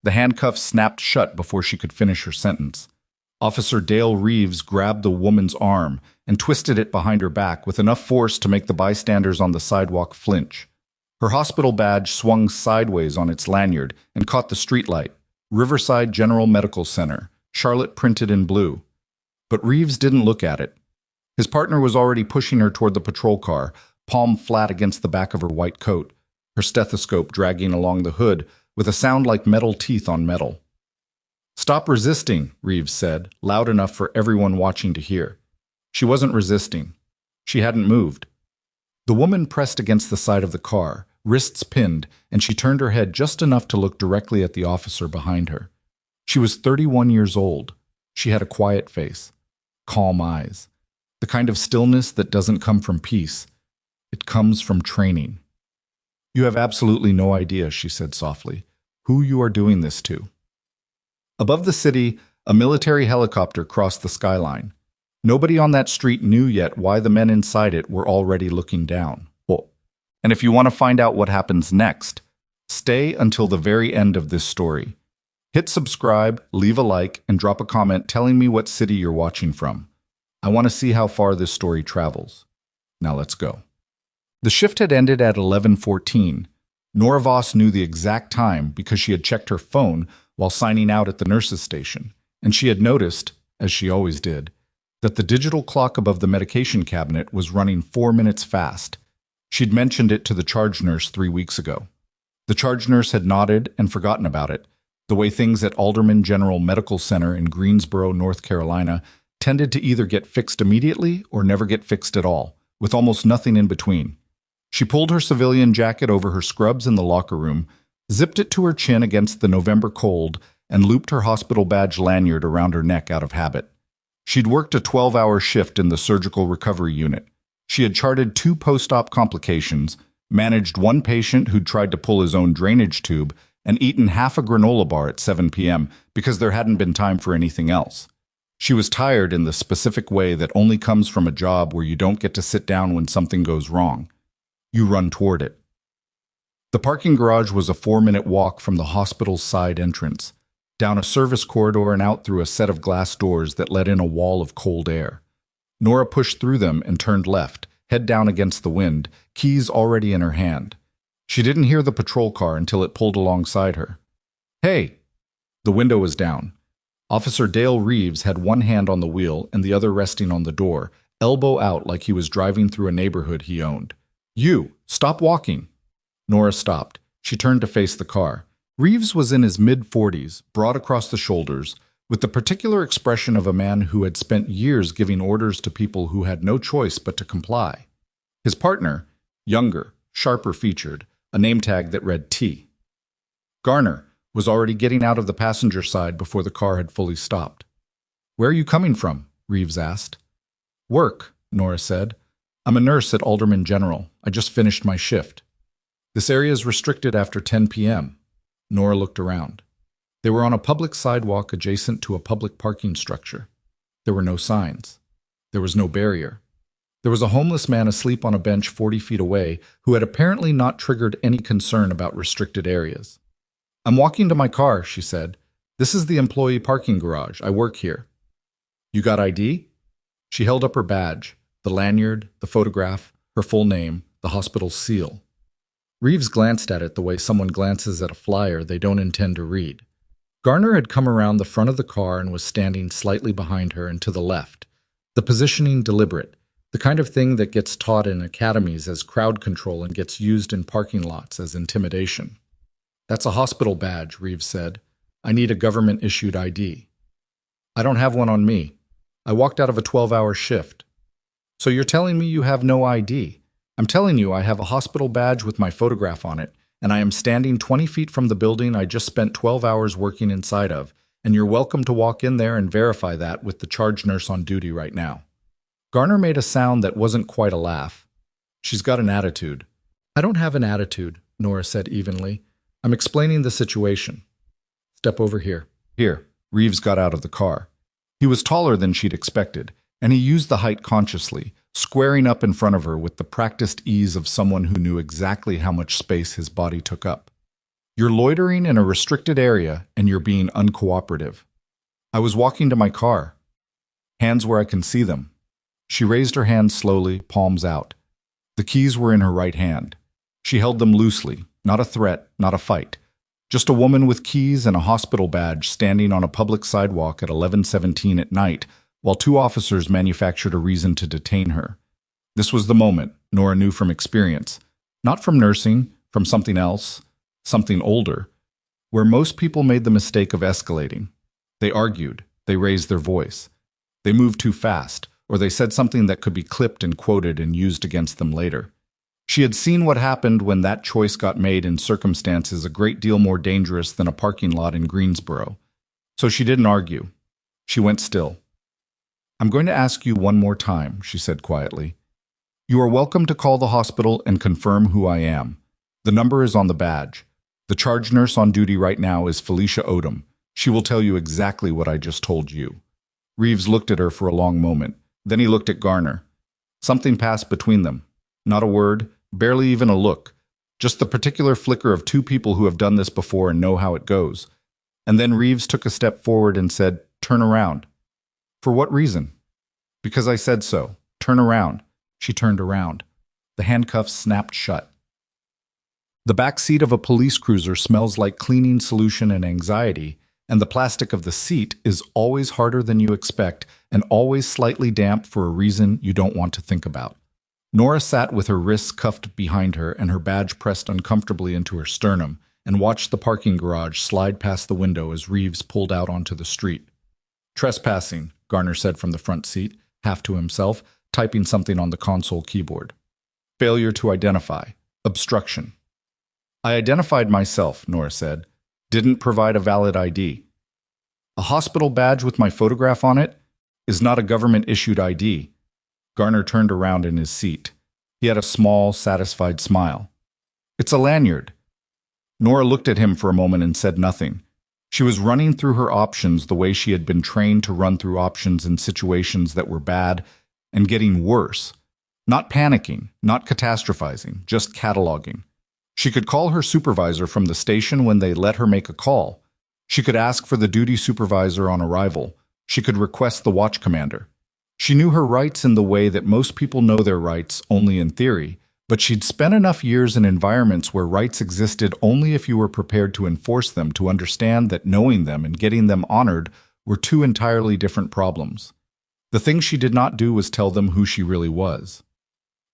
The handcuffs snapped shut before she could finish her sentence. Officer Dale Reeves grabbed the woman's arm and twisted it behind her back with enough force to make the bystanders on the sidewalk flinch. Her hospital badge swung sideways on its lanyard and caught the streetlight. Riverside General Medical Center, Charlotte printed in blue. But Reeves didn't look at it. His partner was already pushing her toward the patrol car, palm flat against the back of her white coat, her stethoscope dragging along the hood with a sound like metal teeth on metal. "Stop resisting," Reeves said, loud enough for everyone watching to hear. She wasn't resisting. She hadn't moved. The woman pressed against the side of the car, wrists pinned, and she turned her head just enough to look directly at the officer behind her. She was 31 years old. She had a quiet face, calm eyes, the kind of stillness that doesn't come from peace. It comes from training. "You have absolutely no idea," she said softly, "who you are doing this to." Above the city, a military helicopter crossed the skyline. Nobody on that street knew yet why the men inside it were already looking down. And if you want to find out what happens next, stay until the very end of this story. Hit subscribe, leave a like, and drop a comment telling me what city you're watching from. I want to see how far this story travels. Now let's go. The shift had ended at 11:14. Nora Voss knew the exact time because she had checked her phone while signing out at the nurse's station, and she had noticed, as she always did, that the digital clock above the medication cabinet was running 4 minutes fast. She'd mentioned it to the charge nurse 3 weeks ago. The charge nurse had nodded and forgotten about it, the way things at Alderman General Medical Center in Greensboro, North Carolina, tended to either get fixed immediately or never get fixed at all, with almost nothing in between. She pulled her civilian jacket over her scrubs in the locker room, zipped it to her chin against the November cold, and looped her hospital badge lanyard around her neck out of habit. She'd worked a 12-hour shift in the surgical recovery unit. She had charted 2 post-op complications, managed 1 patient who'd tried to pull his own drainage tube, and eaten half a granola bar at 7 p.m. because there hadn't been time for anything else. She was tired in the specific way that only comes from a job where you don't get to sit down when something goes wrong. You run toward it. The parking garage was a 4-minute walk from the hospital's side entrance, down a service corridor and out through a set of glass doors that let in a wall of cold air. Nora pushed through them and turned left, head down against the wind, keys already in her hand. She didn't hear the patrol car until it pulled alongside her. "Hey!" The window was down. Officer Dale Reeves had one hand on the wheel and the other resting on the door, elbow out like he was driving through a neighborhood he owned. "You! Stop walking!" Nora stopped. She turned to face the car. Reeves was in his mid-40s, broad across the shoulders, with the particular expression of a man who had spent years giving orders to people who had no choice but to comply. His partner, younger, sharper featured, a name tag that read T. Garner was already getting out of the passenger side before the car had fully stopped. "Where are you coming from?" Reeves asked. "Work," Nora said. "I'm a nurse at Alderman General. I just finished my shift." "This area is restricted after 10 p.m. Nora looked around. They were on a public sidewalk adjacent to a public parking structure. There were no signs. There was no barrier. There was a homeless man asleep on a bench 40 feet away who had apparently not triggered any concern about restricted areas. "I'm walking to my car," she said. "This is the employee parking garage. I work here." "You got ID?" She held up her badge, the lanyard, the photograph, her full name, the hospital's seal. Reeves glanced at it the way someone glances at a flyer they don't intend to read. Garner had come around the front of the car and was standing slightly behind her and to the left, the positioning deliberate, the kind of thing that gets taught in academies as crowd control and gets used in parking lots as intimidation. "That's a hospital badge," Reeves said. "I need a government-issued ID." "I don't have one on me. I walked out of a 12-hour shift." "So you're telling me you have no ID? I'm telling you I have a hospital badge with my photograph on it, and I am standing 20 feet from the building I just spent 12 hours working inside of, and you're welcome to walk in there and verify that with the charge nurse on duty right now." Garner made a sound that wasn't quite a laugh. "She's got an attitude." "I don't have an attitude," Nora said evenly. "I'm explaining the situation." "Step over here." "Here." Reeves got out of the car. He was taller than she'd expected, and he used the height consciously, squaring up in front of her with the practiced ease of someone who knew exactly how much space his body took up. You're loitering in a restricted area and you're being uncooperative. I was walking to my car. Hands where I can see them. She raised her hands slowly, palms out. The keys were in her right hand. She held them loosely, not a threat, not a fight. Just a woman with keys and a hospital badge standing on a public sidewalk at 11:17 at night while two officers manufactured a reason to detain her. This was the moment, Nora knew from experience. Not from nursing, from something else, something older, where most people made the mistake of escalating. They argued, they raised their voice. They moved too fast, or they said something that could be clipped and quoted and used against them later. She had seen what happened when that choice got made in circumstances a great deal more dangerous than a parking lot in Greensboro. So she didn't argue. She went still. "I'm going to ask you one more time," she said quietly. "You are welcome to call the hospital and confirm who I am. The number is on the badge. The charge nurse on duty right now is Felicia Odom. She will tell you exactly what I just told you." Reeves looked at her for a long moment. Then he looked at Garner. Something passed between them. Not a word, barely even a look. Just the particular flicker of two people who have done this before and know how it goes. And then Reeves took a step forward and said, "Turn around." "For what reason?" "Because I said so. Turn around." She turned around. The handcuffs snapped shut. The back seat of a police cruiser smells like cleaning solution and anxiety, and the plastic of the seat is always harder than you expect and always slightly damp for a reason you don't want to think about. Nora sat with her wrists cuffed behind her and her badge pressed uncomfortably into her sternum and watched the parking garage slide past the window as Reeves pulled out onto the street. "Trespassing," Garner said from the front seat, half to himself, typing something on the console keyboard. "Failure to identify. Obstruction." "I identified myself," Nora said. "Didn't provide a valid ID." "A hospital badge with my photograph on it is not a government-issued ID." Garner turned around in his seat. He had a small, satisfied smile. "It's a lanyard." Nora looked at him for a moment and said nothing. She was running through her options the way she had been trained to run through options in situations that were bad and getting worse. Not panicking, not catastrophizing, just cataloging. She could call her supervisor from the station when they let her make a call. She could ask for the duty supervisor on arrival. She could request the watch commander. She knew her rights in the way that most people know their rights only in theory, but she'd spent enough years in environments where rights existed only if you were prepared to enforce them to understand that knowing them and getting them honored were two entirely different problems. The thing she did not do was tell them who she really was.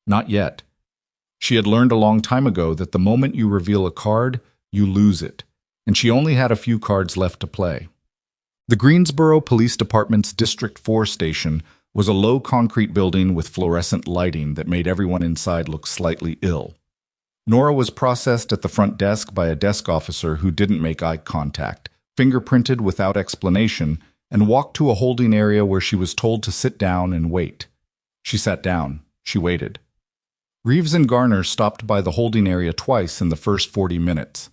Not yet. She had learned a long time ago that the moment you reveal a card, you lose it, and she only had a few cards left to play. The Greensboro Police Department's District 4 station was a low concrete building with fluorescent lighting that made everyone inside look slightly ill. Nora was processed at the front desk by a desk officer who didn't make eye contact, fingerprinted without explanation, and walked to a holding area where she was told to sit down and wait. She sat down. She waited. Reeves and Garner stopped by the holding area twice in the first 40 minutes.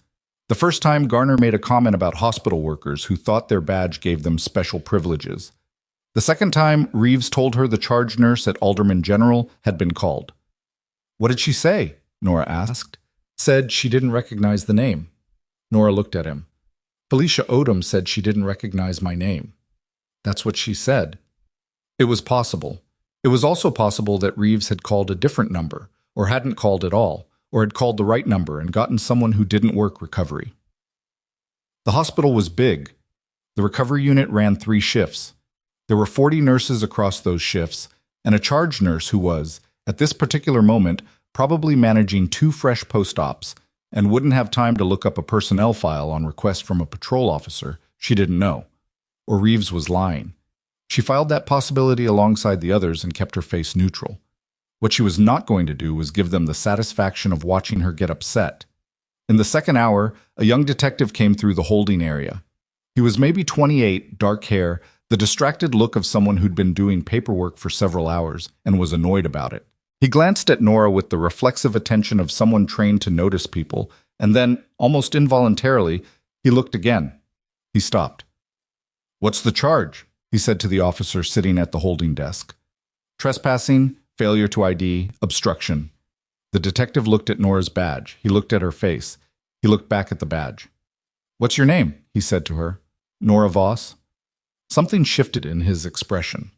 The first time, Garner made a comment about hospital workers who thought their badge gave them special privileges. The second time, Reeves told her the charge nurse at Alderman General had been called. "What did she say?" Nora asked. "Said she didn't recognize the name." Nora looked at him. "Felicia Odom said she didn't recognize my name." "That's what she said." It was possible. It was also possible that Reeves had called a different number, or hadn't called at all, or had called the right number and gotten someone who didn't work recovery. The hospital was big. The recovery unit ran 3 shifts. There were 40 nurses across those shifts, and a charge nurse who was, at this particular moment, probably managing 2 fresh post-ops, and wouldn't have time to look up a personnel file on request from a patrol officer she didn't know. Or Reeves was lying. She filed that possibility alongside the others and kept her face neutral. What she was not going to do was give them the satisfaction of watching her get upset. In the second hour, a young detective came through the holding area. He was maybe 28, dark hair, the distracted look of someone who'd been doing paperwork for several hours and was annoyed about it. He glanced at Nora with the reflexive attention of someone trained to notice people, and then, almost involuntarily, he looked again. He stopped. "What's the charge?" he said to the officer sitting at the holding desk. "Trespassing, failure to ID, obstruction." The detective looked at Nora's badge. He looked at her face. He looked back at the badge. "What's your name?" he said to her. "Nora Voss?" Something shifted in his expression.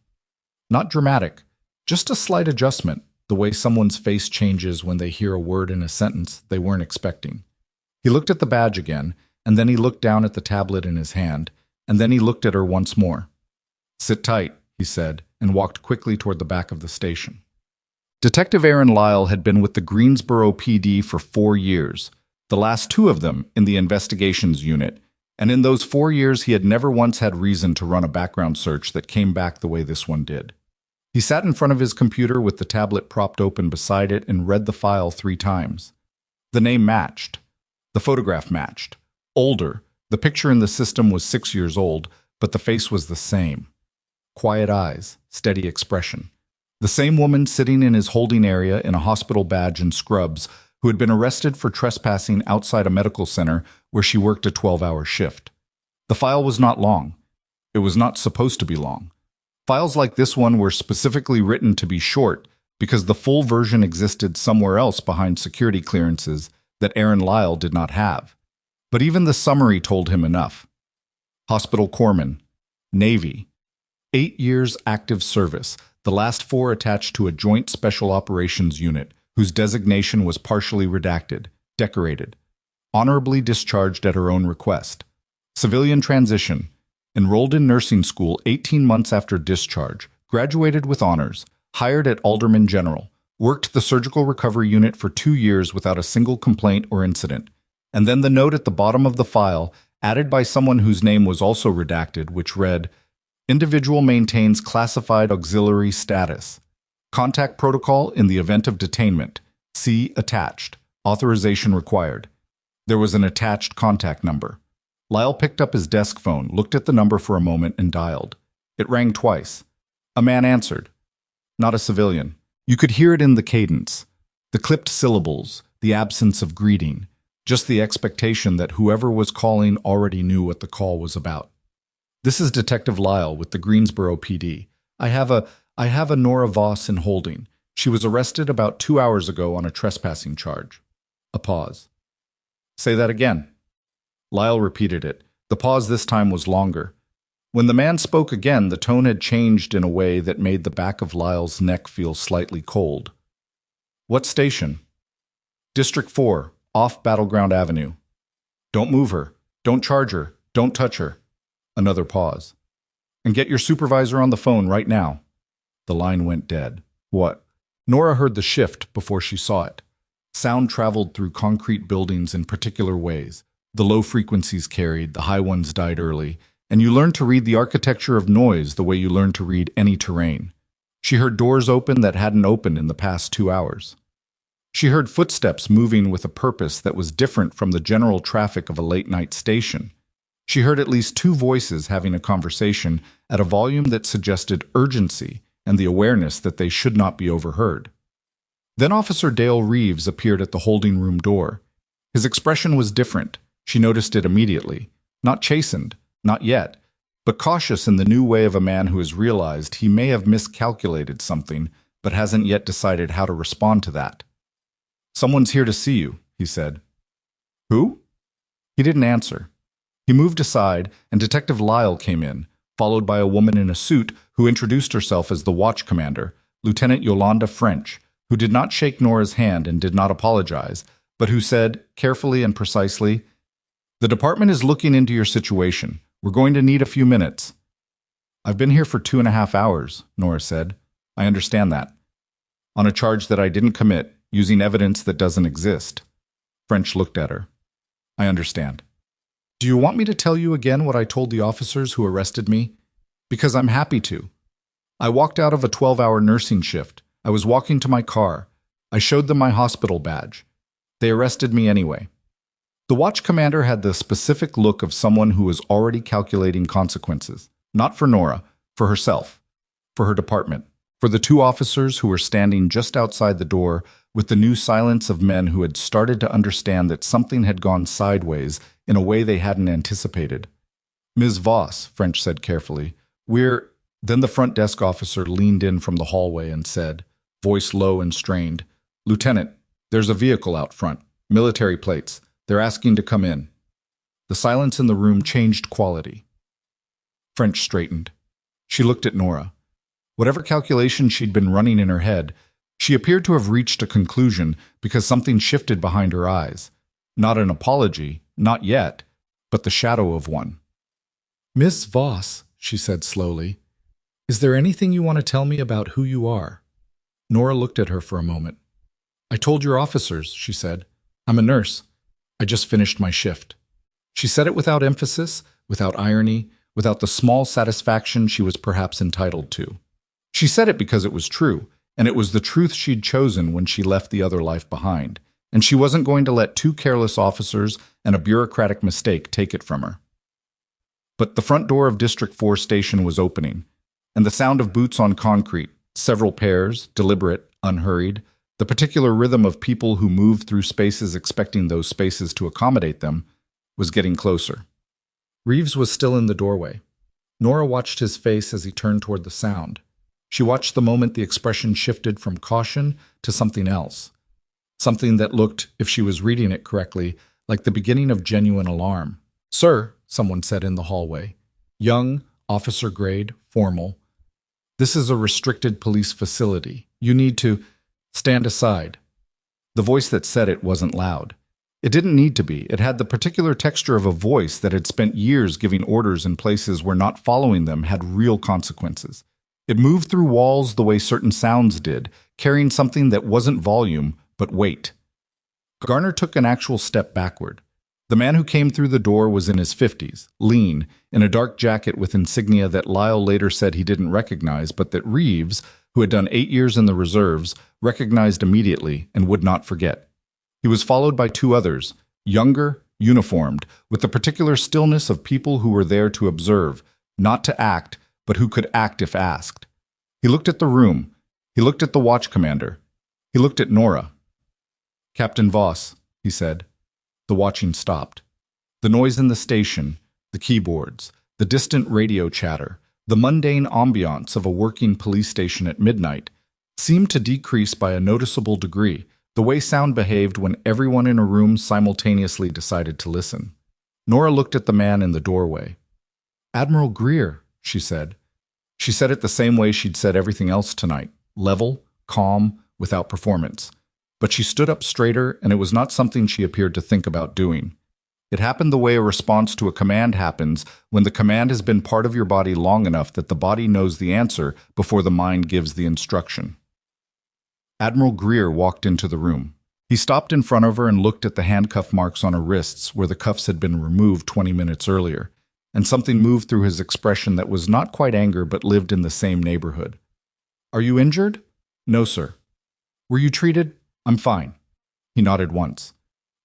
Not dramatic, just a slight adjustment, the way someone's face changes when they hear a word in a sentence they weren't expecting. He looked at the badge again, and then he looked down at the tablet in his hand, and then he looked at her once more. "Sit tight," he said, and walked quickly toward the back of the station. Detective Aaron Lyle had been with the Greensboro PD for 4 years, the last 2 of them in the investigations unit, and in those 4 years he had never once had reason to run a background search that came back the way this one did. He sat in front of his computer with the tablet propped open beside it and read the file 3 times. The name matched. The photograph matched. Older. The picture in the system was 6 years old, but the face was the same. Quiet eyes, steady expression. The same woman sitting in his holding area in a hospital badge and scrubs who had been arrested for trespassing outside a medical center where she worked a 12-hour shift. The file was not long. It was not supposed to be long. Files like this one were specifically written to be short because the full version existed somewhere else behind security clearances that Aaron Lyle did not have. But even the summary told him enough. Hospital corpsman, Navy, 8 years active service, the last 4 attached to a joint special operations unit whose designation was partially redacted, decorated, honorably discharged at her own request. Civilian transition, enrolled in nursing school 18 months after discharge, graduated with honors, hired at Alderman General, worked the surgical recovery unit for 2 years without a single complaint or incident, and then the note at the bottom of the file, added by someone whose name was also redacted, which read, "Individual maintains classified auxiliary status. Contact protocol in the event of detainment. See attached. Authorization required." There was an attached contact number. Lyle picked up his desk phone, looked at the number for a moment, and dialed. It rang twice. A man answered. Not a civilian. You could hear it in the cadence, the clipped syllables, the absence of greeting, just the expectation that whoever was calling already knew what the call was about. "This is Detective Lyle with the Greensboro PD. I have a Nora Voss in holding. She was arrested about 2 hours ago on a trespassing charge." A pause. "Say that again." Lyle repeated it. The pause this time was longer. When the man spoke again, the tone had changed in a way that made the back of Lyle's neck feel slightly cold. "What station?" "District 4, off Battleground Avenue." "Don't move her. Don't charge her. Don't touch her." Another pause. "And get your supervisor on the phone right now." The line went dead. "What?" Nora heard the shift before she saw it. Sound traveled through concrete buildings in particular ways. The low frequencies carried, the high ones died early, and you learned to read the architecture of noise the way you learned to read any terrain. She heard doors open that hadn't opened in the past 2 hours. She heard footsteps moving with a purpose that was different from the general traffic of a late-night station. She heard at least 2 voices having a conversation at a volume that suggested urgency and the awareness that they should not be overheard. Then Officer Dale Reeves appeared at the holding room door. His expression was different. She noticed it immediately. Not chastened, not yet, but cautious in the new way of a man who has realized he may have miscalculated something, but hasn't yet decided how to respond to that. "Someone's here to see you," he said. "Who?" He didn't answer. He moved aside, and Detective Lyle came in, followed by a woman in a suit who introduced herself as the watch commander, Lieutenant Yolanda French, who did not shake Nora's hand and did not apologize, but who said, carefully and precisely, "The department is looking into your situation. We're going to need a few minutes." "I've been here for 2.5 hours, Nora said. "I understand that." "On a charge that I didn't commit, using evidence that doesn't exist." French looked at her. "I understand. Do you want me to tell you again what I told the officers who arrested me? Because I'm happy to. I walked out of a 12-hour nursing shift. I was walking to my car. I showed them my hospital badge. They arrested me anyway." The watch commander had the specific look of someone who was already calculating consequences, not for Nora, for herself, for her department, for the 2 officers who were standing just outside the door with the new silence of men who had started to understand that something had gone sideways in a way they hadn't anticipated. "Ms. Voss," French said carefully, "we're—" Then the front desk officer leaned in from the hallway and said, voice low and strained, "Lieutenant, there's a vehicle out front, military plates. They're asking to come in." The silence in the room changed quality. French straightened. She looked at Nora. Whatever calculation she'd been running in her head, she appeared to have reached a conclusion because something shifted behind her eyes. Not an apology, not yet, but the shadow of one. "Miss Voss," she said slowly, "is there anything you want to tell me about who you are?" Nora looked at her for a moment. "I told your officers," she said. "I'm a nurse. I just finished my shift." She said it without emphasis, without irony, without the small satisfaction she was perhaps entitled to. She said it because it was true, and it was the truth she'd chosen when she left the other life behind, and she wasn't going to let two careless officers and a bureaucratic mistake take it from her. But the front door of District 4 station was opening, and the sound of boots on concrete, several pairs, deliberate, unhurried, the particular rhythm of people who moved through spaces expecting those spaces to accommodate them, was getting closer. Reeves was still in the doorway. Nora watched his face as he turned toward the sound. She watched the moment the expression shifted from caution to something else. Something that looked, if she was reading it correctly, like the beginning of genuine alarm. "Sir," someone said in the hallway. Young, officer grade, formal. "This is a restricted police facility. You need to stand aside." The voice that said it wasn't loud. It didn't need to be. It had the particular texture of a voice that had spent years giving orders in places where not following them had real consequences. It moved through walls the way certain sounds did, carrying something that wasn't volume, but weight. Garner took an actual step backward. The man who came through the door was in his 50s, lean, in a dark jacket with insignia that Lyle later said he didn't recognize, but that Reeves, who had done 8 years in the reserves, recognized immediately and would not forget. He was followed by two others, younger, uniformed, with the particular stillness of people who were there to observe, not to act, but who could act if asked. He looked at the room. He looked at the watch commander. He looked at Nora. "Captain Voss," he said. The watching stopped. The noise in the station, the keyboards, the distant radio chatter, the mundane ambiance of a working police station at midnight seemed to decrease by a noticeable degree, the way sound behaved when everyone in a room simultaneously decided to listen. Nora looked at the man in the doorway. "Admiral Greer," she said. She said it the same way she'd said everything else tonight, level, calm, without performance. But she stood up straighter, and it was not something she appeared to think about doing. It happened the way a response to a command happens when the command has been part of your body long enough that the body knows the answer before the mind gives the instruction. Admiral Greer walked into the room. He stopped in front of her and looked at the handcuff marks on her wrists where the cuffs had been removed 20 minutes earlier, and something moved through his expression that was not quite anger but lived in the same neighborhood. "Are you injured?" "No, sir." "Were you treated?" "I'm fine." He nodded once.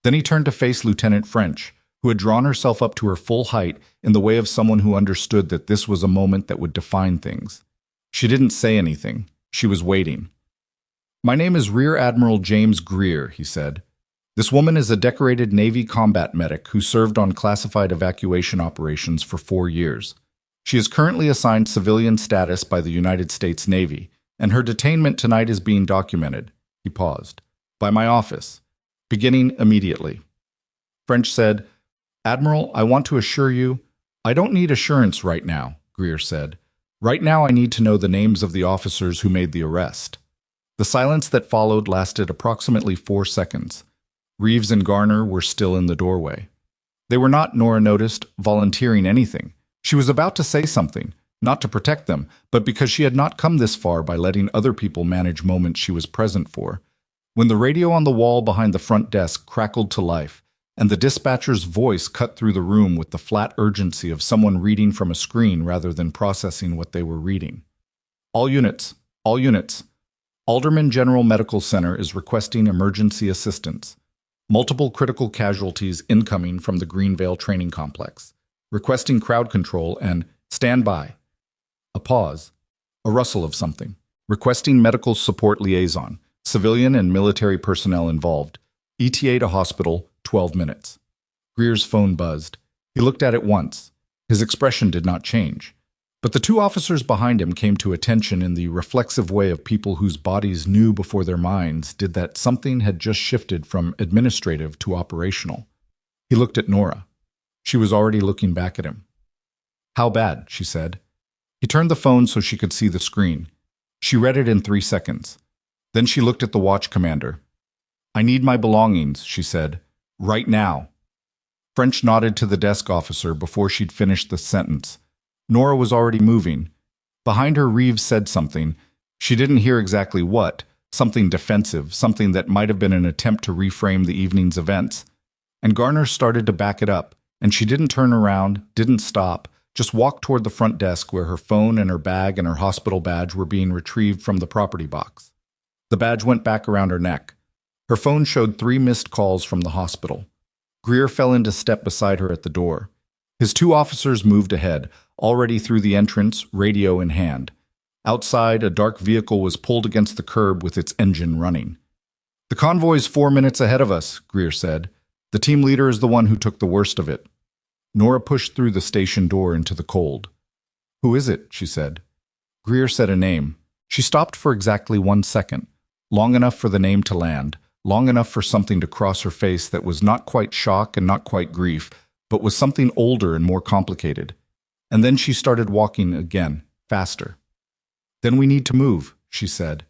Then he turned to face Lieutenant French, who had drawn herself up to her full height in the way of someone who understood that this was a moment that would define things. She didn't say anything. She was waiting. "My name is Rear Admiral James Greer," he said. "This woman is a decorated Navy combat medic who served on classified evacuation operations for 4 years. She is currently assigned civilian status by the United States Navy, and her detainment tonight is being documented." He paused. "By my office, beginning immediately." French said, "Admiral, I want to assure you—" "I don't need assurance right now," Greer said. "Right now I need to know the names of the officers who made the arrest." The silence that followed lasted approximately 4 seconds. Reeves and Garner were still in the doorway. They were not, Nora noticed, volunteering anything. She was about to say something, not to protect them, but because she had not come this far by letting other people manage moments she was present for. When the radio on the wall behind the front desk crackled to life, and the dispatcher's voice cut through the room with the flat urgency of someone reading from a screen rather than processing what they were reading. All units. Alderman General Medical Center is requesting emergency assistance. Multiple critical casualties incoming from the Greenvale Training Complex. Requesting crowd control and stand by." A pause. A rustle of something. Requesting medical support liaison. Civilian and military personnel involved. ETA to hospital, 12 minutes. Greer's phone buzzed. He looked at it once. His expression did not change. But the two officers behind him came to attention in the reflexive way of people whose bodies knew before their minds did that something had just shifted from administrative to operational. He looked at Nora. She was already looking back at him. "How bad?" she said. He turned the phone so she could see the screen. She read it in 3 seconds. Then she looked at the watch commander. "I need my belongings," she said. "Right now." French nodded to the desk officer before she'd finished the sentence. Nora was already moving. Behind her, Reeves said something. She didn't hear exactly what, something defensive, something that might have been an attempt to reframe the evening's events. And Garner started to back it up, and she didn't turn around, didn't stop, just walked toward the front desk where her phone and her bag and her hospital badge were being retrieved from the property box. The badge went back around her neck. Her phone showed 3 missed calls from the hospital. Greer fell into step beside her at the door. His 2 officers moved ahead, already through the entrance, radio in hand. Outside, a dark vehicle was pulled against the curb with its engine running. "The convoy's 4 minutes ahead of us," Greer said. "The team leader is the one who took the worst of it." Nora pushed through the station door into the cold. "Who is it?" she said. Greer said a name. She stopped for exactly 1 second, long enough for the name to land, long enough for something to cross her face that was not quite shock and not quite grief, but was something older and more complicated. And then she started walking again, faster. "Then we need to move," she said.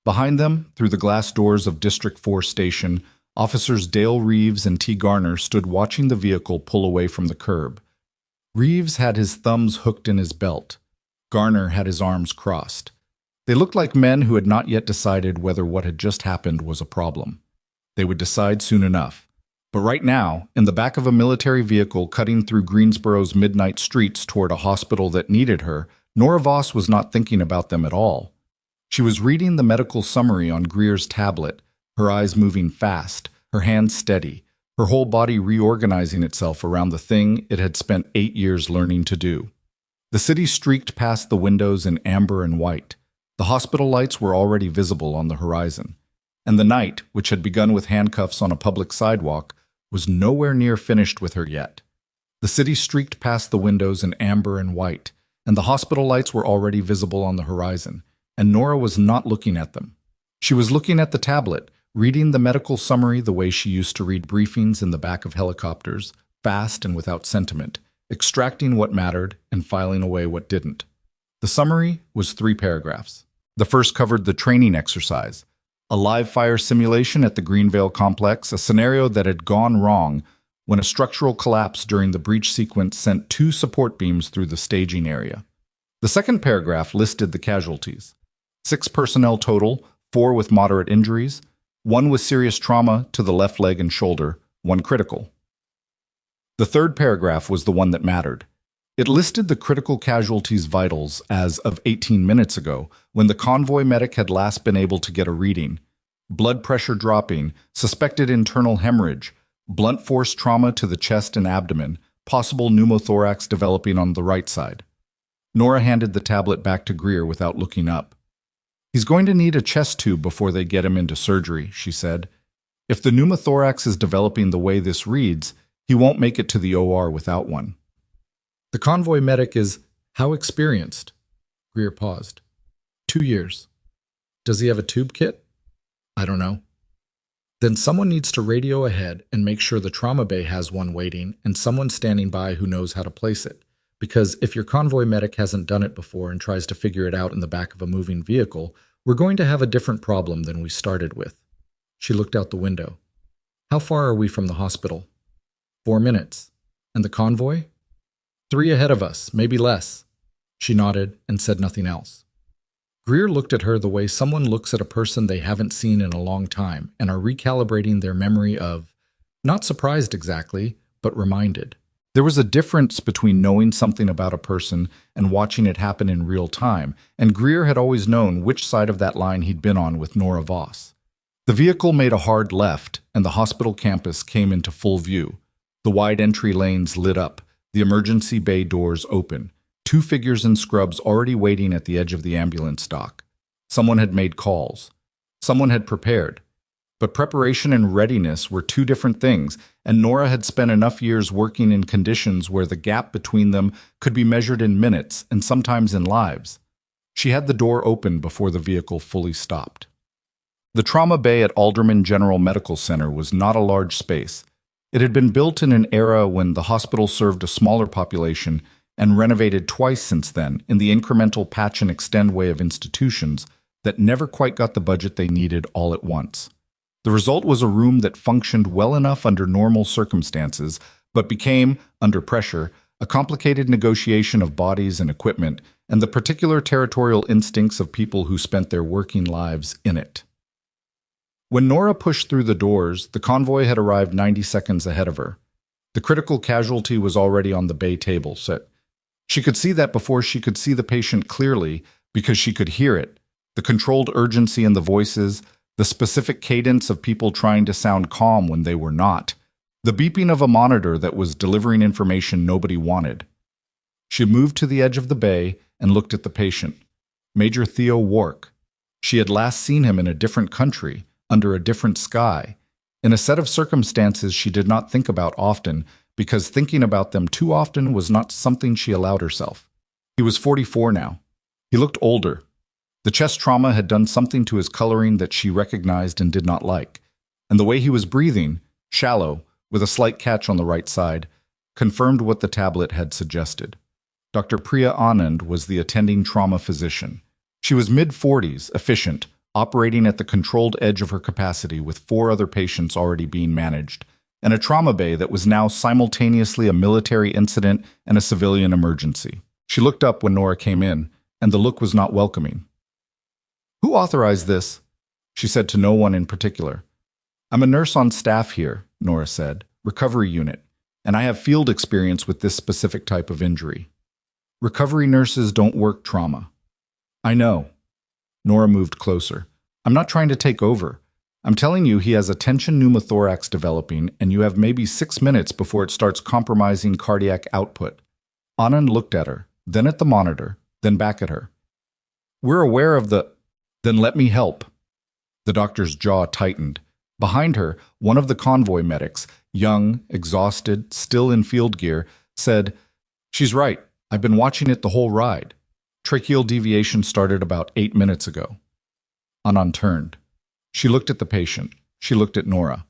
Behind them, through the glass doors of District 4 Station, Officers Dale Reeves and T. Garner stood watching the vehicle pull away from the curb. Reeves had his thumbs hooked in his belt. Garner had his arms crossed. They looked like men who had not yet decided whether what had just happened was a problem. They would decide soon enough. But right now, in the back of a military vehicle cutting through Greensboro's midnight streets toward a hospital that needed her, Nora Voss was not thinking about them at all. She was reading the medical summary on Greer's tablet, her eyes moving fast, her hands steady, her whole body reorganizing itself around the thing it had spent 8 years learning to do. The city streaked past the windows in amber and white. The hospital lights were already visible on the horizon. And the night, which had begun with handcuffs on a public sidewalk, was nowhere near finished with her yet. The city streaked past the windows in amber and white, and the hospital lights were already visible on the horizon, and Nora was not looking at them. She was looking at the tablet, reading the medical summary the way she used to read briefings in the back of helicopters, fast and without sentiment, extracting what mattered and filing away what didn't. The summary was 3 paragraphs. The first covered the training exercise, a live fire simulation at the Greenvale complex, a scenario that had gone wrong when a structural collapse during the breach sequence sent 2 support beams through the staging area. The second paragraph listed the casualties. 6 personnel total, 4 with moderate injuries, 1 with serious trauma to the left leg and shoulder, 1 critical. The third paragraph was the one that mattered. It listed the critical casualties vitals as of 18 minutes ago, when the convoy medic had last been able to get a reading. Blood pressure dropping, suspected internal hemorrhage, blunt force trauma to the chest and abdomen, possible pneumothorax developing on the right side. Nora handed the tablet back to Greer without looking up. "He's going to need a chest tube before they get him into surgery," she said. "If the pneumothorax is developing the way this reads, he won't make it to the OR without one." "The convoy medic is how experienced?" Greer paused. 2 years. "Does he have a tube kit?" "I don't know." "Then someone needs to radio ahead and make sure the trauma bay has one waiting and someone standing by who knows how to place it. Because if your convoy medic hasn't done it before and tries to figure it out in the back of a moving vehicle, we're going to have a different problem than we started with." She looked out the window. "How far are we from the hospital?" 4 minutes. "And the convoy?" 3 ahead of us, maybe less." She nodded and said nothing else. Greer looked at her the way someone looks at a person they haven't seen in a long time and are recalibrating their memory of, not surprised exactly, but reminded. There was a difference between knowing something about a person and watching it happen in real time, and Greer had always known which side of that line he'd been on with Nora Voss. The vehicle made a hard left, and the hospital campus came into full view. The wide entry lanes lit up, the emergency bay doors open, 2 figures in scrubs already waiting at the edge of the ambulance dock. Someone had made calls. Someone had prepared. But preparation and readiness were 2 different things, and Nora had spent enough years working in conditions where the gap between them could be measured in minutes and sometimes in lives. She had the door open before the vehicle fully stopped. The trauma bay at Alderman General Medical Center was not a large space. It had been built in an era when the hospital served a smaller population and renovated twice since then in the incremental patch and extend way of institutions that never quite got the budget they needed all at once. The result was a room that functioned well enough under normal circumstances, but became, under pressure, a complicated negotiation of bodies and equipment and the particular territorial instincts of people who spent their working lives in it. When Nora pushed through the doors, the convoy had arrived 90 seconds ahead of her. The critical casualty was already on the bay table set. She could see that before she could see the patient clearly because she could hear it, the controlled urgency in the voices, the specific cadence of people trying to sound calm when they were not, the beeping of a monitor that was delivering information nobody wanted. She moved to the edge of the bay and looked at the patient, Major Theo Wark. She had last seen him in a different country, under a different sky, in a set of circumstances she did not think about often because thinking about them too often was not something she allowed herself. He was 44 now. He looked older. The chest trauma had done something to his coloring that she recognized and did not like, and the way he was breathing, shallow, with a slight catch on the right side, confirmed what the tablet had suggested. Dr. Priya Anand was the attending trauma physician. She was mid-40s, efficient, operating at the controlled edge of her capacity with 4 other patients already being managed, and a trauma bay that was now simultaneously a military incident and a civilian emergency. She looked up when Nora came in, and the look was not welcoming. "Who authorized this?" She said to no one in particular. "I'm a nurse on staff here," Nora said, "recovery unit, and I have field experience with this specific type of injury. Recovery nurses don't work trauma." "I know." Nora moved closer. "I'm not trying to take over. I'm telling you he has a tension pneumothorax developing, and you have maybe 6 minutes before it starts compromising cardiac output." Anand looked at her, then at the monitor, then back at her. "We're aware of the—" "Then let me help." The doctor's jaw tightened. Behind her, one of the convoy medics, young, exhausted, still in field gear, said, "She's right. I've been watching it the whole ride. Tracheal deviation started about 8 minutes ago." Anand turned. She looked at the patient. She looked at Nora.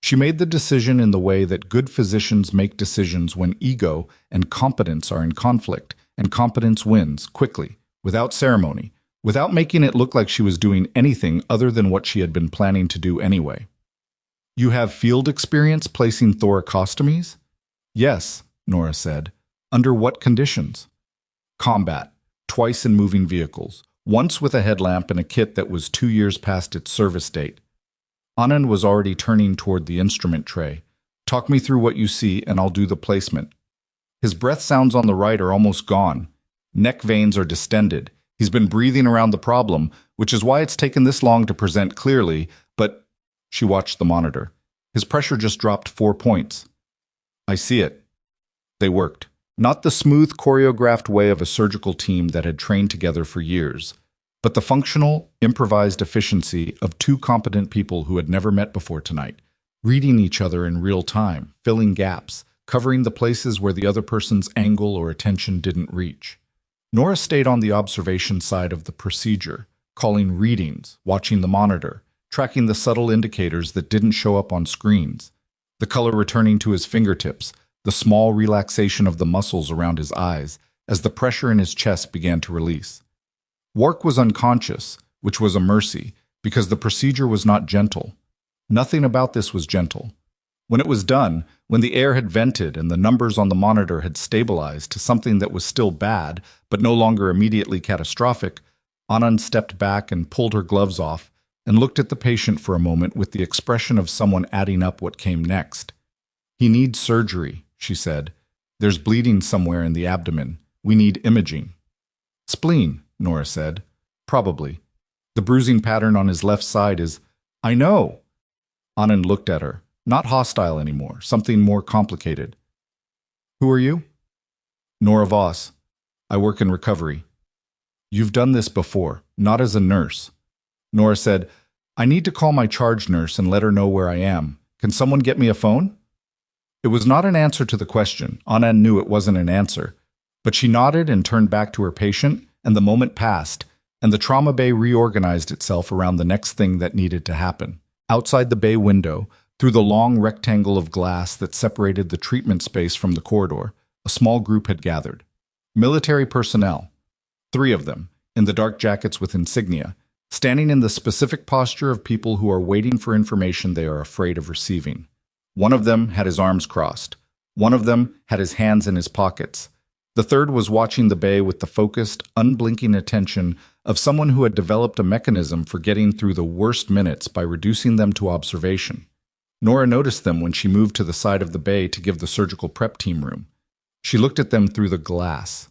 She made the decision in the way that good physicians make decisions when ego and competence are in conflict, and competence wins, quickly, without ceremony, without making it look like she was doing anything other than what she had been planning to do anyway. "You have field experience placing thoracostomies?" "Yes," Nora said. "Under what conditions?" "Combat. Twice in moving vehicles. Once with a headlamp and a kit that was 2 years past its service date." Anand was already turning toward the instrument tray. "Talk me through what you see and I'll do the placement." His breath sounds on the right are almost gone. Neck veins are distended. He's been breathing around the problem, which is why it's taken this long to present clearly, but she watched the monitor. His pressure just dropped 4 points. "I see it." They worked. Not the smooth, choreographed way of a surgical team that had trained together for years, but the functional, improvised efficiency of 2 competent people who had never met before tonight, reading each other in real time, filling gaps, covering the places where the other person's angle or attention didn't reach. Nora stayed on the observation side of the procedure, calling readings, watching the monitor, tracking the subtle indicators that didn't show up on screens, the color returning to his fingertips, the small relaxation of the muscles around his eyes as the pressure in his chest began to release. Wark was unconscious, which was a mercy, because the procedure was not gentle. Nothing about this was gentle. When it was done, when the air had vented and the numbers on the monitor had stabilized to something that was still bad, but no longer immediately catastrophic, Anand stepped back and pulled her gloves off and looked at the patient for a moment with the expression of someone adding up what came next. "He needs surgery," she said. "There's bleeding somewhere in the abdomen. We need imaging." "Spleen," Nora said. "Probably. The bruising pattern on his left side is—" "I know." Anand looked at her. Not hostile anymore, something more complicated. "Who are you?" "Nora Voss. I work in recovery." "You've done this before, not as a nurse." Nora said, "I need to call my charge nurse and let her know where I am. Can someone get me a phone?" It was not an answer to the question. Anand knew it wasn't an answer. But she nodded and turned back to her patient, and the moment passed, and the trauma bay reorganized itself around the next thing that needed to happen. Outside the bay window, Through the long rectangle of glass that separated the treatment space from the corridor, a small group had gathered. Military personnel, 3 of them, in the dark jackets with insignia, standing in the specific posture of people who are waiting for information they are afraid of receiving. One of them had his arms crossed. One of them had his hands in his pockets. The third was watching the bay with the focused, unblinking attention of someone who had developed a mechanism for getting through the worst minutes by reducing them to observation. Nora noticed them when she moved to the side of the bay to give the surgical prep team room. She looked at them through the glass.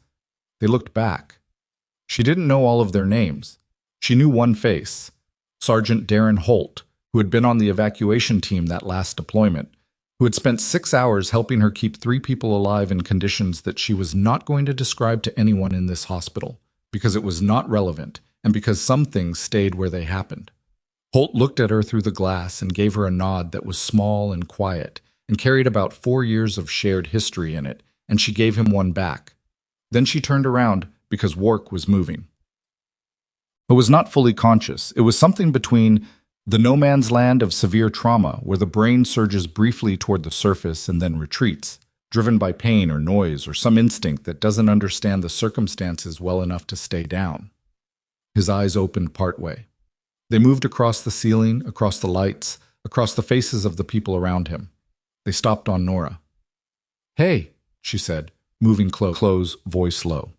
They looked back. She didn't know all of their names. She knew one face, Sergeant Darren Holt, who had been on the evacuation team that last deployment, who had spent 6 hours helping her keep 3 people alive in conditions that she was not going to describe to anyone in this hospital, because it was not relevant and because some things stayed where they happened. Holt looked at her through the glass and gave her a nod that was small and quiet and carried about 4 years of shared history in it, and she gave him one back. Then she turned around because Wark was moving. It was not fully conscious. It was something between the no man's land of severe trauma, where the brain surges briefly toward the surface and then retreats, driven by pain or noise or some instinct that doesn't understand the circumstances well enough to stay down. His eyes opened partway. They moved across the ceiling, across the lights, across the faces of the people around him. They stopped on Nora. "Hey," she said, moving close, voice low.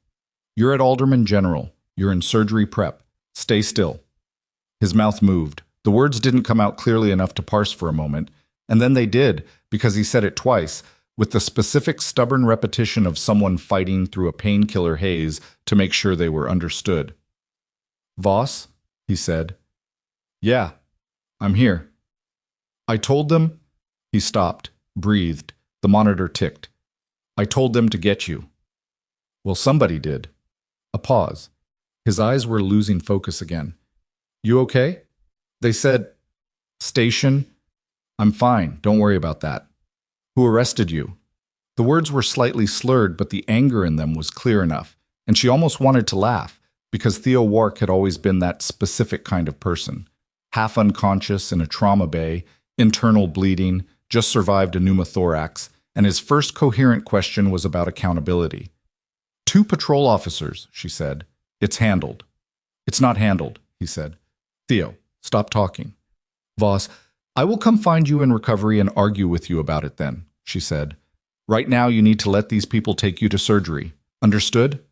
"You're at Alderman General. You're in surgery prep. Stay still." His mouth moved. The words didn't come out clearly enough to parse for a moment, and then they did, because he said it twice, with the specific stubborn repetition of someone fighting through a painkiller haze to make sure they were understood. "Voss?" he said. "Yeah, I'm here." "I told them—" He stopped, breathed. The monitor ticked. "I told them to get you." "Well, somebody did." A pause. His eyes were losing focus again. "You okay?" "They said—" "Station?" "I'm fine, don't worry about that." "Who arrested you?" The words were slightly slurred, but the anger in them was clear enough, and she almost wanted to laugh, because Theo Wark had always been that specific kind of person. Half unconscious in a trauma bay, internal bleeding, just survived a pneumothorax, and his first coherent question was about accountability. "2 patrol officers," she said. "It's handled." "It's not handled," he said. "Theo, stop talking." "Voss, I will come find you in recovery and argue with you about it then," she said. "Right now you need to let these people take you to surgery. Understood?"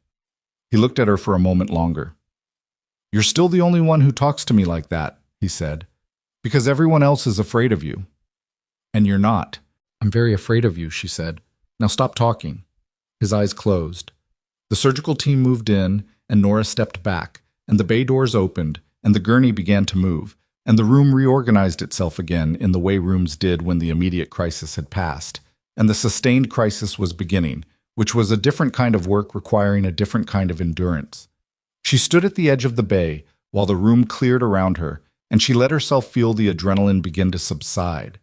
He looked at her for a moment longer. "You're still the only one who talks to me like that," he said, "because everyone else is afraid of you. And you're not." "I'm very afraid of you," she said. "Now stop talking." His eyes closed. The surgical team moved in, and Nora stepped back, and the bay doors opened, and the gurney began to move, and the room reorganized itself again in the way rooms did when the immediate crisis had passed, and the sustained crisis was beginning, which was a different kind of work requiring a different kind of endurance. She stood at the edge of the bay while the room cleared around her, and she let herself feel the adrenaline begin to subside.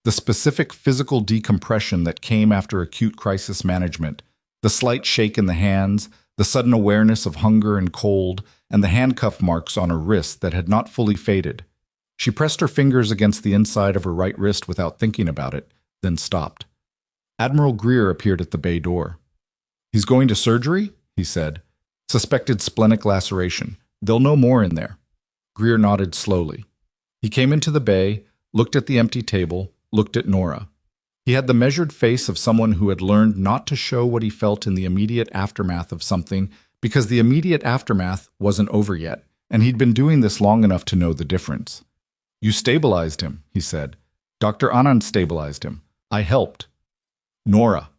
The specific physical decompression that came after acute crisis management, the slight shake in the hands, the sudden awareness of hunger and cold, and the handcuff marks on her wrist that had not fully faded. She pressed her fingers against the inside of her right wrist without thinking about it, then stopped. Admiral Greer appeared at the bay door. "He's going to surgery?" he said. "Suspected splenic laceration. They'll know more in there." Greer nodded slowly. He came into the bay, looked at the empty table, looked at Nora. He had the measured face of someone who had learned not to show what he felt in the immediate aftermath of something, because the immediate aftermath wasn't over yet, and he'd been doing this long enough to know the difference. "You stabilized him," he said. "Dr. Anand stabilized him. I helped." "Nora."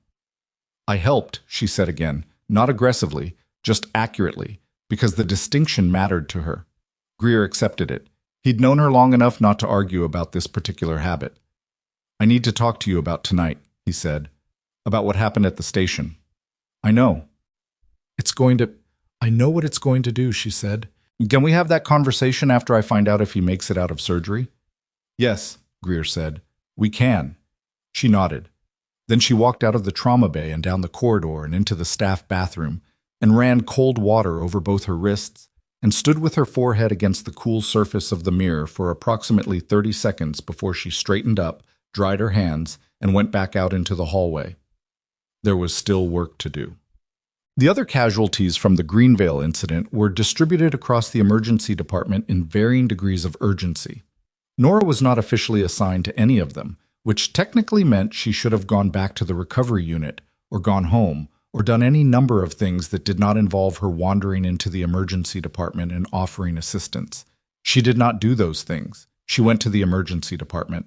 "I helped," she said again, not aggressively, just accurately, because the distinction mattered to her. Greer accepted it. He'd known her long enough not to argue about this particular habit. "I need to talk to you about tonight," he said. "About what happened at the station." "I know." I know what it's going to do," she said. "Can we have that conversation after I find out if he makes it out of surgery?" "Yes," Greer said. "We can." She nodded. Then she walked out of the trauma bay and down the corridor and into the staff bathroom, and ran cold water over both her wrists, and stood with her forehead against the cool surface of the mirror for approximately 30 seconds before she straightened up, dried her hands, and went back out into the hallway. There was still work to do. The other casualties from the Greenvale incident were distributed across the emergency department in varying degrees of urgency. Nora was not officially assigned to any of them, which technically meant she should have gone back to the recovery unit, or gone home, or done any number of things that did not involve her wandering into the emergency department and offering assistance. She did not do those things. She went to the emergency department.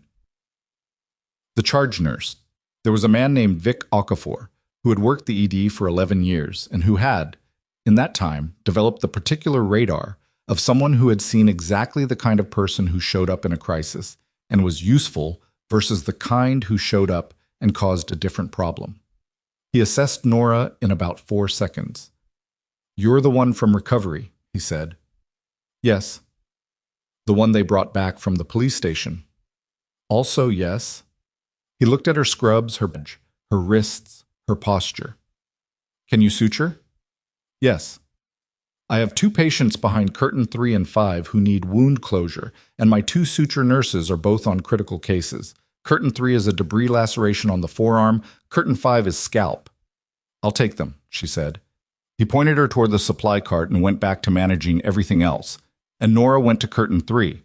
The charge nurse. There was a man named Vic Okafor, who had worked the ED for 11 years and who had, in that time, developed the particular radar of someone who had seen exactly the kind of person who showed up in a crisis and was useful versus the kind who showed up and caused a different problem. He assessed Nora in about 4 seconds. "You're the one from recovery," he said. "Yes." "The one they brought back from the police station?" "Also yes." He looked at her scrubs, her badge, her wrists, her posture. "Can you suture?" "Yes." "I have 2 patients behind curtain 3 and 5 who need wound closure, and my 2 suture nurses are both on critical cases. Curtain 3 is a debris laceration on the forearm, curtain 5 is scalp." "I'll take them," she said. He pointed her toward the supply cart and went back to managing everything else, and Nora went to curtain 3.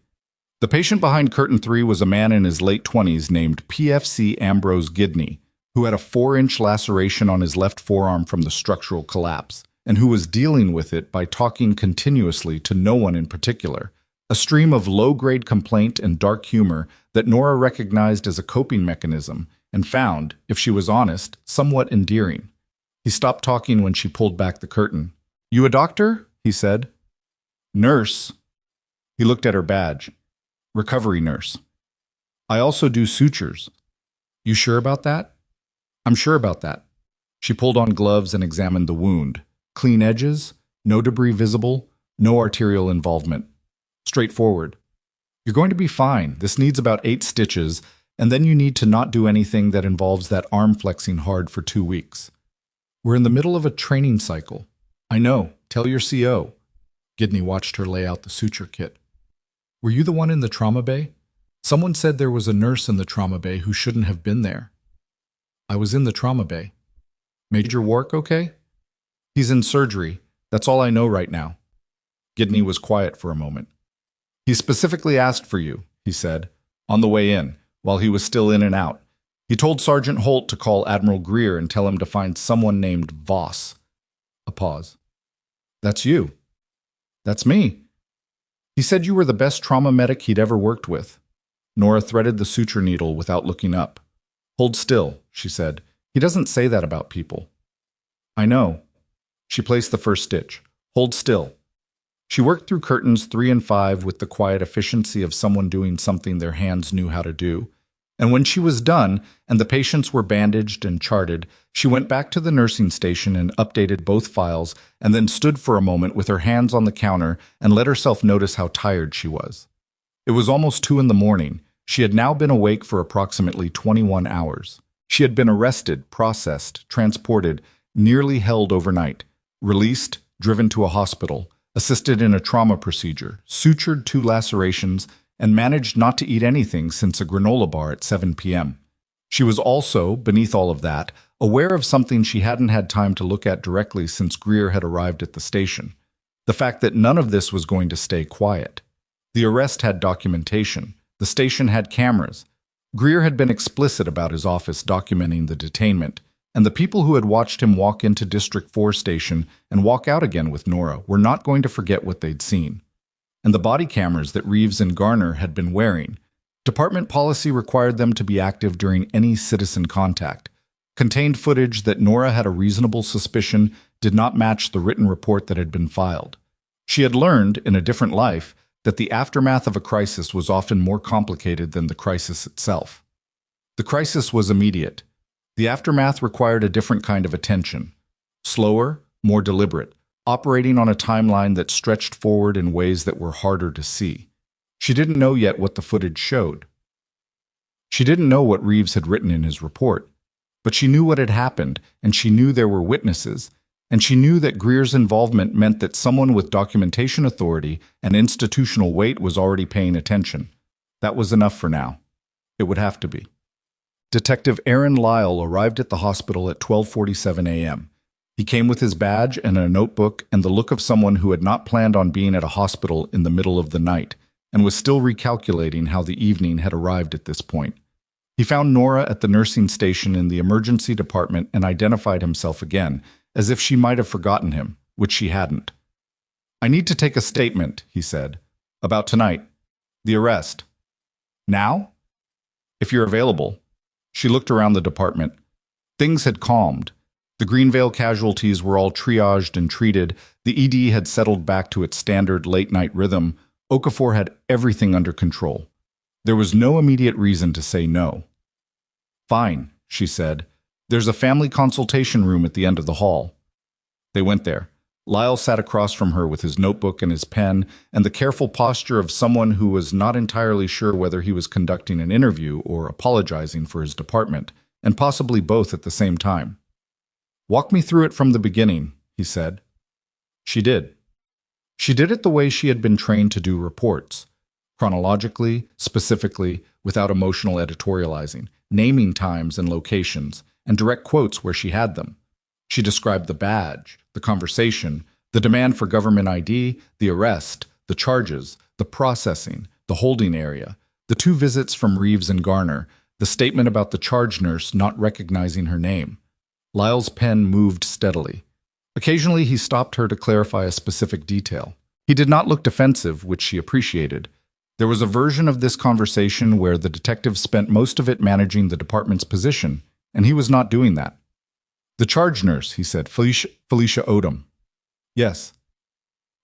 The patient behind curtain 3 was a man in his late 20s named PFC Ambrose Gidney, who had a 4-inch laceration on his left forearm from the structural collapse, and who was dealing with it by talking continuously to no one in particular, a stream of low-grade complaint and dark humor that Nora recognized as a coping mechanism and found, if she was honest, somewhat endearing. He stopped talking when she pulled back the curtain. "You a doctor?" he said. "Nurse." He looked at her badge. "Recovery nurse." "I also do sutures." "You sure about that?" "I'm sure about that." She pulled on gloves and examined the wound. Clean edges, no debris visible, no arterial involvement. Straightforward. "You're going to be fine. This needs about 8 stitches, and then you need to not do anything that involves that arm flexing hard for 2 weeks. We're in the middle of a training cycle." "I know. Tell your CO." Gidney watched her lay out the suture kit. "Were you the one in the trauma bay? Someone said there was a nurse in the trauma bay who shouldn't have been there." "I was in the trauma bay." "Major Wark okay?" "He's in surgery. That's all I know right now." Gidney was quiet for a moment. "He specifically asked for you," he said, "on the way in, while he was still in and out. He told Sergeant Holt to call Admiral Greer and tell him to find someone named Voss." A pause. "That's you." "That's me." "He said you were the best trauma medic he'd ever worked with." Nora threaded the suture needle without looking up. "Hold still," she said. "He doesn't say that about people." "I know." She placed the first stitch. "Hold still." She worked through curtains 3 and 5 with the quiet efficiency of someone doing something their hands knew how to do. And when she was done, and the patients were bandaged and charted, she went back to the nursing station and updated both files, and then stood for a moment with her hands on the counter and let herself notice how tired she was. It was almost 2 in the morning. She had now been awake for approximately 21 hours. She had been arrested, processed, transported, nearly held overnight, released, driven to a hospital, assisted in a trauma procedure, sutured 2 lacerations, and managed not to eat anything since a granola bar at 7 p.m. She was also, beneath all of that, aware of something she hadn't had time to look at directly since Greer had arrived at the station. The fact that none of this was going to stay quiet. The arrest had documentation. The station had cameras. Greer had been explicit about his office documenting the detainment, and the people who had watched him walk into District 4 station and walk out again with Nora were not going to forget what they'd seen. And the body cameras that Reeves and Garner had been wearing. Department policy required them to be active during any citizen contact. Contained footage that Nora had a reasonable suspicion did not match the written report that had been filed. She had learned, in a different life, that the aftermath of a crisis was often more complicated than the crisis itself. The crisis was immediate. The aftermath required a different kind of attention. Slower, more deliberate, operating on a timeline that stretched forward in ways that were harder to see. She didn't know yet what the footage showed. She didn't know what Reeves had written in his report, but she knew what had happened, and she knew there were witnesses, and she knew that Greer's involvement meant that someone with documentation authority and institutional weight was already paying attention. That was enough for now. It would have to be. Detective Aaron Lyle arrived at the hospital at 12:47 a.m. He came with his badge and a notebook and the look of someone who had not planned on being at a hospital in the middle of the night and was still recalculating how the evening had arrived at this point. He found Nora at the nursing station in the emergency department and identified himself again, as if she might have forgotten him, which she hadn't. "I need to take a statement," he said, "about tonight. The arrest. Now? If you're available." She looked around the department. Things had calmed. The Greenvale casualties were all triaged and treated. The ED had settled back to its standard late-night rhythm. Okafor had everything under control. There was no immediate reason to say no. "Fine," she said. "There's a family consultation room at the end of the hall." They went there. Lyle sat across from her with his notebook and his pen, and the careful posture of someone who was not entirely sure whether he was conducting an interview or apologizing for his department, and possibly both at the same time. "Walk me through it from the beginning," he said. She did. She did it the way she had been trained to do reports, chronologically, specifically, without emotional editorializing, naming times and locations, and direct quotes where she had them. She described the badge, the conversation, the demand for government ID, the arrest, the charges, the processing, the holding area, the 2 visits from Reeves and Garner, the statement about the charge nurse not recognizing her name. Lyle's pen moved steadily. Occasionally he stopped her to clarify a specific detail. He did not look defensive, which she appreciated. There was a version of this conversation where the detective spent most of it managing the department's position, and he was not doing that. "The charge nurse," he said, Felicia Odom." "Yes."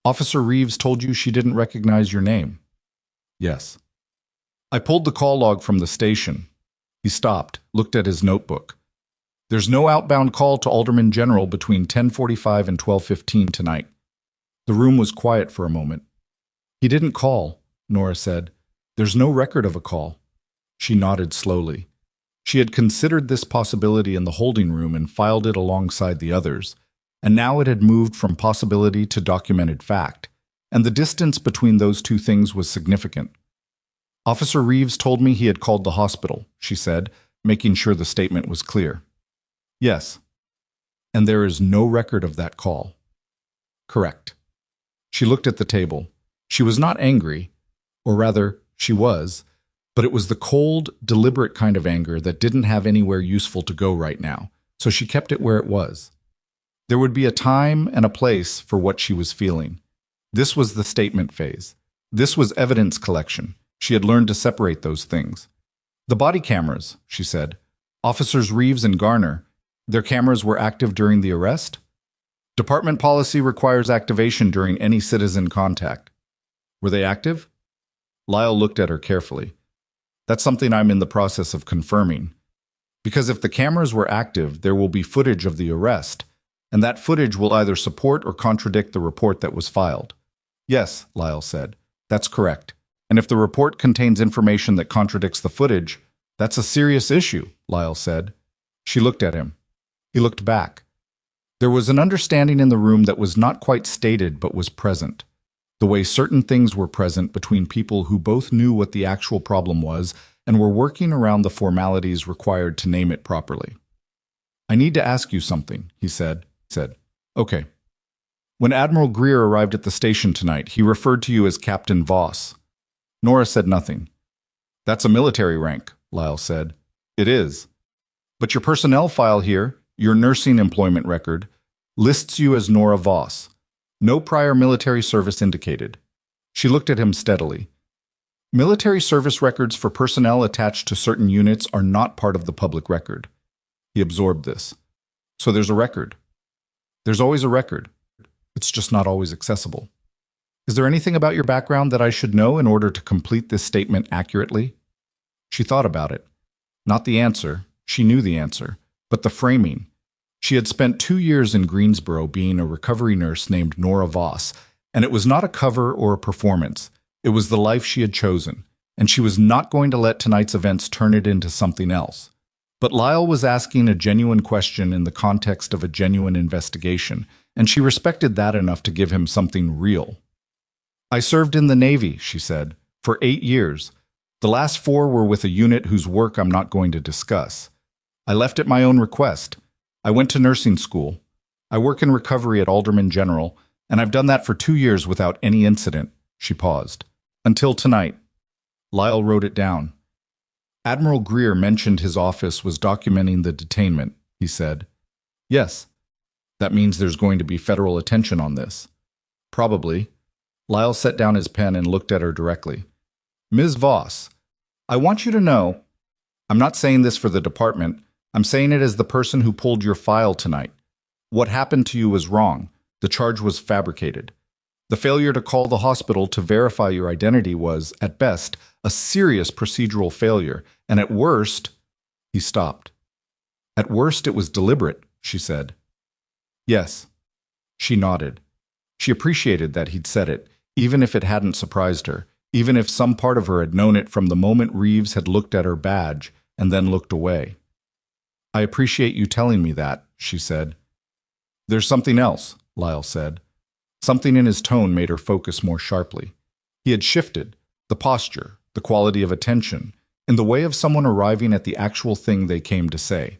"Officer Reeves told you she didn't recognize your name." "Yes." "I pulled the call log from the station." He stopped, looked at his notebook. "There's no outbound call to Alderman General between 10:45 and 12:15 tonight." The room was quiet for a moment. "He didn't call," Nora said. "There's no record of a call." She nodded slowly. She had considered this possibility in the holding room and filed it alongside the others, and now it had moved from possibility to documented fact, and the distance between those two things was significant. "Officer Reeves told me he had called the hospital," she said, making sure the statement was clear. "Yes." "And there is no record of that call." "Correct." She looked at the table. She was not angry, or rather, she was, but it was the cold, deliberate kind of anger that didn't have anywhere useful to go right now, so she kept it where it was. There would be a time and a place for what she was feeling. This was the statement phase. This was evidence collection. She had learned to separate those things. "The body cameras," she said. "Officers Reeves and Garner, their cameras were active during the arrest?" "Department policy requires activation during any citizen contact." "Were they active?" Lyle looked at her carefully. "That's something I'm in the process of confirming. Because if the cameras were active, there will be footage of the arrest, and that footage will either support or contradict the report that was filed." "Yes," Lyle said. "That's correct. And if the report contains information that contradicts the footage, that's a serious issue," Lyle said. She looked at him. He looked back. There was an understanding in the room that was not quite stated but was present. The way certain things were present between people who both knew what the actual problem was and were working around the formalities required to name it properly. "I need to ask you something," he said. "Okay." "When Admiral Greer arrived at the station tonight, he referred to you as Captain Voss." Nora said nothing. "That's a military rank," Lyle said. "It is. But your personnel file here, your nursing employment record, lists you as Nora Voss. No prior military service indicated." She looked at him steadily. "Military service records for personnel attached to certain units are not part of the public record." He absorbed this. "So there's a record." "There's always a record. It's just not always accessible." "Is there anything about your background that I should know in order to complete this statement accurately?" She thought about it. Not the answer. She knew the answer. But the framing. She had spent 2 years in Greensboro being a recovery nurse named Nora Voss, and it was not a cover or a performance. It was the life she had chosen, and she was not going to let tonight's events turn it into something else. But Lyle was asking a genuine question in the context of a genuine investigation, and she respected that enough to give him something real. "I served in the Navy," she said, "for 8 years. The last 4 were with a unit whose work I'm not going to discuss. I left at my own request. I went to nursing school. I work in recovery at Alderman General, and I've done that for 2 years without any incident." She paused. "Until tonight." Lyle wrote it down. "Admiral Greer mentioned his office was documenting the detainment," he said. "Yes. That means there's going to be federal attention on this." "Probably." Lyle set down his pen and looked at her directly. "Ms. Voss, I want you to know, I'm not saying this for the department, I'm saying it as the person who pulled your file tonight. What happened to you was wrong. The charge was fabricated. The failure to call the hospital to verify your identity was, at best, a serious procedural failure, and at worst—" He stopped. "At worst, it was deliberate," she said. "Yes." She nodded. She appreciated that he'd said it, even if it hadn't surprised her, even if some part of her had known it from the moment Reeves had looked at her badge and then looked away. "I appreciate you telling me that," she said. "There's something else," Lyle said. Something in his tone made her focus more sharply. He had shifted, the posture, the quality of attention, in the way of someone arriving at the actual thing they came to say.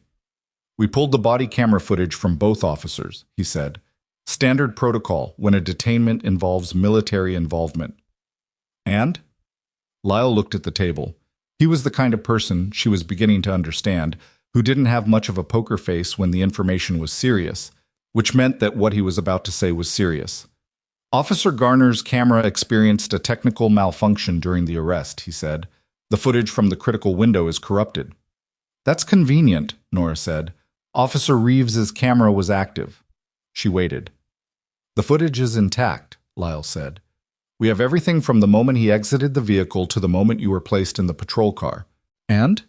"We pulled the body camera footage from both officers," he said. "Standard protocol when a detainment involves military involvement." "And?" Lyle looked at the table. He was the kind of person, she was beginning to understand, who didn't have much of a poker face when the information was serious, which meant that what he was about to say was serious. "Officer Garner's camera experienced a technical malfunction during the arrest," he said. "The footage from the critical window is corrupted." "That's convenient," Nora said. "Officer Reeves's camera was active." She waited. "The footage is intact," Lyle said. "We have everything from the moment he exited the vehicle to the moment you were placed in the patrol car." "And?"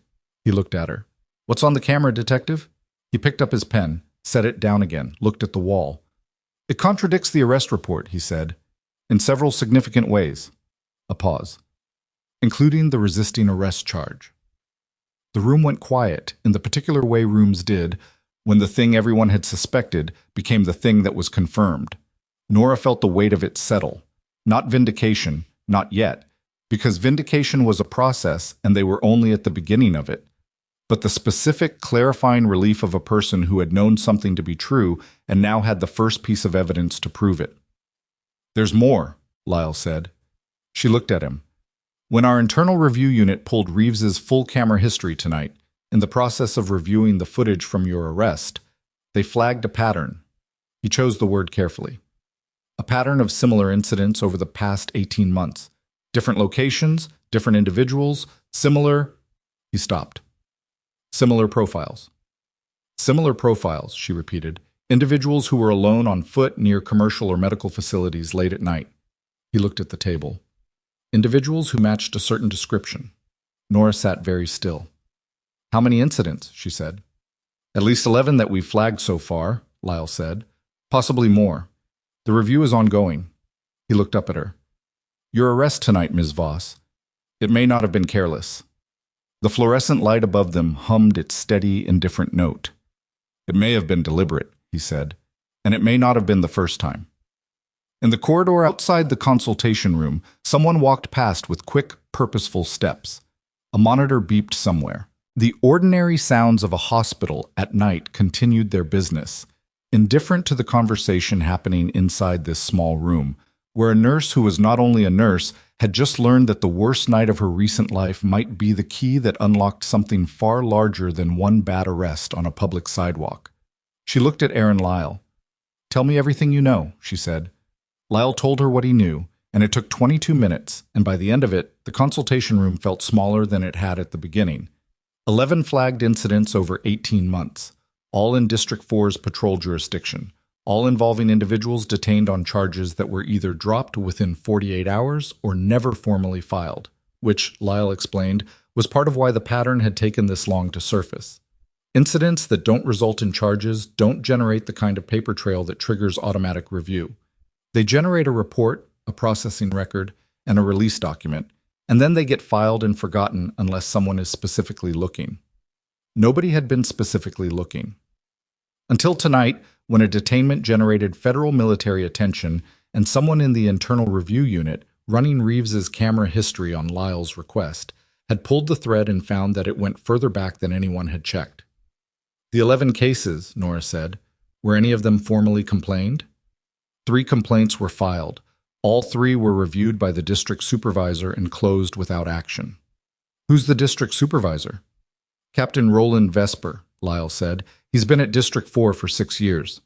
He looked at her. "What's on the camera, detective?" He picked up his pen, set it down again, looked at the wall. "It contradicts the arrest report," he said, "in several significant ways." A pause. "Including the resisting arrest charge." The room went quiet, in the particular way rooms did, when the thing everyone had suspected became the thing that was confirmed. Nora felt the weight of it settle. Not vindication, not yet, because vindication was a process and they were only at the beginning of it. But the specific, clarifying relief of a person who had known something to be true and now had the first piece of evidence to prove it. "There's more," Lyle said. She looked at him. "When our internal review unit pulled Reeves's full camera history tonight, in the process of reviewing the footage from your arrest, they flagged a pattern." He chose the word carefully. "A pattern of similar incidents over the past 18 months. Different locations, different individuals, similar—" He stopped. "Similar profiles." "Similar profiles," she repeated. "Individuals who were alone on foot near commercial or medical facilities late at night." He looked at the table. "Individuals who matched a certain description." Nora sat very still. "How many incidents?" she said. "At least 11 that we've flagged so far," Lyle said. "Possibly more. The review is ongoing." He looked up at her. "Your arrest tonight, Ms. Voss. It may not have been careless." The fluorescent light above them hummed its steady, indifferent note. "It may have been deliberate," he said, "and it may not have been the first time." In the corridor outside the consultation room, someone walked past with quick, purposeful steps. A monitor beeped somewhere. The ordinary sounds of a hospital at night continued their business, indifferent to the conversation happening inside this small room, where a nurse who was not only a nurse had just learned that the worst night of her recent life might be the key that unlocked something far larger than one bad arrest on a public sidewalk. She looked at Aaron Lyle. "Tell me everything you know," she said. Lyle told her what he knew, and it took 22 minutes, and by the end of it, the consultation room felt smaller than it had at the beginning. 11 flagged incidents over 18 months, all in District 4's patrol jurisdiction, all involving individuals detained on charges that were either dropped within 48 hours or never formally filed, which, Lyle explained, was part of why the pattern had taken this long to surface. Incidents that don't result in charges don't generate the kind of paper trail that triggers automatic review. They generate a report, a processing record, and a release document, and then they get filed and forgotten unless someone is specifically looking. Nobody had been specifically looking. Until tonight, when a detainment generated federal military attention and someone in the internal review unit, running Reeves's camera history on Lyle's request, had pulled the thread and found that it went further back than anyone had checked. The 11 cases, Nora said, were any of them formally complained? 3 complaints were filed. All 3 were reviewed by the district supervisor and closed without action. Who's the district supervisor? Captain Roland Vesper, Lyle said. He's been at District 4 for 6 years.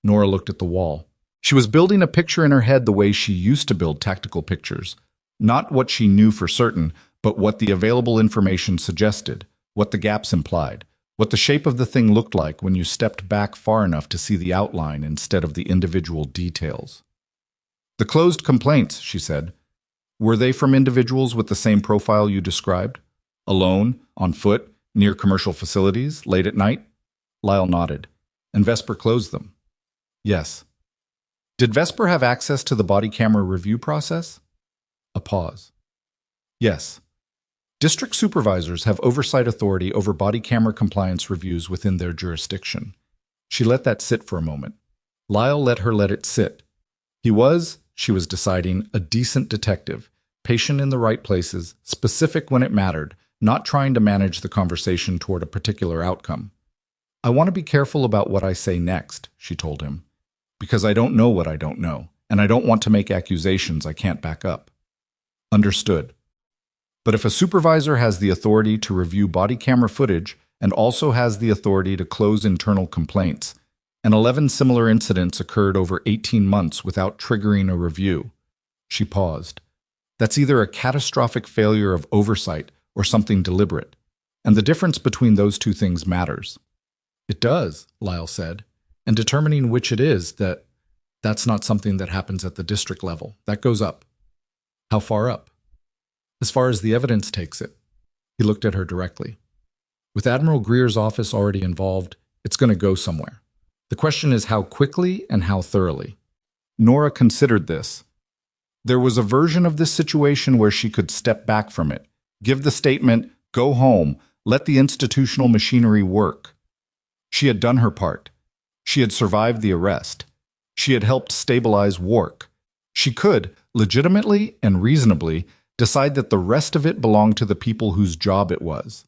Nora looked at the wall. She was building a picture in her head the way she used to build tactical pictures. Not what she knew for certain, but what the available information suggested, what the gaps implied, what the shape of the thing looked like when you stepped back far enough to see the outline instead of the individual details. The closed complaints, she said, were they from individuals with the same profile you described? Alone, on foot, near commercial facilities, late at night? Lyle nodded. And Vesper closed them. Yes. Did Vesper have access to the body camera review process? A pause. Yes. District supervisors have oversight authority over body camera compliance reviews within their jurisdiction. She let that sit for a moment. Lyle let her let it sit. He was, she was deciding, a decent detective, patient in the right places, specific when it mattered, not trying to manage the conversation toward a particular outcome. I want to be careful about what I say next, she told him, because I don't know what I don't know, and I don't want to make accusations I can't back up. Understood. But if a supervisor has the authority to review body camera footage and also has the authority to close internal complaints, and 11 similar incidents occurred over 18 months without triggering a review, she paused. That's either a catastrophic failure of oversight or something deliberate, and the difference between those two things matters. It does, Lyle said, and determining which it is, that's not something that happens at the district level. That goes up. How far up? As far as the evidence takes it. He looked at her directly. With Admiral Greer's office already involved, it's going to go somewhere. The question is how quickly and how thoroughly. Nora considered this. There was a version of this situation where she could step back from it, give the statement, go home, let the institutional machinery work. She had done her part. She had survived the arrest. She had helped stabilize Wark. She could, legitimately and reasonably, decide that the rest of it belonged to the people whose job it was.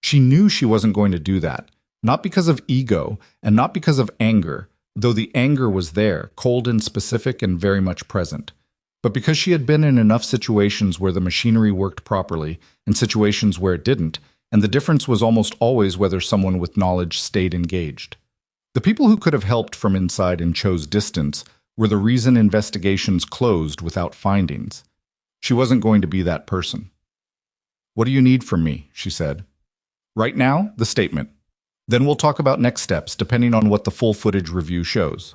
She knew she wasn't going to do that, not because of ego and not because of anger, though the anger was there, cold and specific and very much present, but because she had been in enough situations where the machinery worked properly and situations where it didn't, and the difference was almost always whether someone with knowledge stayed engaged. The people who could have helped from inside and chose distance were the reason investigations closed without findings. She wasn't going to be that person. What do you need from me? She said. Right now, the statement. Then we'll talk about next steps, depending on what the full footage review shows.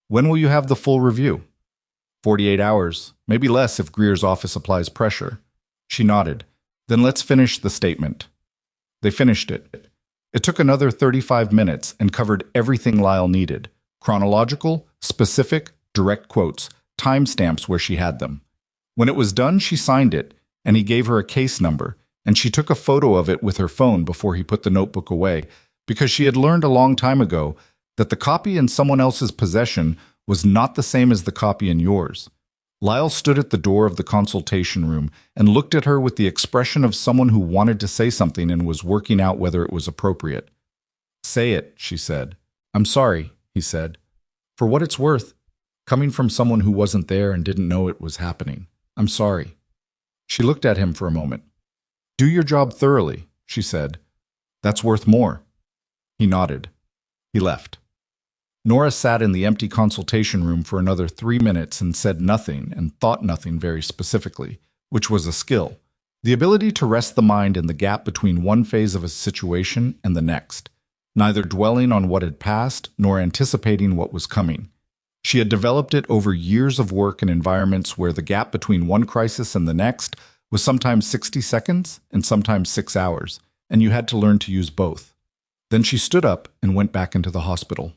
When will you have the full review? 48 hours, maybe less if Greer's office applies pressure. She nodded. Then let's finish the statement. They finished it. It took another 35 minutes and covered everything Lyle needed. Chronological, specific, direct quotes, timestamps where she had them. When it was done, she signed it, and he gave her a case number, and she took a photo of it with her phone before he put the notebook away, because she had learned a long time ago that the copy in someone else's possession was not the same as the copy in yours. Lyle stood at the door of the consultation room and looked at her with the expression of someone who wanted to say something and was working out whether it was appropriate. Say it, she said. I'm sorry, he said. For what it's worth, coming from someone who wasn't there and didn't know it was happening. I'm sorry. She looked at him for a moment. Do your job thoroughly, she said. That's worth more. He nodded. He left. Nora sat in the empty consultation room for another 3 minutes and said nothing and thought nothing very specifically, which was a skill. The ability to rest the mind in the gap between one phase of a situation and the next, neither dwelling on what had passed nor anticipating what was coming. She had developed it over years of work in environments where the gap between one crisis and the next was sometimes 60 seconds and sometimes 6 hours, and you had to learn to use both. Then she stood up and went back into the hospital.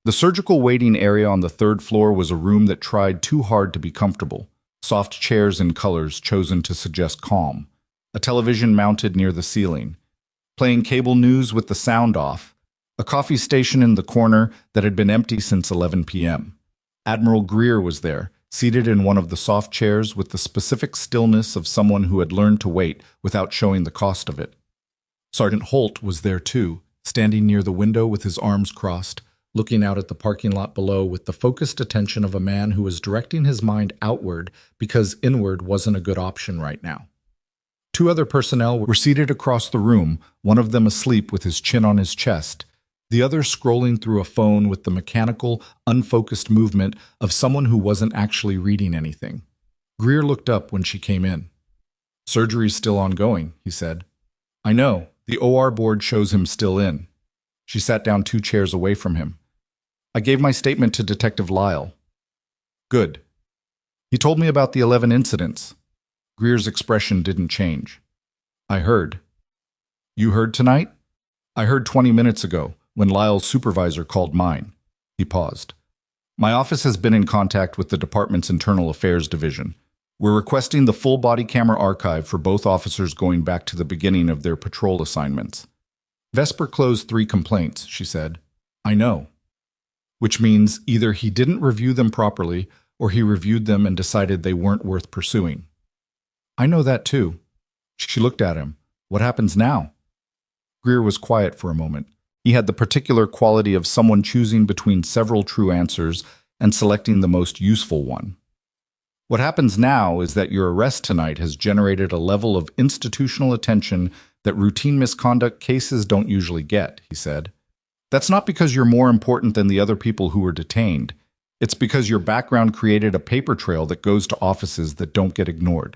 The surgical waiting area on the 3rd floor was a room that tried too hard to be comfortable. Soft chairs in colors chosen to suggest calm. A television mounted near the ceiling. Playing cable news with the sound off. A coffee station in the corner that had been empty since 11 p.m. Admiral Greer was there, seated in one of the soft chairs with the specific stillness of someone who had learned to wait without showing the cost of it. Sergeant Holt was there too, standing near the window with his arms crossed, looking out at the parking lot below with the focused attention of a man who was directing his mind outward because inward wasn't a good option right now. Two other personnel were seated across the room, one of them asleep with his chin on his chest, the other scrolling through a phone with the mechanical, unfocused movement of someone who wasn't actually reading anything. Greer looked up when she came in. "Surgery's still ongoing," he said. "I know. The OR board shows him still in." She sat down 2 chairs away from him. "I gave my statement to Detective Lyle." "Good. He told me about the 11 incidents." Greer's expression didn't change. "I heard." "You heard tonight?" "I heard 20 minutes ago, when Lyle's supervisor called mine." He paused. "My office has been in contact with the department's Internal Affairs Division. We're requesting the full body camera archive for both officers going back to the beginning of their patrol assignments." "Vesper closed 3 complaints," she said. "I know." "Which means either he didn't review them properly or he reviewed them and decided they weren't worth pursuing." "I know that too." She looked at him. "What happens now?" Greer was quiet for a moment. He had the particular quality of someone choosing between several true answers and selecting the most useful one. "What happens now is that your arrest tonight has generated a level of institutional attention that routine misconduct cases don't usually get," he said. "That's not because you're more important than the other people who were detained. It's because your background created a paper trail that goes to offices that don't get ignored.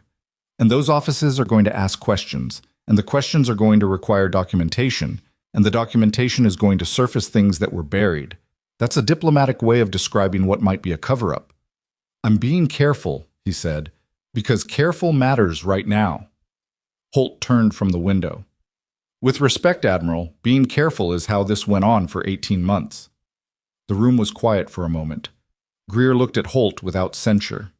And those offices are going to ask questions, and the questions are going to require documentation, and the documentation is going to surface things that were buried. That's a diplomatic way of describing what might be a cover-up. I'm being careful," he said, "because careful matters right now." Holt turned from the window. "With respect, Admiral, being careful is how this went on for 18 months. The room was quiet for a moment. Greer looked at Holt without censure.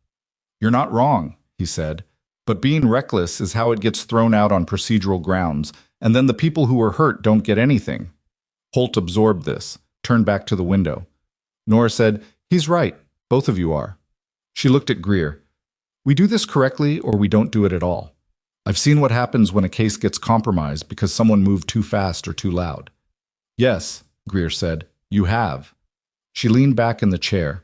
"You're not wrong," he said, "but being reckless is how it gets thrown out on procedural grounds, and then the people who were hurt don't get anything." Holt absorbed this, turned back to the window. Nora said, "He's right, both of you are." She looked at Greer. "We do this correctly or we don't do it at all. I've seen what happens when a case gets compromised because someone moved too fast or too loud." "Yes," Greer said, "you have." She leaned back in the chair.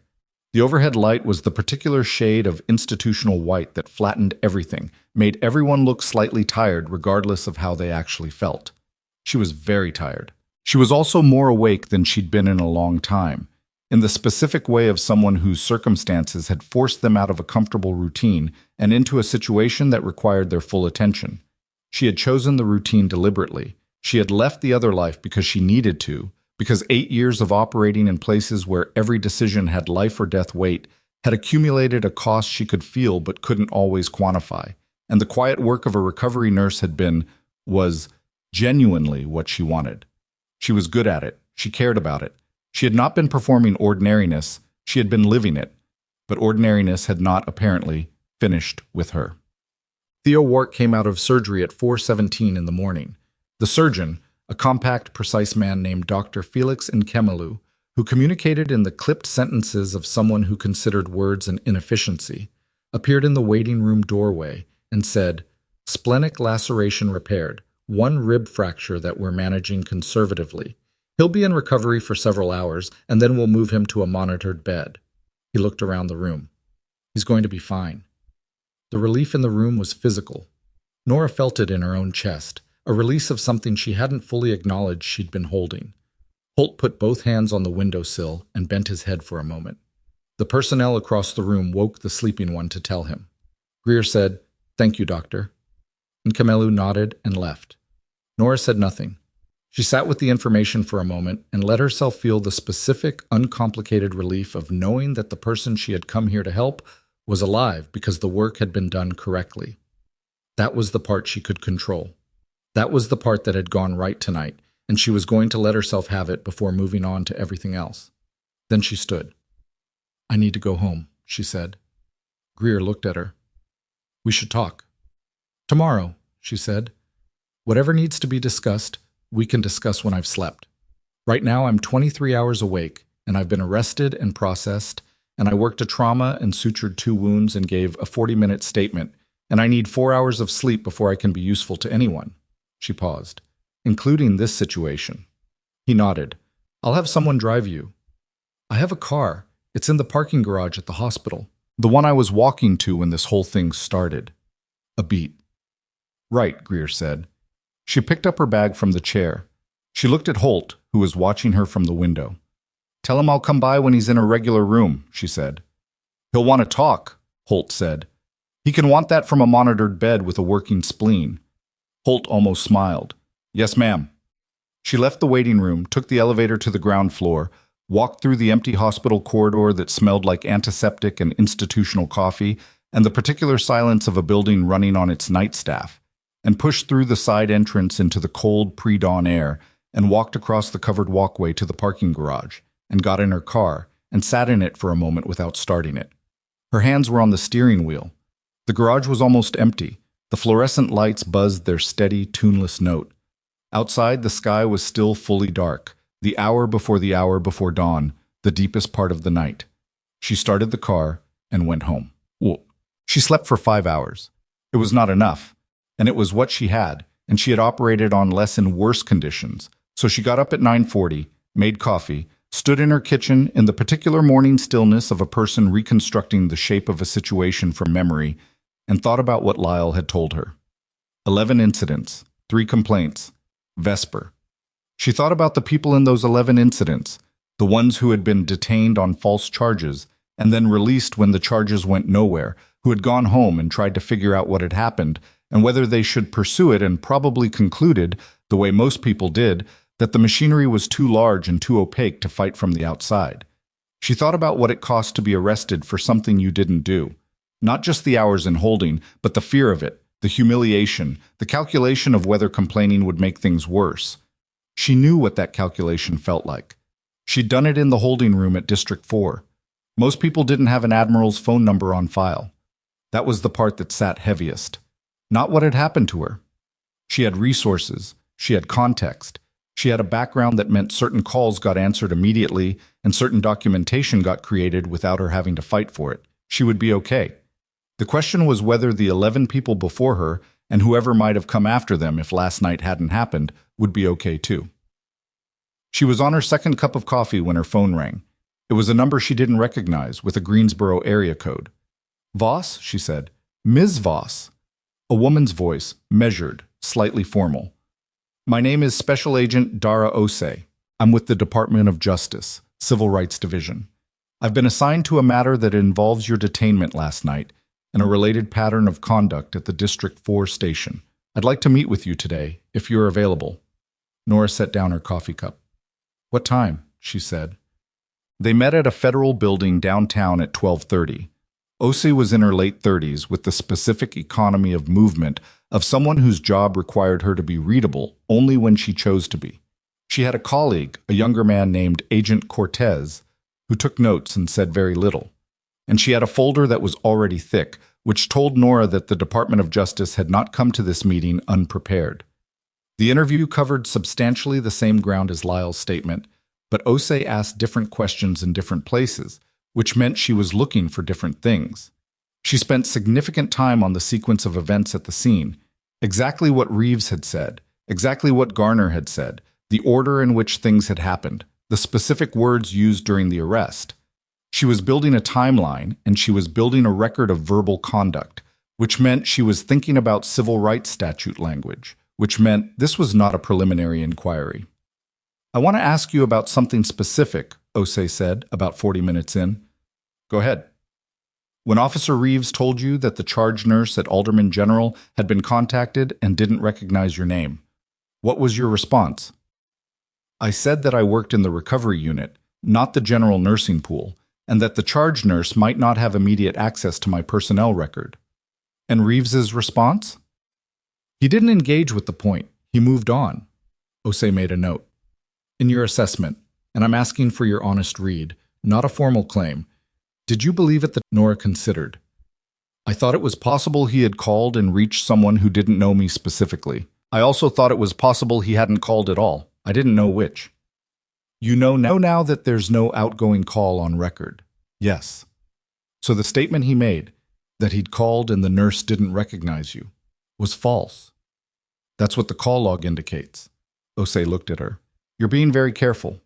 The overhead light was the particular shade of institutional white that flattened everything, made everyone look slightly tired regardless of how they actually felt. She was very tired. She was also more awake than she'd been in a long time, in the specific way of someone whose circumstances had forced them out of a comfortable routine and into a situation that required their full attention. She had chosen the routine deliberately. She had left the other life because she needed to, because 8 years of operating in places where every decision had life or death weight had accumulated a cost she could feel but couldn't always quantify. And the quiet work of a recovery nurse was genuinely what she wanted. She was good at it. She cared about it. She had not been performing ordinariness, she had been living it. But ordinariness had not, apparently, finished with her. Theo Wart came out of surgery at 4:17 in the morning. The surgeon, a compact, precise man named Dr. Felix Nkemelu, who communicated in the clipped sentences of someone who considered words an inefficiency, appeared in the waiting room doorway and said, "Splenic laceration repaired, 1 rib fracture that we're managing conservatively. He'll be in recovery for several hours, and then we'll move him to a monitored bed." He looked around the room. "He's going to be fine." The relief in the room was physical. Nora felt it in her own chest, a release of something she hadn't fully acknowledged she'd been holding. Holt put both hands on the windowsill and bent his head for a moment. The personnel across the room woke the sleeping one to tell him. Greer said, "Thank you, Doctor." And Kamelu nodded and left. Nora said nothing. She sat with the information for a moment and let herself feel the specific, uncomplicated relief of knowing that the person she had come here to help was alive because the work had been done correctly. That was the part she could control. That was the part that had gone right tonight, and she was going to let herself have it before moving on to everything else. Then she stood. "I need to go home," she said. Greer looked at her. "We should talk." "Tomorrow," she said. "Whatever needs to be discussed, we can discuss when I've slept. Right now I'm 23 hours awake, and I've been arrested and processed, and I worked a trauma and sutured 2 wounds and gave a 40-minute statement, and I need 4 hours of sleep before I can be useful to anyone." She paused. "Including this situation." He nodded. "I'll have someone drive you." "I have a car. It's in the parking garage at the hospital. The one I was walking to when this whole thing started." A beat. "Right," Greer said. She picked up her bag from the chair. She looked at Holt, who was watching her from the window. "Tell him I'll come by when he's in a regular room," she said. "He'll want to talk," Holt said. "He can want that from a monitored bed with a working spleen." Holt almost smiled. "Yes, ma'am." She left the waiting room, took the elevator to the ground floor, walked through the empty hospital corridor that smelled like antiseptic and institutional coffee and the particular silence of a building running on its night staff, and pushed through the side entrance into the cold pre-dawn air and walked across the covered walkway to the parking garage and got in her car and sat in it for a moment without starting it. Her hands were on the steering wheel. The garage was almost empty. The fluorescent lights buzzed their steady, tuneless note. Outside, the sky was still fully dark, the hour before dawn, the deepest part of the night. She started the car and went home. She slept for 5 hours. It was not enough, and it was what she had, and she had operated on less and worse conditions. So she got up at 9:40, made coffee, stood in her kitchen in the particular morning stillness of a person reconstructing the shape of a situation from memory, and thought about what Lyle had told her. 11 incidents, 3 complaints, Vesper. She thought about the people in those 11 incidents, the ones who had been detained on false charges and then released when the charges went nowhere, who had gone home and tried to figure out what had happened and whether they should pursue it, and probably concluded, the way most people did, that the machinery was too large and too opaque to fight from the outside. She thought about what it cost to be arrested for something you didn't do. Not just the hours in holding, but the fear of it, the humiliation, the calculation of whether complaining would make things worse. She knew what that calculation felt like. She'd done it in the holding room at District 4. Most people didn't have an admiral's phone number on file. That was the part that sat heaviest. Not what had happened to her. She had resources. She had context. She had a background that meant certain calls got answered immediately and certain documentation got created without her having to fight for it. She would be okay. The question was whether the 11 people before her, and whoever might have come after them if last night hadn't happened, would be okay too. She was on her second cup of coffee when her phone rang. It was a number she didn't recognize, with a Greensboro area code. "Voss?" she said. "Ms. Voss." A woman's voice, measured, slightly formal. "My name is Special Agent Dara Osei. I'm with the Department of Justice, Civil Rights Division. I've been assigned to a matter that involves your detainment last night and a related pattern of conduct at the District 4 station. I'd like to meet with you today, if you're available." Nora set down her coffee cup. "What time?" she said. They met at a federal building downtown at 12:30. Osei was in her late 30s with the specific economy of movement of someone whose job required her to be readable only when she chose to be. She had a colleague, a younger man named Agent Cortez, who took notes and said very little. And she had a folder that was already thick, which told Nora that the Department of Justice had not come to this meeting unprepared. The interview covered substantially the same ground as Lyle's statement, but Osei asked different questions in different places, which meant she was looking for different things. She spent significant time on the sequence of events at the scene, exactly what Reeves had said, exactly what Garner had said, the order in which things had happened, the specific words used during the arrest. She was building a timeline, and she was building a record of verbal conduct, which meant she was thinking about civil rights statute language, which meant this was not a preliminary inquiry. "I want to ask you about something specific," Osei said, about 40 minutes in. "Go ahead." "When Officer Reeves told you that the charge nurse at Alderman General had been contacted and didn't recognize your name, what was your response?" "I said that I worked in the recovery unit, not the general nursing pool, and that the charge nurse might not have immediate access to my personnel record." "And Reeves's response?" "He didn't engage with the point. He moved on." Osei made a note. "In your assessment, and I'm asking for your honest read, not a formal claim, did you believe it?" Nora considered. "I thought it was possible he had called and reached someone who didn't know me specifically. I also thought it was possible he hadn't called at all. I didn't know which." "You know now that there's no outgoing call on record?" "Yes." So the statement he made, that he'd called and the nurse didn't recognize you, was false. That's what the call log indicates. Osei looked at her. You're being very careful.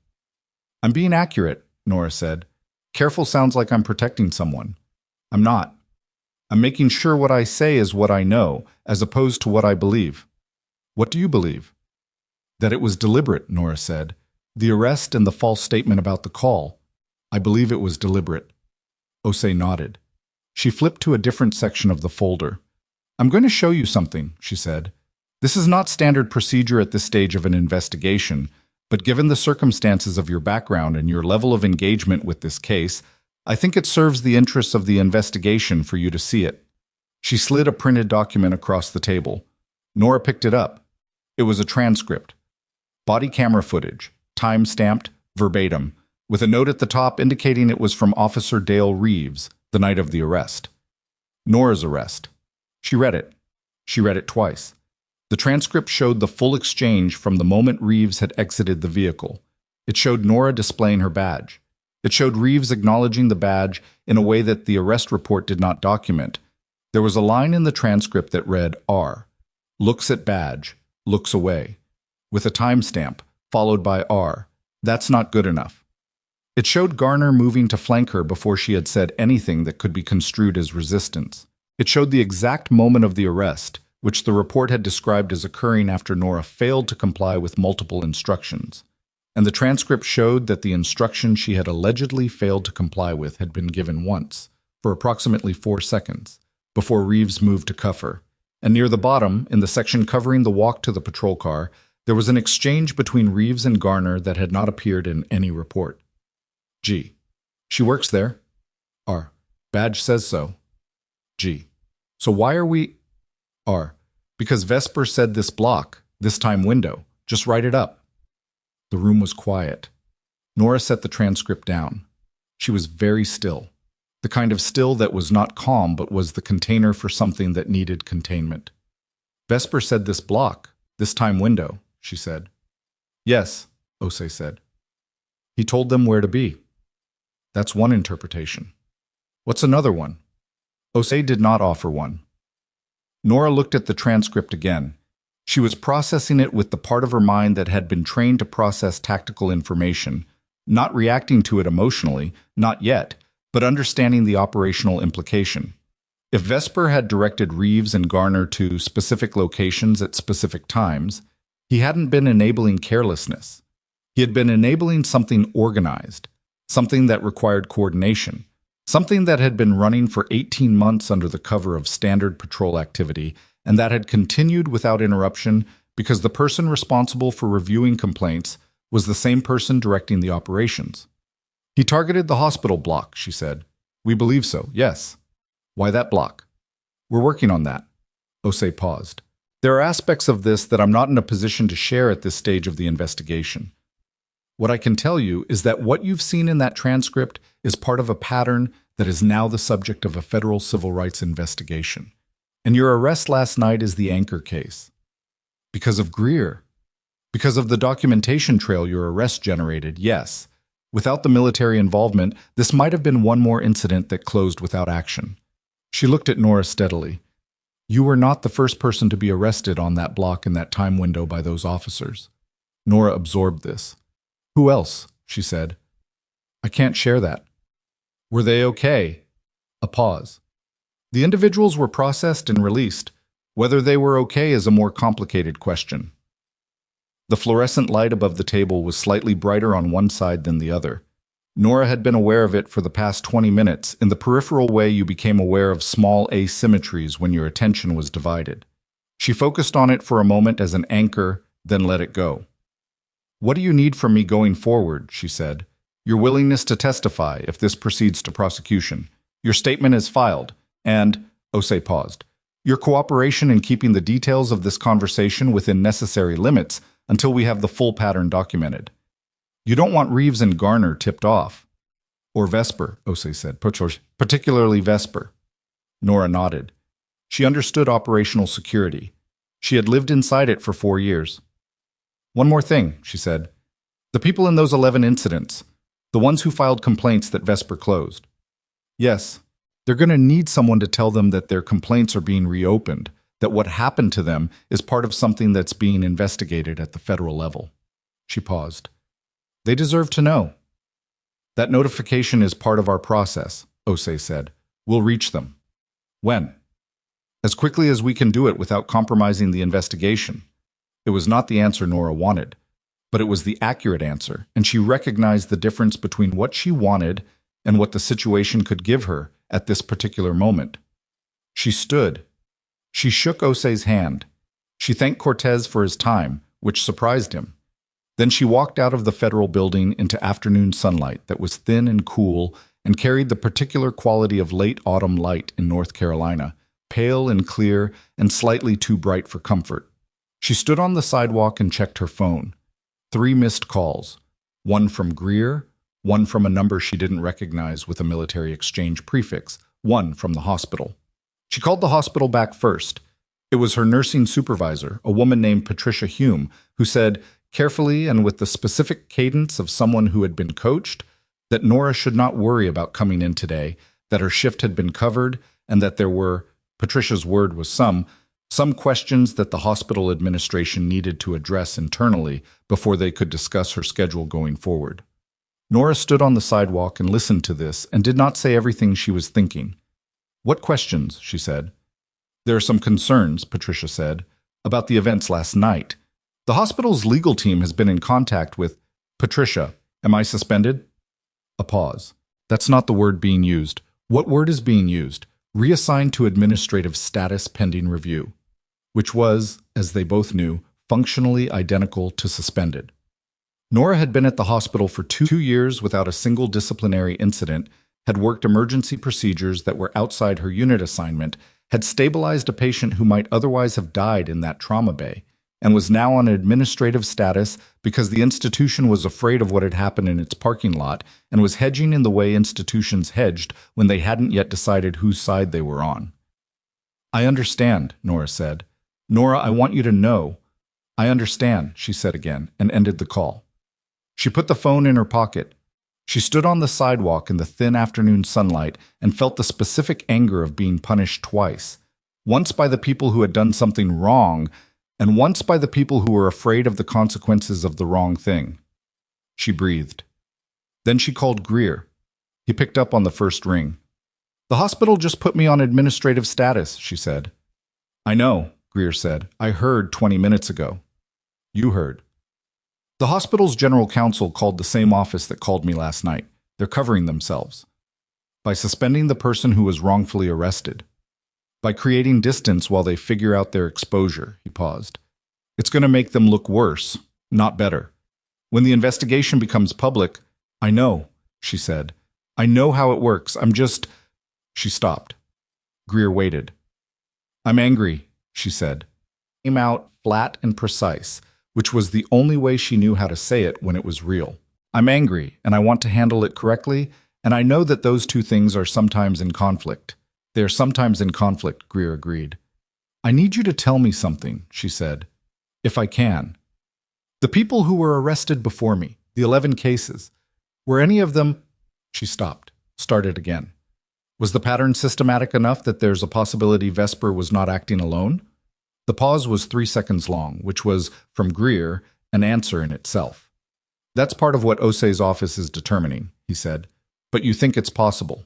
I'm being accurate, Nora said. Careful sounds like I'm protecting someone. I'm not. I'm making sure what I say is what I know, as opposed to what I believe. What do you believe? That it was deliberate, Nora said. The arrest and the false statement about the call. I believe it was deliberate. Osei nodded. She flipped to a different section of the folder. I'm going to show you something, she said. This is not standard procedure at this stage of an investigation, but given the circumstances of your background and your level of engagement with this case, I think it serves the interests of the investigation for you to see it. She slid a printed document across the table. Nora picked it up. It was a transcript. Body camera footage, time-stamped, verbatim, with a note at the top indicating it was from Officer Dale Reeves, the night of the arrest. Nora's arrest. She read it. She read it twice. The transcript showed the full exchange from the moment Reeves had exited the vehicle. It showed Nora displaying her badge. It showed Reeves acknowledging the badge in a way that the arrest report did not document. There was a line in the transcript that read R. Looks at badge, looks away, with a timestamp, followed by R. That's not good enough. It showed Garner moving to flank her before she had said anything that could be construed as resistance. It showed the exact moment of the arrest, which the report had described as occurring after Nora failed to comply with multiple instructions. And the transcript showed that the instruction she had allegedly failed to comply with had been given once, for approximately 4 seconds, before Reeves moved to cuff her. And near the bottom, in the section covering the walk to the patrol car, there was an exchange between Reeves and Garner that had not appeared in any report. G. She works there. R. Badge says so. G. So why are we... R. Because Vesper said this block, this time window. Just write it up. The room was quiet. Nora set the transcript down. She was very still. The kind of still that was not calm but was the container for something that needed containment. Vesper said this block, this time window, she said. Yes, Osei said. He told them where to be. That's one interpretation. What's another one? Osei did not offer one. Nora looked at the transcript again. She was processing it with the part of her mind that had been trained to process tactical information, not reacting to it emotionally, not yet, but understanding the operational implication. If Vesper had directed Reeves and Garner to specific locations at specific times, he hadn't been enabling carelessness. He had been enabling something organized, something that required coordination, something that had been running for 18 months under the cover of standard patrol activity and that had continued without interruption because the person responsible for reviewing complaints was the same person directing the operations. He targeted the hospital block, she said. We believe so, yes. Why that block? We're working on that. Osei paused. There are aspects of this that I'm not in a position to share at this stage of the investigation. What I can tell you is that what you've seen in that transcript is part of a pattern that is now the subject of a federal civil rights investigation. And your arrest last night is the anchor case. Because of Greer. Because of the documentation trail your arrest generated, yes. Without the military involvement, this might have been one more incident that closed without action. She looked at Nora steadily. You were not the first person to be arrested on that block in that time window by those officers. Nora absorbed this. Who else? She said. I can't share that. Were they okay? A pause. The individuals were processed and released. Whether they were okay is a more complicated question. The fluorescent light above the table was slightly brighter on one side than the other. Nora had been aware of it for the past 20 minutes, in the peripheral way you became aware of small asymmetries when your attention was divided. She focused on it for a moment as an anchor, then let it go. What do you need from me going forward? She said. Your willingness to testify if this proceeds to prosecution. Your statement is filed. And, Osei paused, your cooperation in keeping the details of this conversation within necessary limits until we have the full pattern documented. You don't want Reeves and Garner tipped off. Or Vesper, Osei said, particularly Vesper. Nora nodded. She understood operational security. She had lived inside it for 4 years. One more thing, she said. The people in those 11 incidents, the ones who filed complaints that Vesper closed. Yes, They're going to need someone to tell them that their complaints are being reopened, that what happened to them is part of something that's being investigated at the federal level. She paused. They deserve to know. That notification is part of our process, Osei said. We'll reach them. When? As quickly as we can do it without compromising the investigation. It was not the answer Nora wanted, but it was the accurate answer, and she recognized the difference between what she wanted and what the situation could give her at this particular moment. She stood. She shook Osei's hand. She thanked Cortez for his time, which surprised him. Then she walked out of the federal building into afternoon sunlight that was thin and cool and carried the particular quality of late autumn light in North Carolina, pale and clear and slightly too bright for comfort. She stood on the sidewalk and checked her phone. 3 missed calls, one from Greer, one from a number she didn't recognize with a military exchange prefix, one from the hospital. She called the hospital back first. It was her nursing supervisor, a woman named Patricia Hume, who said, carefully and with the specific cadence of someone who had been coached, that Nora should not worry about coming in today, that her shift had been covered, and that there were, Patricia's word was some questions that the hospital administration needed to address internally before they could discuss her schedule going forward. Nora stood on the sidewalk and listened to this and did not say everything she was thinking. What questions? She said. There are some concerns, Patricia said, about the events last night. The hospital's legal team has been in contact with... Patricia, am I suspended? A pause. That's not the word being used. What word is being used? Reassigned to administrative status pending review, which was, as they both knew, functionally identical to suspended. Nora had been at the hospital for 2 years without a single disciplinary incident, had worked emergency procedures that were outside her unit assignment, had stabilized a patient who might otherwise have died in that trauma bay, and was now on administrative status because the institution was afraid of what had happened in its parking lot and was hedging in the way institutions hedged when they hadn't yet decided whose side they were on. I understand, Nora said. Nora, I want you to know. I understand, she said again, and ended the call. She put the phone in her pocket. She stood on the sidewalk in the thin afternoon sunlight and felt the specific anger of being punished twice, once by the people who had done something wrong, and once by the people who were afraid of the consequences of the wrong thing. She breathed. Then she called Greer. He picked up on the first ring. The hospital just put me on administrative status, she said. I know, Greer said. I heard 20 minutes ago. You heard. The hospital's general counsel called the same office that called me last night. They're covering themselves. By suspending the person who was wrongfully arrested. By creating distance while they figure out their exposure, he paused. It's going to make them look worse, not better. When the investigation becomes public, I know, she said. I know how it works. I'm just... She stopped. Greer waited. I'm angry, she said. Came out flat and precise, which was the only way she knew how to say it when it was real. I'm angry, and I want to handle it correctly, and I know that those two things are sometimes in conflict. They are sometimes in conflict, Greer agreed. I need you to tell me something, she said, if I can. The people who were arrested before me, the 11 cases, were any of them... She stopped, started again. Was the pattern systematic enough that there's a possibility Vesper was not acting alone? The pause was 3 seconds long, which was, from Greer, an answer in itself. That's part of what Osei's office is determining, he said. But you think it's possible.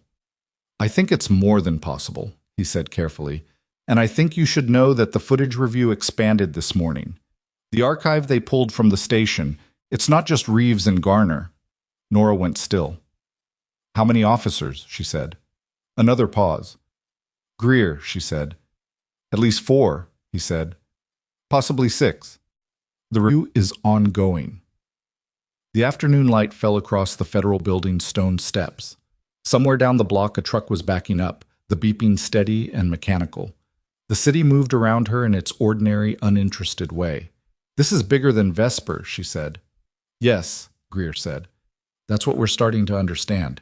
I think it's more than possible, he said carefully. And I think you should know that the footage review expanded this morning. The archive they pulled from the station, it's not just Reeves and Garner. Nora went still. How many officers? She said. Another pause. Greer, she said. At least 4, he said. Possibly 6. The review is ongoing. The afternoon light fell across the federal building's stone steps. Somewhere down the block a truck was backing up, the beeping steady and mechanical. The city moved around her in its ordinary, uninterested way. This is bigger than Vesper, she said. Yes, Greer said. That's what we're starting to understand.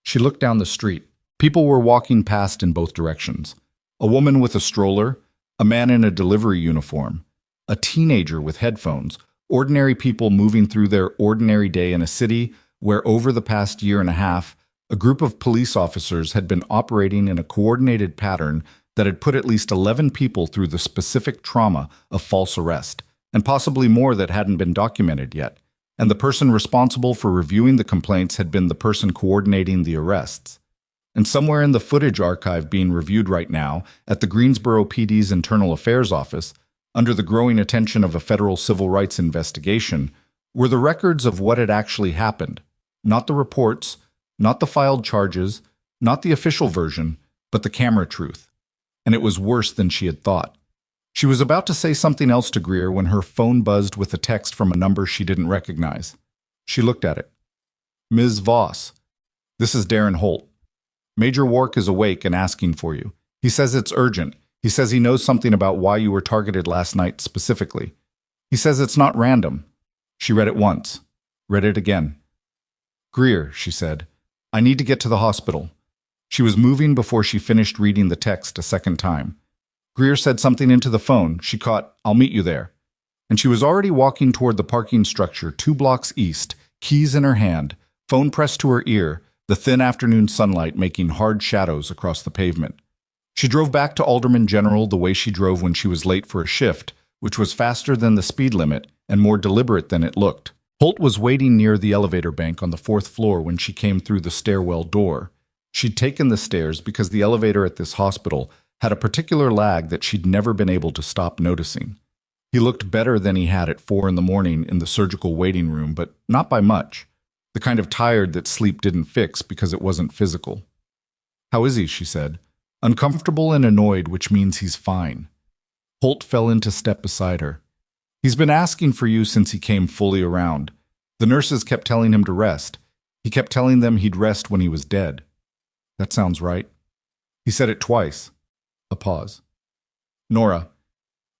She looked down the street. People were walking past in both directions. A woman with a stroller, a man in a delivery uniform, a teenager with headphones, ordinary people moving through their ordinary day in a city where over the past year and a half, A group of police officers had been operating in a coordinated pattern that had put at least 11 people through the specific trauma of false arrest, and possibly more that hadn't been documented yet. And the person responsible for reviewing the complaints had been the person coordinating the arrests. And somewhere in the footage archive being reviewed right now at the Greensboro PD's Internal Affairs Office, under the growing attention of a federal civil rights investigation, were the records of what had actually happened. Not the reports, not the filed charges, not the official version, but the camera truth. And it was worse than she had thought. She was about to say something else to Greer when her phone buzzed with a text from a number she didn't recognize. She looked at it. Ms. Voss, this is Darren Holt. Major Wark is awake and asking for you. He says it's urgent. He says he knows something about why you were targeted last night specifically. He says it's not random. She read it once, read it again. Greer, she said, I need to get to the hospital. She was moving before she finished reading the text a second time. Greer said something into the phone. She caught, I'll meet you there. And she was already walking toward the parking structure 2 blocks east, keys in her hand, phone pressed to her ear, the thin afternoon sunlight making hard shadows across the pavement. She drove back to Alderman General the way she drove when she was late for a shift, which was faster than the speed limit and more deliberate than it looked. Holt was waiting near the elevator bank on the 4th floor when she came through the stairwell door. She'd taken the stairs because the elevator at this hospital had a particular lag that she'd never been able to stop noticing. He looked better than he had at 4 in the morning in the surgical waiting room, but not by much. The kind of tired that sleep didn't fix because it wasn't physical. How is he? She said. Uncomfortable and annoyed, which means he's fine. Holt fell into step beside her. He's been asking for you since he came fully around. The nurses kept telling him to rest. He kept telling them he'd rest when he was dead. That sounds right. He said it twice. A pause. Nora,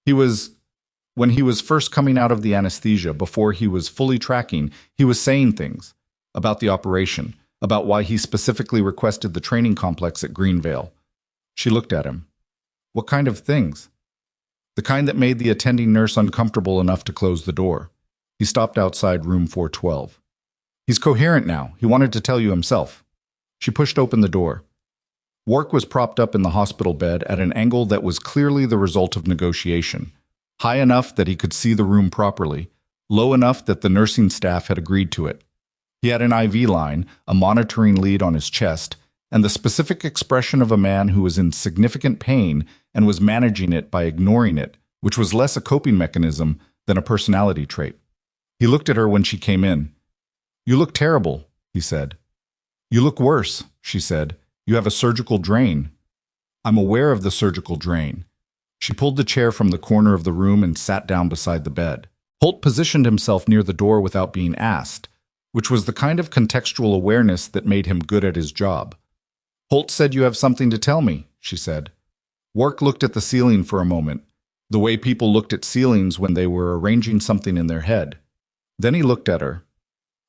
when he was first coming out of the anesthesia, before he was fully tracking, he was saying things about the operation, about why he specifically requested the training complex at Greenvale. She looked at him. What kind of things? The kind that made the attending nurse uncomfortable enough to close the door. He stopped outside room 412. He's coherent now. He wanted to tell you himself. She pushed open the door. Wark was propped up in the hospital bed at an angle that was clearly the result of negotiation. High enough that he could see the room properly, low enough that the nursing staff had agreed to it. He had an IV line, a monitoring lead on his chest, and the specific expression of a man who was in significant pain and was managing it by ignoring it, which was less a coping mechanism than a personality trait. He looked at her when she came in. You look terrible, he said. You look worse, she said. You have a surgical drain. I'm aware of the surgical drain. She pulled the chair from the corner of the room and sat down beside the bed. Holt positioned himself near the door without being asked, which was the kind of contextual awareness that made him good at his job. Holt said you have something to tell me, she said. Wark looked at the ceiling for a moment, the way people looked at ceilings when they were arranging something in their head. Then he looked at her.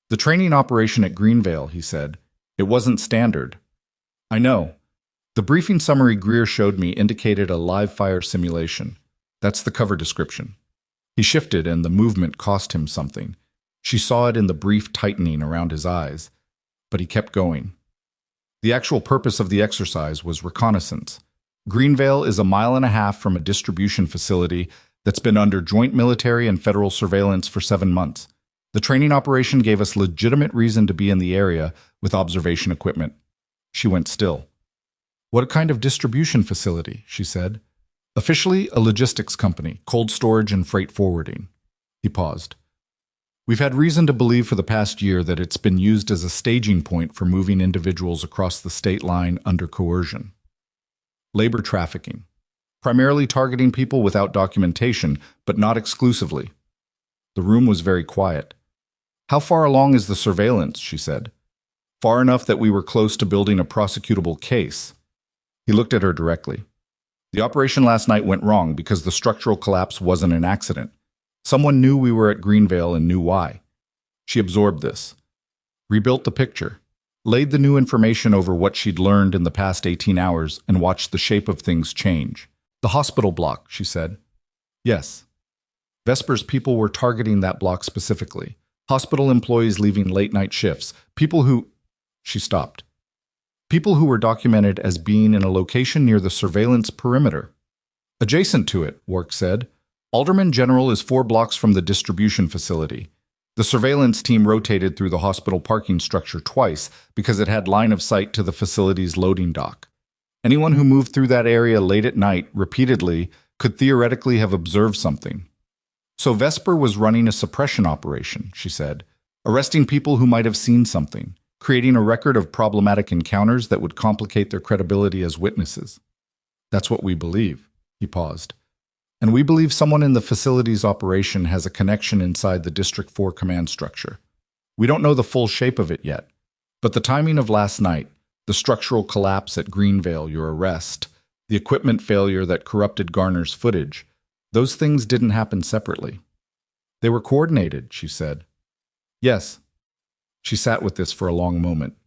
The training operation at Greenvale, he said. It wasn't standard. I know. The briefing summary Greer showed me indicated a live fire simulation. That's the cover description. He shifted and the movement cost him something. She saw it in the brief tightening around his eyes, but he kept going. The actual purpose of the exercise was reconnaissance. Greenvale is 1.5 miles from a distribution facility that's been under joint military and federal surveillance for 7 months. The training operation gave us legitimate reason to be in the area with observation equipment. She went still. What kind of distribution facility? She said. Officially, a logistics company, cold storage and freight forwarding. He paused. We've had reason to believe for the past year that it's been used as a staging point for moving individuals across the state line under coercion. Labor trafficking, primarily targeting people without documentation, but not exclusively. The room was very quiet. How far along is the surveillance? She said. Far enough that we were close to building a prosecutable case. He looked at her directly. The operation last night went wrong because the structural collapse wasn't an accident. Someone knew we were at Greenvale and knew why. She absorbed this, rebuilt the picture, laid the new information over what she'd learned in the past 18 hours and watched the shape of things change. The hospital block, she said. Yes. Vespers people were targeting that block specifically. Hospital employees leaving late-night shifts. People who... She stopped. People who were documented as being in a location near the surveillance perimeter. Adjacent to it, Wark said. Alderman General is 4 blocks from the distribution facility. The surveillance team rotated through the hospital parking structure twice because it had line of sight to the facility's loading dock. Anyone who moved through that area late at night, repeatedly, could theoretically have observed something. So Vesper was running a suppression operation, she said, arresting people who might have seen something, creating a record of problematic encounters that would complicate their credibility as witnesses. That's what we believe. He paused. And we believe someone in the facility's operation has a connection inside the District 4 command structure. We don't know the full shape of it yet, but the timing of last night, the structural collapse at Greenvale, your arrest, the equipment failure that corrupted Garner's footage, those things didn't happen separately. They were coordinated, she said. Yes. She sat with this for a long moment.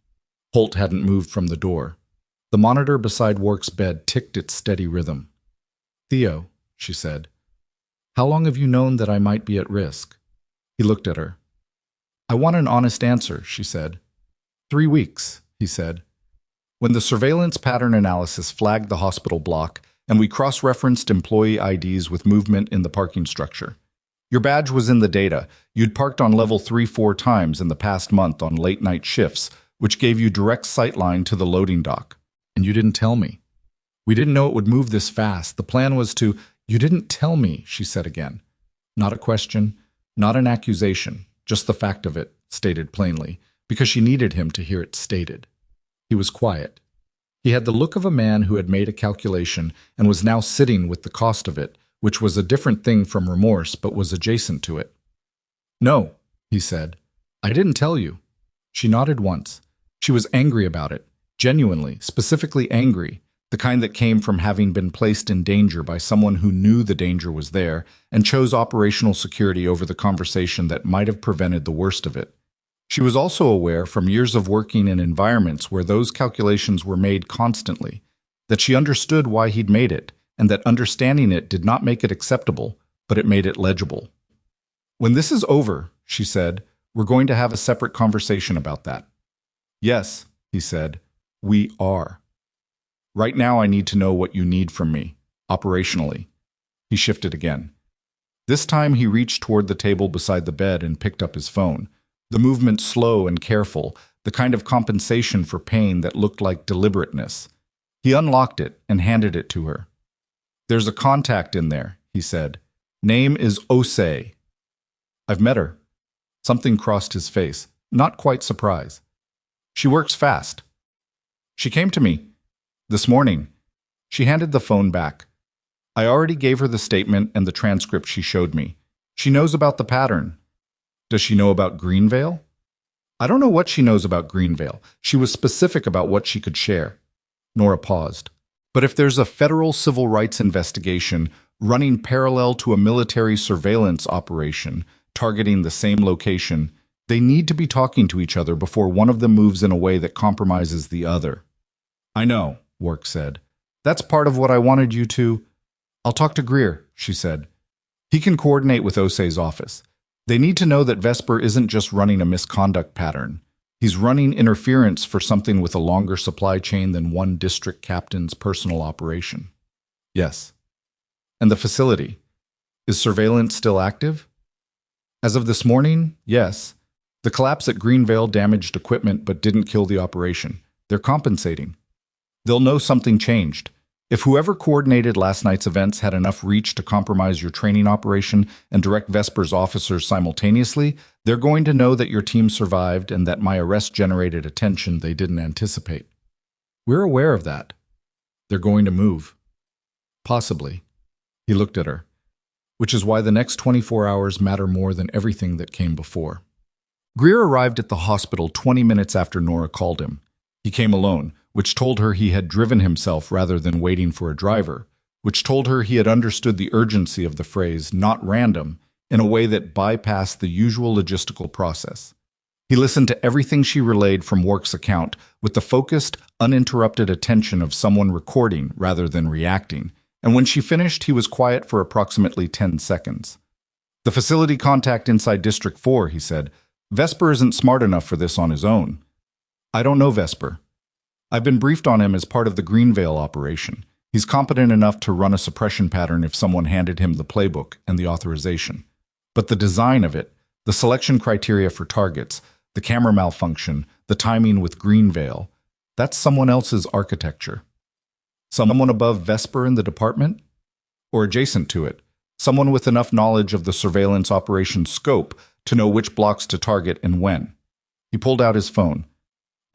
Holt hadn't moved from the door. The monitor beside Wark's bed ticked its steady rhythm. Theo, she said, how long have you known that I might be at risk? He looked at her. I want an honest answer, she said. 3 weeks, he said. When the surveillance pattern analysis flagged the hospital block, and we cross-referenced employee IDs with movement in the parking structure. Your badge was in the data. You'd parked on level 3 4 times in the past month on late-night shifts, which gave you direct sightline to the loading dock. And you didn't tell me. We didn't know it would move this fast. The plan was to... You didn't tell me, she said again. Not a question, not an accusation, just the fact of it, stated plainly, because she needed him to hear it stated. He was quiet. He had the look of a man who had made a calculation and was now sitting with the cost of it, which was a different thing from remorse but was adjacent to it. No, he said. I didn't tell you. She nodded once. She was angry about it, genuinely, specifically angry, the kind that came from having been placed in danger by someone who knew the danger was there and chose operational security over the conversation that might have prevented the worst of it. She was also aware from years of working in environments where those calculations were made constantly, that she understood why he'd made it, and that understanding it did not make it acceptable, but it made it legible. When this is over, she said, we're going to have a separate conversation about that. Yes, he said, we are. Right now I need to know what you need from me, operationally. He shifted again. This time he reached toward the table beside the bed and picked up his phone, the movement slow and careful, the kind of compensation for pain that looked like deliberateness. He unlocked it and handed it to her. There's a contact in there, he said. Name is Osei. I've met her. Something crossed his face, not quite surprise. She works fast. She came to me. This morning. She handed the phone back. I already gave her the statement and the transcript she showed me. She knows about the pattern. Does she know about Greenvale? I don't know what she knows about Greenvale. She was specific about what she could share. Nora paused. But if there's a federal civil rights investigation running parallel to a military surveillance operation targeting the same location, they need to be talking to each other before one of them moves in a way that compromises the other. I know, Wark said. That's part of what I wanted you to... I'll talk to Greer, she said. He can coordinate with Osei's office. They need to know that Vesper isn't just running a misconduct pattern. He's running interference for something with a longer supply chain than one district captain's personal operation. Yes. And the facility? Is surveillance still active? As of this morning, yes. The collapse at Greenvale damaged equipment but didn't kill the operation. They're compensating. They'll know something changed. If whoever coordinated last night's events had enough reach to compromise your training operation and direct Vesper's officers simultaneously, they're going to know that your team survived and that my arrest generated attention they didn't anticipate. We're aware of that. They're going to move. Possibly. He looked at her. Which is why the next 24 hours matter more than everything that came before. Greer arrived at the hospital 20 minutes after Nora called him. He came alone, which told her he had driven himself rather than waiting for a driver, which told her he had understood the urgency of the phrase, not random, in a way that bypassed the usual logistical process. He listened to everything she relayed from Wark's account with the focused, uninterrupted attention of someone recording rather than reacting, and when she finished, he was quiet for approximately 10 seconds. The facility contact inside District 4, he said. Vesper isn't smart enough for this on his own. I don't know Vesper. I've been briefed on him as part of the Greenvale operation. He's competent enough to run a suppression pattern if someone handed him the playbook and the authorization. But the design of it, the selection criteria for targets, the camera malfunction, the timing with Greenvale, that's someone else's architecture. Someone above Vesper in the department? Or adjacent to it? Someone with enough knowledge of the surveillance operation scope to know which blocks to target and when. He pulled out his phone.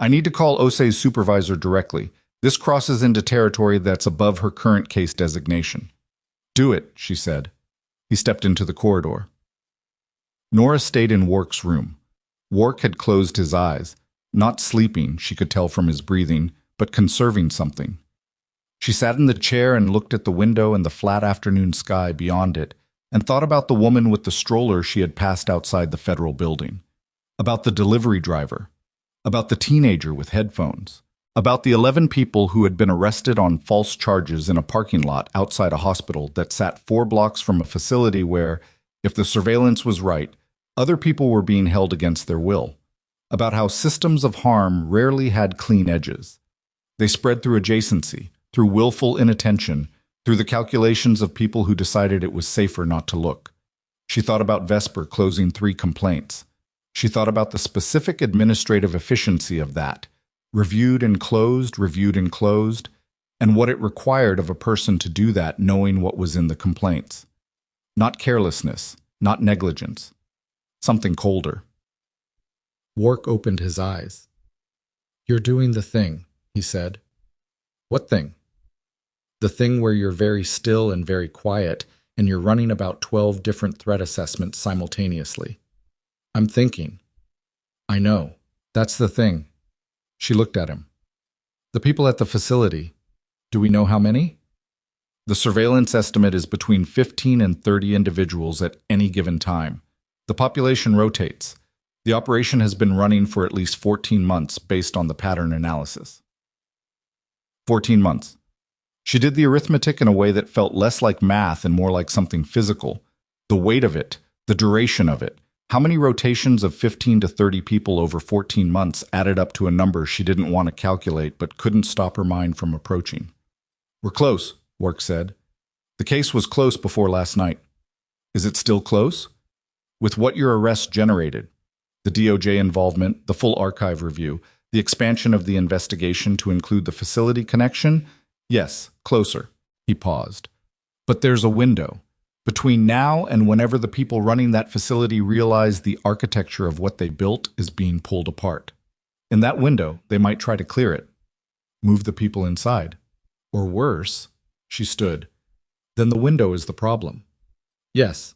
I need to call Osei's supervisor directly. This crosses into territory that's above her current case designation. Do it, she said. He stepped into the corridor. Nora stayed in Wark's room. Wark had closed his eyes, not sleeping, she could tell from his breathing, but conserving something. She sat in the chair and looked at the window and the flat afternoon sky beyond it, and thought about the woman with the stroller she had passed outside the federal building, about the delivery driver, about the teenager with headphones, about the 11 people who had been arrested on false charges in a parking lot outside a hospital that sat 4 blocks from a facility where, if the surveillance was right, other people were being held against their will, about how systems of harm rarely had clean edges. They spread through adjacency, through willful inattention, through the calculations of people who decided it was safer not to look. She thought about Vesper closing 3 complaints. She thought about the specific administrative efficiency of that, reviewed and closed, and what it required of a person to do that knowing what was in the complaints. Not carelessness, not negligence. Something colder. Wark opened his eyes. You're doing the thing, he said. What thing? The thing where you're very still and very quiet, and you're running about 12 different threat assessments simultaneously. I'm thinking. I know. That's the thing. She looked at him. The people at the facility, do we know how many? The surveillance estimate is between 15 and 30 individuals at any given time. The population rotates. The operation has been running for at least 14 months based on the pattern analysis. 14 months. She did the arithmetic in a way that felt less like math and more like something physical. The weight of it, the duration of it, how many rotations of 15 to 30 people over 14 months added up to a number she didn't want to calculate but couldn't stop her mind from approaching. We're close, Wark said. The case was close before last night. Is it still close? With what your arrest generated, the DOJ involvement, the full archive review, the expansion of the investigation to include the facility connection, yes, closer. He paused. But there's a window. Between now and whenever the people running that facility realize the architecture of what they built is being pulled apart. In that window, they might try to clear it. Move the people inside. Or worse, she stood. Then the window is the problem. Yes.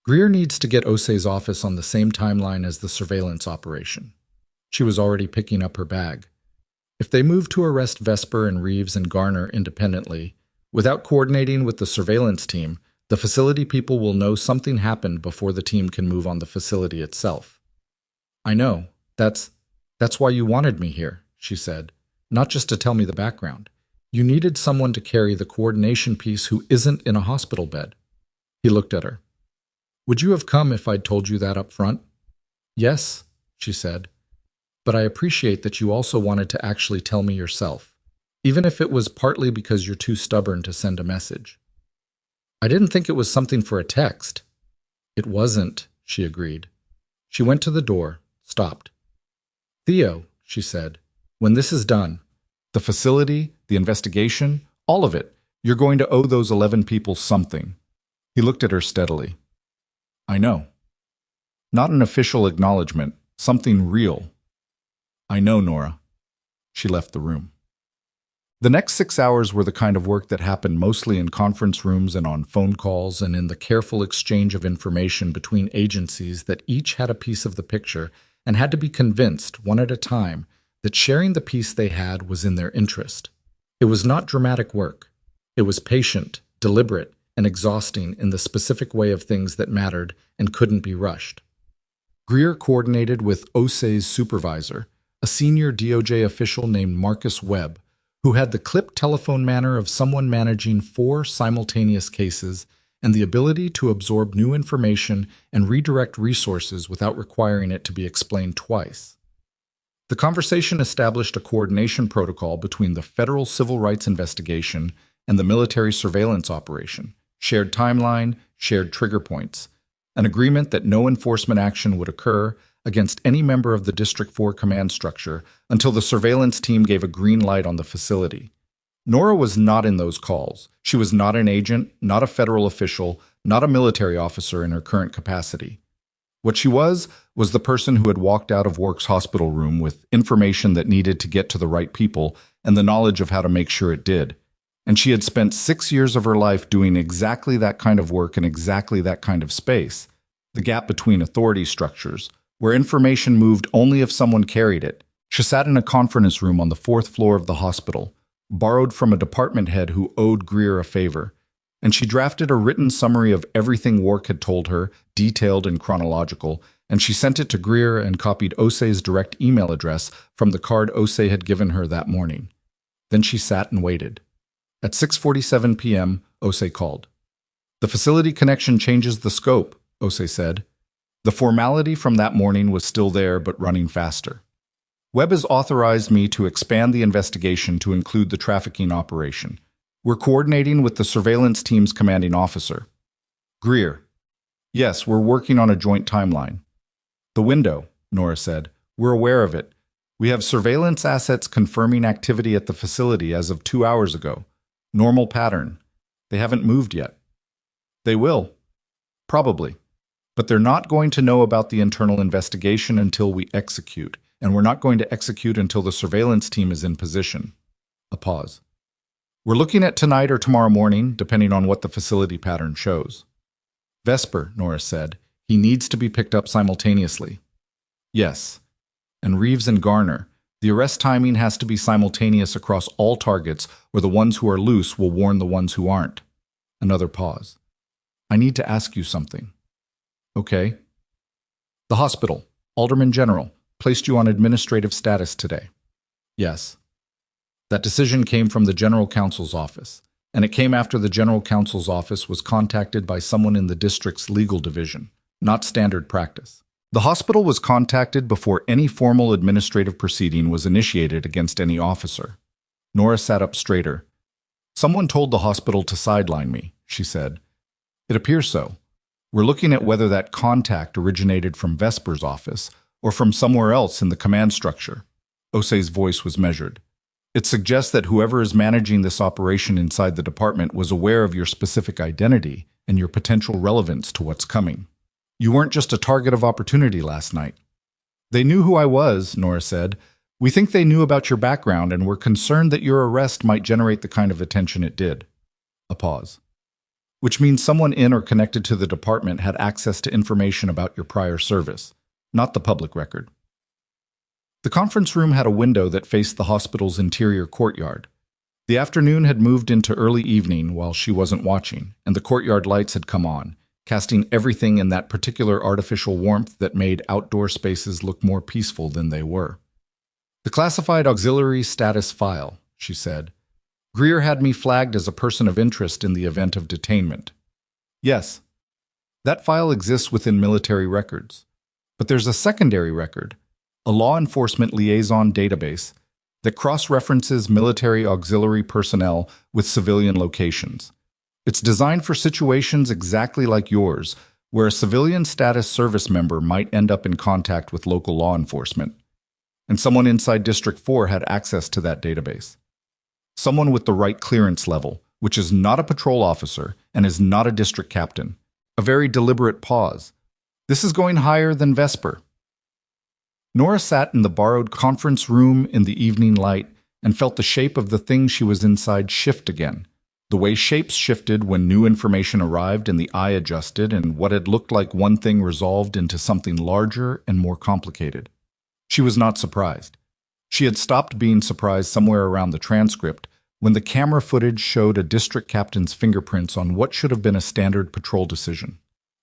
Greer needs to get Osei's office on the same timeline as the surveillance operation. She was already picking up her bag. If they move to arrest Vesper and Reeves and Garner independently, without coordinating with the surveillance team, the facility people will know something happened before the team can move on the facility itself. I know. That's why you wanted me here, she said, not just to tell me the background. You needed someone to carry the coordination piece who isn't in a hospital bed. He looked at her. Would you have come if I'd told you that up front? Yes, she said. But I appreciate that you also wanted to actually tell me yourself, even if it was partly because you're too stubborn to send a message. I didn't think it was something for a text. It wasn't, she agreed. She went to the door, stopped. Theo, she said, when this is done, the facility, the investigation, all of it, you're going to owe those 11 people something. He looked at her steadily. I know. Not an official acknowledgement, something real. I know, Nora. She left the room. The next 6 hours were the kind of work that happened mostly in conference rooms and on phone calls and in the careful exchange of information between agencies that each had a piece of the picture and had to be convinced, one at a time, that sharing the piece they had was in their interest. It was not dramatic work. It was patient, deliberate, and exhausting in the specific way of things that mattered and couldn't be rushed. Greer coordinated with Osei's supervisor, a senior DOJ official named Marcus Webb, who had the clipped telephone manner of someone managing 4 simultaneous cases and the ability to absorb new information and redirect resources without requiring it to be explained twice. The conversation established a coordination protocol between the federal civil rights investigation and the military surveillance operation, shared timeline, shared trigger points, an agreement that no enforcement action would occur against any member of the District 4 command structure until the surveillance team gave a green light on the facility. Nora was not in those calls. She was not an agent, not a federal official, not a military officer in her current capacity. What she was the person who had walked out of Work's hospital room with information that needed to get to the right people and the knowledge of how to make sure it did. And she had spent 6 years of her life doing exactly that kind of work in exactly that kind of space, the gap between authority structures, where information moved only if someone carried it. She sat in a conference room on the 4th floor of the hospital, borrowed from a department head who owed Greer a favor, and she drafted a written summary of everything Work had told her, detailed and chronological, and she sent it to Greer and copied Osei's direct email address from the card Osei had given her that morning. Then she sat and waited. At 6:47 p.m., Osei called. "The facility connection changes the scope," Osei said. The formality from that morning was still there, but running faster. "Webb has authorized me to expand the investigation to include the trafficking operation. We're coordinating with the surveillance team's commanding officer." Greer: "Yes, we're working on a joint timeline." "The window," Nora said. "We're aware of it. We have surveillance assets confirming activity at the facility as of 2 hours ago. Normal pattern. They haven't moved yet." "They will. Probably. But they're not going to know about the internal investigation until we execute, and we're not going to execute until the surveillance team is in position." A pause. "We're looking at tonight or tomorrow morning, depending on what the facility pattern shows." "Vesper," Nora said. "He needs to be picked up simultaneously." "Yes. And Reeves and Garner. The arrest timing has to be simultaneous across all targets, or the ones who are loose will warn the ones who aren't." Another pause. "I need to ask you something." "Okay." "The hospital, Alderman General, placed you on administrative status today." "Yes." "That decision came from the General Counsel's office, and it came after the General Counsel's office was contacted by someone in the district's legal division, not standard practice. The hospital was contacted before any formal administrative proceeding was initiated against any officer." Nora sat up straighter. "Someone told the hospital to sideline me," she said. "It appears so. We're looking at whether that contact originated from Vesper's office or from somewhere else in the command structure." Osei's voice was measured. "It suggests that whoever is managing this operation inside the department was aware of your specific identity and your potential relevance to what's coming. You weren't just a target of opportunity last night." "They knew who I was," Nora said. "We think they knew about your background and were concerned that your arrest might generate the kind of attention it did." A pause. "Which means someone in or connected to the department had access to information about your prior service, not the public record." The conference room had a window that faced the hospital's interior courtyard. The afternoon had moved into early evening while she wasn't watching, and the courtyard lights had come on, casting everything in that particular artificial warmth that made outdoor spaces look more peaceful than they were. "The classified auxiliary status file," she said. "Greer had me flagged as a person of interest in the event of detainment." "Yes. That file exists within military records. But there's a secondary record, a law enforcement liaison database, that cross-references military auxiliary personnel with civilian locations. It's designed for situations exactly like yours, where a civilian status service member might end up in contact with local law enforcement. And someone inside District 4 had access to that database. Someone with the right clearance level, which is not a patrol officer and is not a district captain." A very deliberate pause. "This is going higher than Vesper." Nora sat in the borrowed conference room in the evening light and felt the shape of the thing she was inside shift again. The way shapes shifted when new information arrived and the eye adjusted, and what had looked like one thing resolved into something larger and more complicated. She was not surprised. She had stopped being surprised somewhere around the transcript when the camera footage showed a district captain's fingerprints on what should have been a standard patrol decision.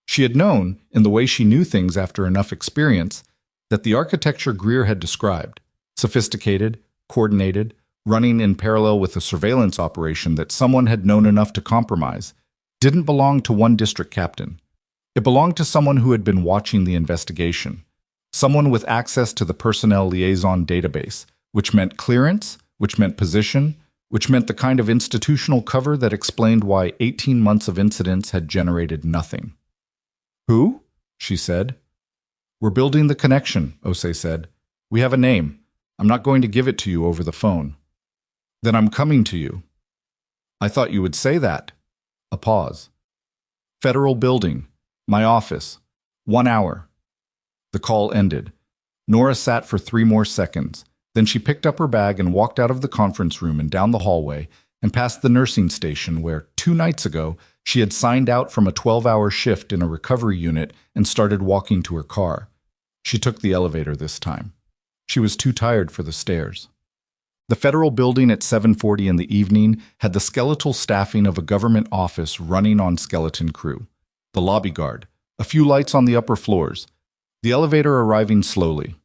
She had known, in the way she knew things after enough experience, that the architecture Greer had described, sophisticated, coordinated, running in parallel with a surveillance operation that someone had known enough to compromise, didn't belong to one district captain. It belonged to someone who had been watching the investigation, Someone with access to the personnel liaison database, which meant clearance, which meant position, which meant the kind of institutional cover that explained why 18 months of incidents had generated nothing. Who? She said. We're building the connection, Osei said. We have a name. I'm not going to give it to you over the phone. Then I'm coming to you. I thought you would say that. A pause. Federal building. My office. 1 hour. The call ended. Nora sat for 3 more seconds. Then she picked up her bag and walked out of the conference room and down the hallway and past the nursing station where, 2 nights ago, she had signed out from a 12-hour shift in a recovery unit and started walking to her car. She took the elevator this time. She was too tired for the stairs. The federal building at 7:40 in the evening had the skeletal staffing of a government office running on skeleton crew. The lobby guard, a few lights on the upper floors, the elevator arriving slowly.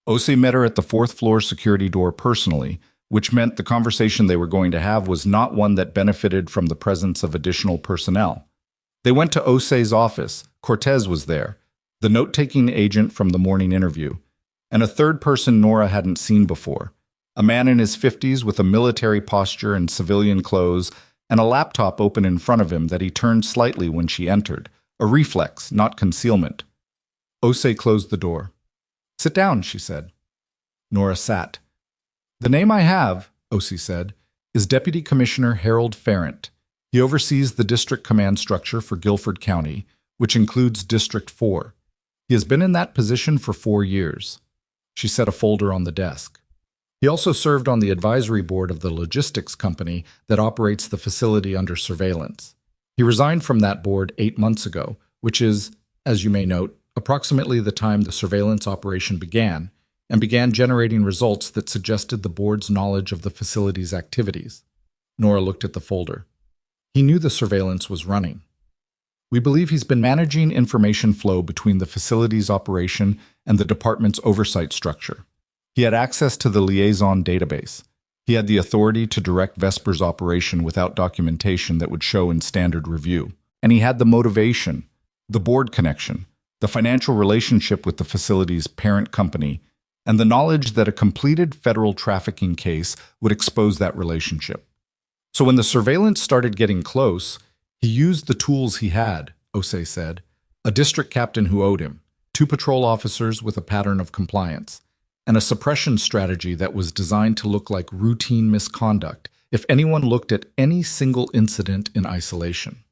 Osei met her at the 4th floor security door personally, which meant the conversation they were going to have was not one that benefited from the presence of additional personnel. They went to Osei's office. Cortez was there, the note-taking agent from the morning interview, and a third person Nora hadn't seen before, a man in his 50s with a military posture and civilian clothes and a laptop open in front of him that he turned slightly when she entered, a reflex, not concealment. Osei closed the door. Sit down, she said. Nora sat. The name I have, Osei said, is Deputy Commissioner Harold Ferrant. He oversees the district command structure for Guilford County, which includes District 4. He has been in that position for 4 years. She set a folder on the desk. He also served on the advisory board of the logistics company that operates the facility under surveillance. He resigned from that board 8 months ago, which is, as you may note, approximately the time the surveillance operation began, and began generating results that suggested the board's knowledge of the facility's activities. Nora looked at the folder. He knew the surveillance was running. We believe he's been managing information flow between the facility's operation and the department's oversight structure. He had access to the liaison database. He had the authority to direct Vesper's operation without documentation that would show in standard review. And he had the motivation, the board connection, the financial relationship with the facility's parent company, and the knowledge that a completed federal trafficking case would expose that relationship. So when the surveillance started getting close, he used the tools he had, Osei said, a district captain who owed him, 2 patrol officers with a pattern of compliance, and a suppression strategy that was designed to look like routine misconduct if anyone looked at any single incident in isolation.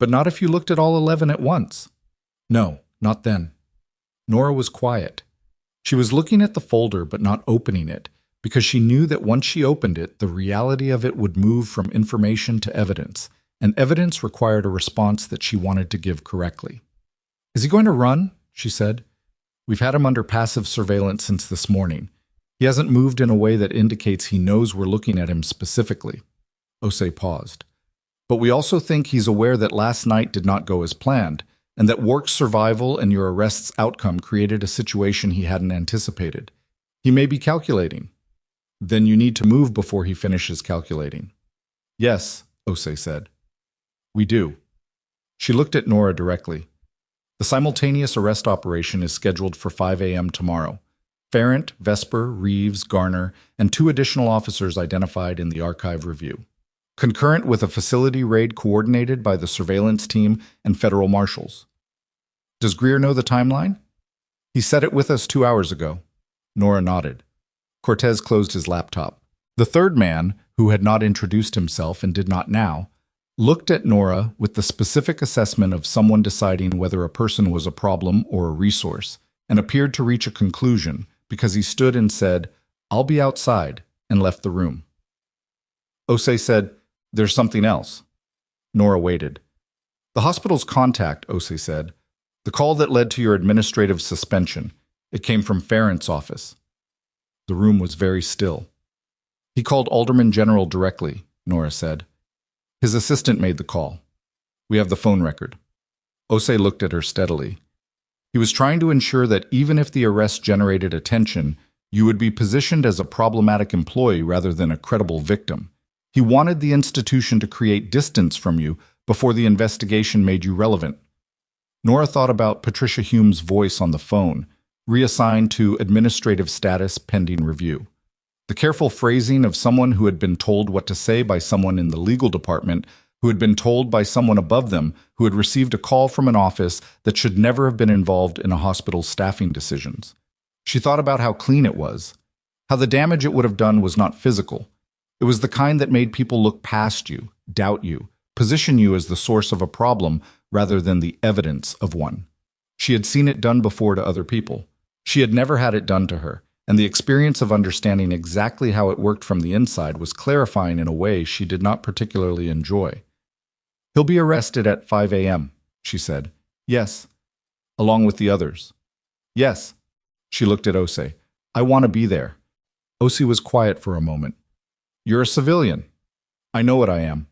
But not if you looked at all 11 at once. No, not then. Nora was quiet. She was looking at the folder but not opening it, because she knew that once she opened it, the reality of it would move from information to evidence, and evidence required a response that she wanted to give correctly. Is he going to run? She said. We've had him under passive surveillance since this morning. He hasn't moved in a way that indicates he knows we're looking at him specifically. Osei paused. But we also think he's aware that last night did not go as planned, and that Wark's survival and your arrest's outcome created a situation he hadn't anticipated. He may be calculating. Then you need to move before he finishes calculating. Yes, Osei said. We do. She looked at Nora directly. The simultaneous arrest operation is scheduled for 5 a.m. tomorrow. Ferrant, Vesper, Reeves, Garner, and 2 additional officers identified in the archive review. Concurrent with a facility raid coordinated by the surveillance team and federal marshals. Does Greer know the timeline? He said it with us 2 hours ago. Nora nodded. Cortez closed his laptop. The third man, who had not introduced himself and did not now, looked at Nora with the specific assessment of someone deciding whether a person was a problem or a resource, and appeared to reach a conclusion because he stood and said, I'll be outside, and left the room. Osei said, There's something else. Nora waited. The hospital's contact, Osei said. The call that led to your administrative suspension. It came from Ferrant's office. The room was very still. He called Alderman General directly, Nora said. His assistant made the call. We have the phone record. Osei looked at her steadily. He was trying to ensure that even if the arrest generated attention, you would be positioned as a problematic employee rather than a credible victim. He wanted the institution to create distance from you before the investigation made you relevant. Nora thought about Patricia Hume's voice on the phone, reassigned to administrative status pending review. The careful phrasing of someone who had been told what to say by someone in the legal department, who had been told by someone above them, who had received a call from an office that should never have been involved in a hospital's staffing decisions. She thought about how clean it was, how the damage it would have done was not physical. It was the kind that made people look past you, doubt you, position you as the source of a problem rather than the evidence of one. She had seen it done before to other people. She had never had it done to her, and the experience of understanding exactly how it worked from the inside was clarifying in a way she did not particularly enjoy. "He'll be arrested at 5 a.m., she said. "Yes." "Along with the others?" "Yes." She looked at Ose. "I want to be there." Ose was quiet for a moment. "You're a civilian." "I know what I am."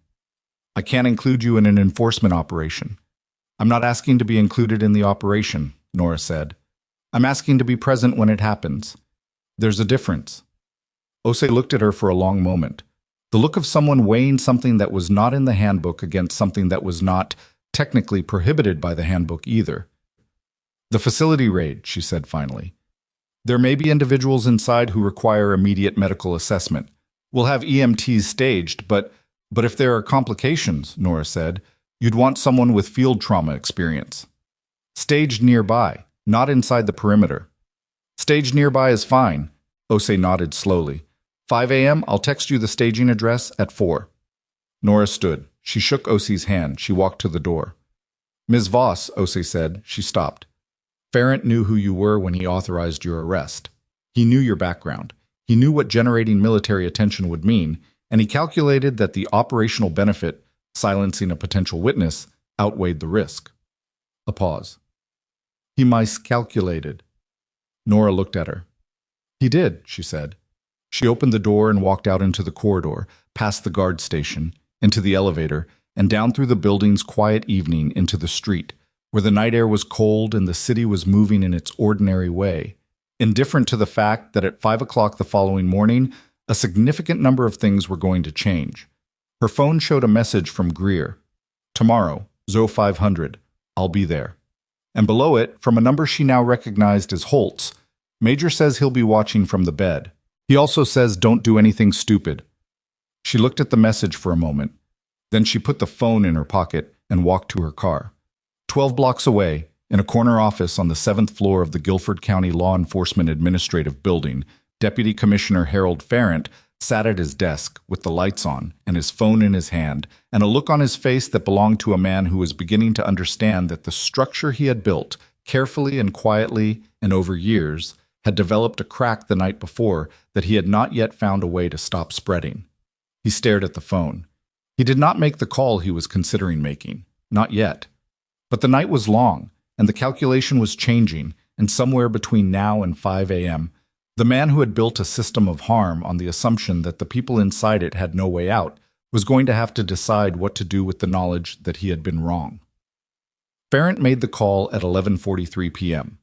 "I can't include you in an enforcement operation." "I'm not asking to be included in the operation," Nora said. "I'm asking to be present when it happens. There's a difference." Ose looked at her for a long moment, the look of someone weighing something that was not in the handbook against something that was not technically prohibited by the handbook either. "The facility raid," she said finally. "There may be individuals inside who require immediate medical assessment. We'll have EMTs staged, but if there are complications," Nora said, "you'd want someone with field trauma experience. Staged nearby, not inside the perimeter." "Staged nearby is fine," Ose nodded slowly. 5 a.m., I'll text you the staging address at 4. Nora stood. She shook Ose's hand. She walked to the door. "Ms. Voss," Ose said. She stopped. "Ferrant knew who you were when he authorized your arrest. He knew your background. He knew what generating military attention would mean, and he calculated that the operational benefit, silencing a potential witness, outweighed the risk." A pause. "He miscalculated." Nora looked at her. "He did," she said. She opened the door and walked out into the corridor, past the guard station, into the elevator, and down through the building's quiet evening into the street, where the night air was cold and the city was moving in its ordinary way, indifferent to the fact that at 5 o'clock the following morning, a significant number of things were going to change. Her phone showed a message from Greer. "Tomorrow, Zo 500, I'll be there." And below it, from a number she now recognized as Holt's, "Major says he'll be watching from the bed. He also says don't do anything stupid." She looked at the message for a moment. Then she put the phone in her pocket and walked to her car. 12 blocks away, in a corner office on the 7th floor of the Guilford County Law Enforcement Administrative Building, Deputy Commissioner Harold Ferrant sat at his desk with the lights on and his phone in his hand, and a look on his face that belonged to a man who was beginning to understand that the structure he had built, carefully and quietly and over years, had developed a crack the night before that he had not yet found a way to stop spreading. He stared at the phone. He did not make the call he was considering making. Not yet. But the night was long, and the calculation was changing, and somewhere between now and 5 a.m., the man who had built a system of harm on the assumption that the people inside it had no way out was going to have to decide what to do with the knowledge that he had been wrong. Ferrant made the call at 11:43 p.m.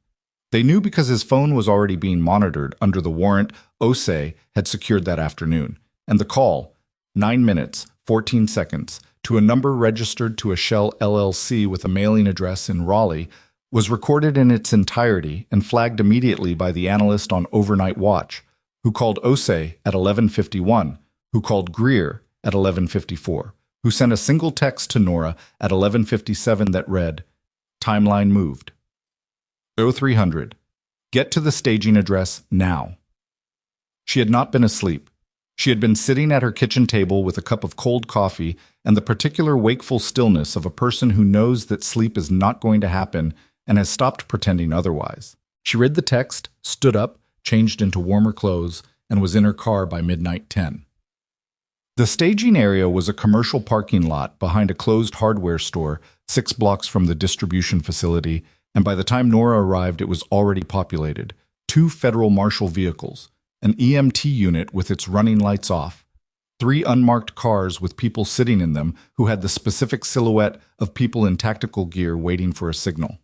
They knew because his phone was already being monitored under the warrant Ose had secured that afternoon, and the call, 9 minutes, 14 seconds, to a number registered to a Shell LLC with a mailing address in Raleigh, was recorded in its entirety and flagged immediately by the analyst on overnight watch, who called Ose at 11:51, who called Greer at 11:54, who sent a single text to Nora at 11:57 that read, "Timeline moved. 0300. Get to the staging address now." She had not been asleep. She had been sitting at her kitchen table with a cup of cold coffee and the particular wakeful stillness of a person who knows that sleep is not going to happen and has stopped pretending otherwise. She read the text, stood up, changed into warmer clothes, and was in her car by midnight 10. The staging area was a commercial parking lot behind a closed hardware store 6 blocks from the distribution facility, and by the time Nora arrived it was already populated. 2 federal marshal vehicles, an EMT unit with its running lights off, 3 unmarked cars with people sitting in them who had the specific silhouette of people in tactical gear waiting for a signal.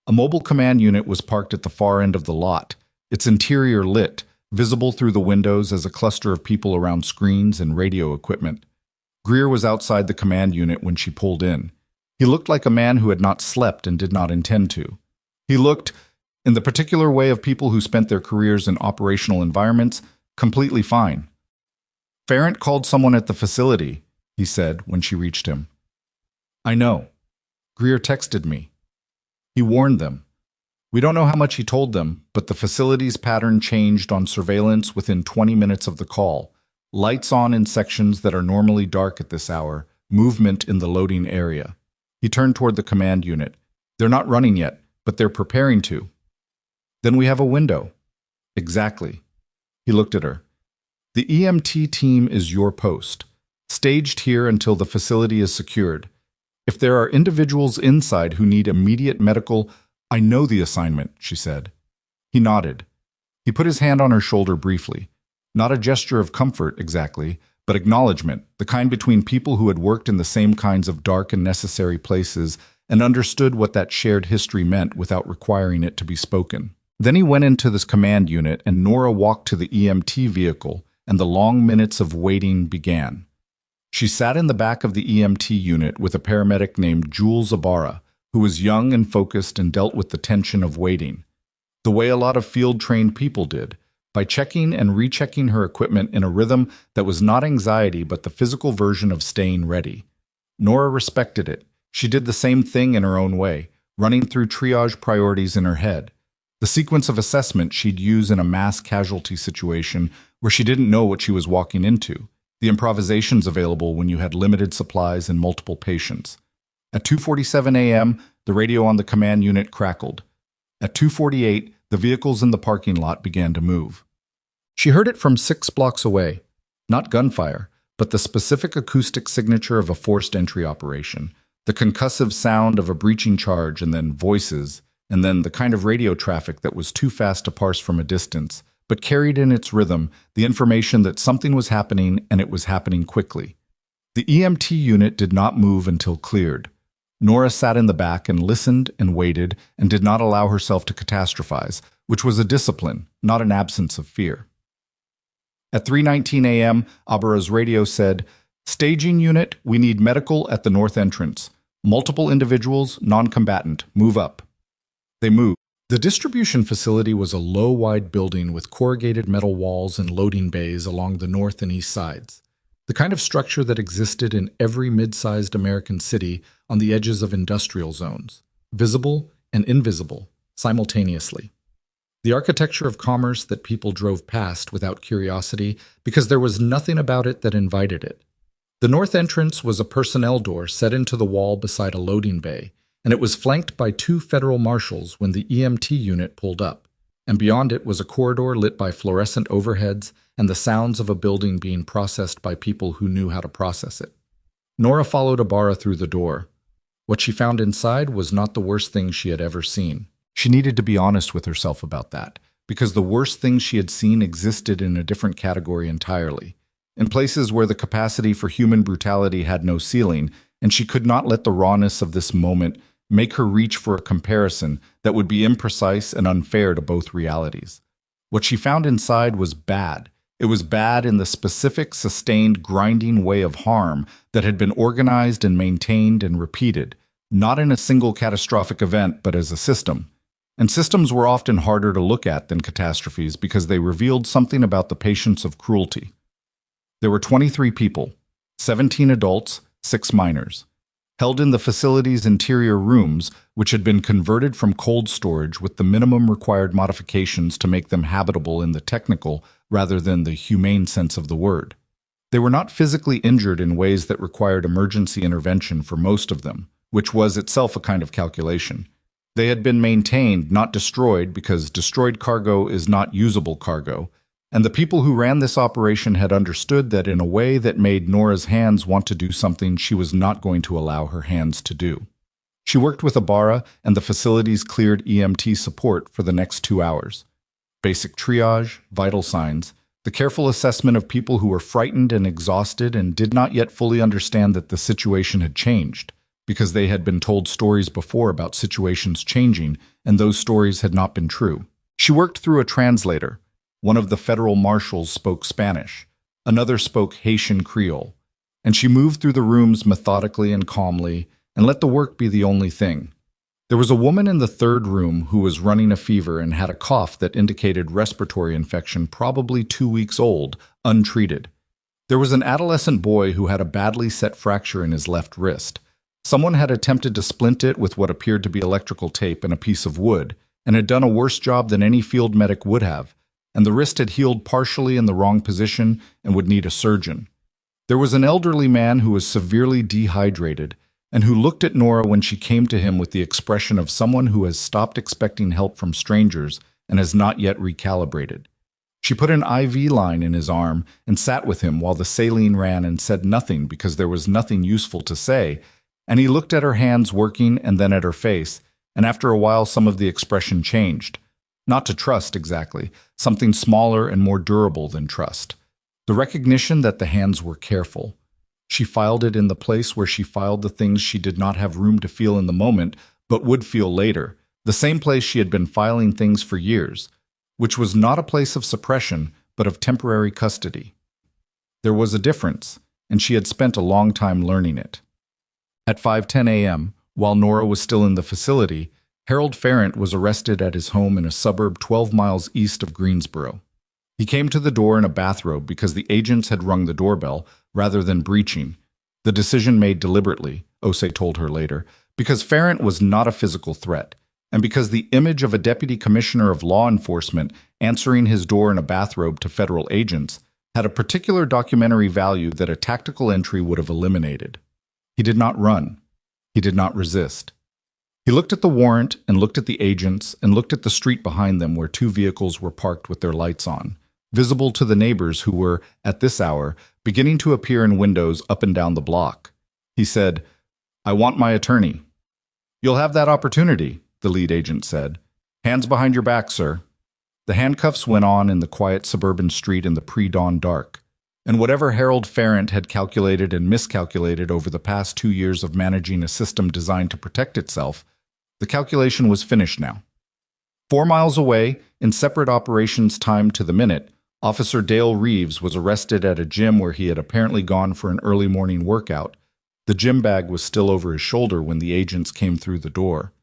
A mobile command unit was parked at the far end of the lot, its interior lit, visible through the windows as a cluster of people around screens and radio equipment. Greer was outside the command unit when she pulled in. He looked like a man who had not slept and did not intend to. He looked, In the particular way of people who spent their careers in operational environments, completely fine. Ferrant called someone at the facility, he said when she reached him. I know. Greer texted me. He warned them. We don't know how much he told them, but the facility's pattern changed on surveillance within 20 minutes of the call. Lights on in sections that are normally dark at this hour, movement in the loading area. He turned toward the command unit. They're not running yet, but they're preparing to. Then we have a window. Exactly. He looked at her. The EMT team is your post, staged here until the facility is secured. If there are individuals inside who need immediate medical, I know the assignment, she said. He nodded. He put his hand on her shoulder briefly. Not a gesture of comfort, exactly, but acknowledgement, the kind between people who had worked in the same kinds of dark and necessary places and understood what that shared history meant without requiring it to be spoken. Then he went into this command unit and Nora walked to the EMT vehicle, and the long minutes of waiting began. She sat in the back of the EMT unit with a paramedic named Jules Ibarra, who was young and focused and dealt with the tension of waiting, the way a lot of field-trained people did, by checking and rechecking her equipment in a rhythm that was not anxiety but the physical version of staying ready. Nora respected it. She did the same thing in her own way, running through triage priorities in her head. The sequence of assessment she'd use in a mass casualty situation where she didn't know what she was walking into, the improvisations available when you had limited supplies and multiple patients. At 2:47 a.m., the radio on the command unit crackled. At 2:48, the vehicles in the parking lot began to move. She heard it from 6 blocks away. Not gunfire, but the specific acoustic signature of a forced entry operation, the concussive sound of a breaching charge, and then voices, and then the kind of radio traffic that was too fast to parse from a distance, but carried in its rhythm the information that something was happening and it was happening quickly. The EMT unit did not move until cleared. Nora sat in the back and listened and waited and did not allow herself to catastrophize, which was a discipline, not an absence of fear. At 3:19 a.m., Ibarra's radio said, "Staging unit, we need medical at the north entrance. Multiple individuals, non-combatant, move up." They moved. The distribution facility was a low, wide building with corrugated metal walls and loading bays along the north and east sides, the kind of structure that existed in every mid-sized American city on the edges of industrial zones, visible and invisible simultaneously. The architecture of commerce that people drove past without curiosity because there was nothing about it that invited it. The north entrance was a personnel door set into the wall beside a loading bay, and it was flanked by 2 federal marshals when the EMT unit pulled up, and beyond it was a corridor lit by fluorescent overheads and the sounds of a building being processed by people who knew how to process it. Nora followed Ibarra through the door. What she found inside was not the worst thing she had ever seen. She needed to be honest with herself about that, because the worst things she had seen existed in a different category entirely, in places where the capacity for human brutality had no ceiling, and she could not let the rawness of this moment make her reach for a comparison that would be imprecise and unfair to both realities. What she found inside was bad. It was bad in the specific, sustained, grinding way of harm that had been organized and maintained and repeated, not in a single catastrophic event, but as a system. And systems were often harder to look at than catastrophes because they revealed something about the patience of cruelty. There were 23 people, 17 adults, 6 minors, held in the facility's interior rooms, which had been converted from cold storage with the minimum required modifications to make them habitable in the technical rather than the humane sense of the word. They were not physically injured in ways that required emergency intervention for most of them, which was itself a kind of calculation. They had been maintained, not destroyed, because destroyed cargo is not usable cargo, and the people who ran this operation had understood that in a way that made Nora's hands want to do something she was not going to allow her hands to do. She worked with Ibarra and the facility's cleared EMT support for the next 2 hours. Basic triage, vital signs, the careful assessment of people who were frightened and exhausted and did not yet fully understand that the situation had changed, because they had been told stories before about situations changing, and those stories had not been true. She worked through a translator. One of the federal marshals spoke Spanish. Another spoke Haitian Creole. And she moved through the rooms methodically and calmly, and let the work be the only thing. There was a woman in the third room who was running a fever and had a cough that indicated respiratory infection, probably 2 weeks old, untreated. There was an adolescent boy who had a badly set fracture in his left wrist. Someone had attempted to splint it with what appeared to be electrical tape and a piece of wood, and had done a worse job than any field medic would have, and the wrist had healed partially in the wrong position and would need a surgeon. There was an elderly man who was severely dehydrated, and who looked at Nora when she came to him with the expression of someone who has stopped expecting help from strangers and has not yet recalibrated. She put an IV line in his arm and sat with him while the saline ran and said nothing because there was nothing useful to say, and he looked at her hands working and then at her face, and after a while some of the expression changed. Not to trust exactly, something smaller and more durable than trust. The recognition that the hands were careful. She filed it in the place where she filed the things she did not have room to feel in the moment, but would feel later, the same place she had been filing things for years, which was not a place of suppression, but of temporary custody. There was a difference, and she had spent a long time learning it. At 5:10 a.m., while Nora was still in the facility, Harold Farrant was arrested at his home in a suburb 12 miles east of Greensboro. He came to the door in a bathrobe because the agents had rung the doorbell rather than breaching. The decision made deliberately, Osei told her later, because Farrant was not a physical threat, and because the image of a deputy commissioner of law enforcement answering his door in a bathrobe to federal agents had a particular documentary value that a tactical entry would have eliminated. He did not run. He did not resist. He looked at the warrant and looked at the agents and looked at the street behind them where two vehicles were parked with their lights on, visible to the neighbors who were, at this hour, beginning to appear in windows up and down the block. He said, "I want my attorney." "You'll have that opportunity," the lead agent said. "Hands behind your back, sir." The handcuffs went on in the quiet suburban street in the pre-dawn dark. And whatever Harold Farrant had calculated and miscalculated over the past 2 years of managing a system designed to protect itself, the calculation was finished now. 4 miles away, in separate operations timed to the minute, Officer Dale Reeves was arrested at a gym where he had apparently gone for an early morning workout. The gym bag was still over his shoulder when the agents came through the door.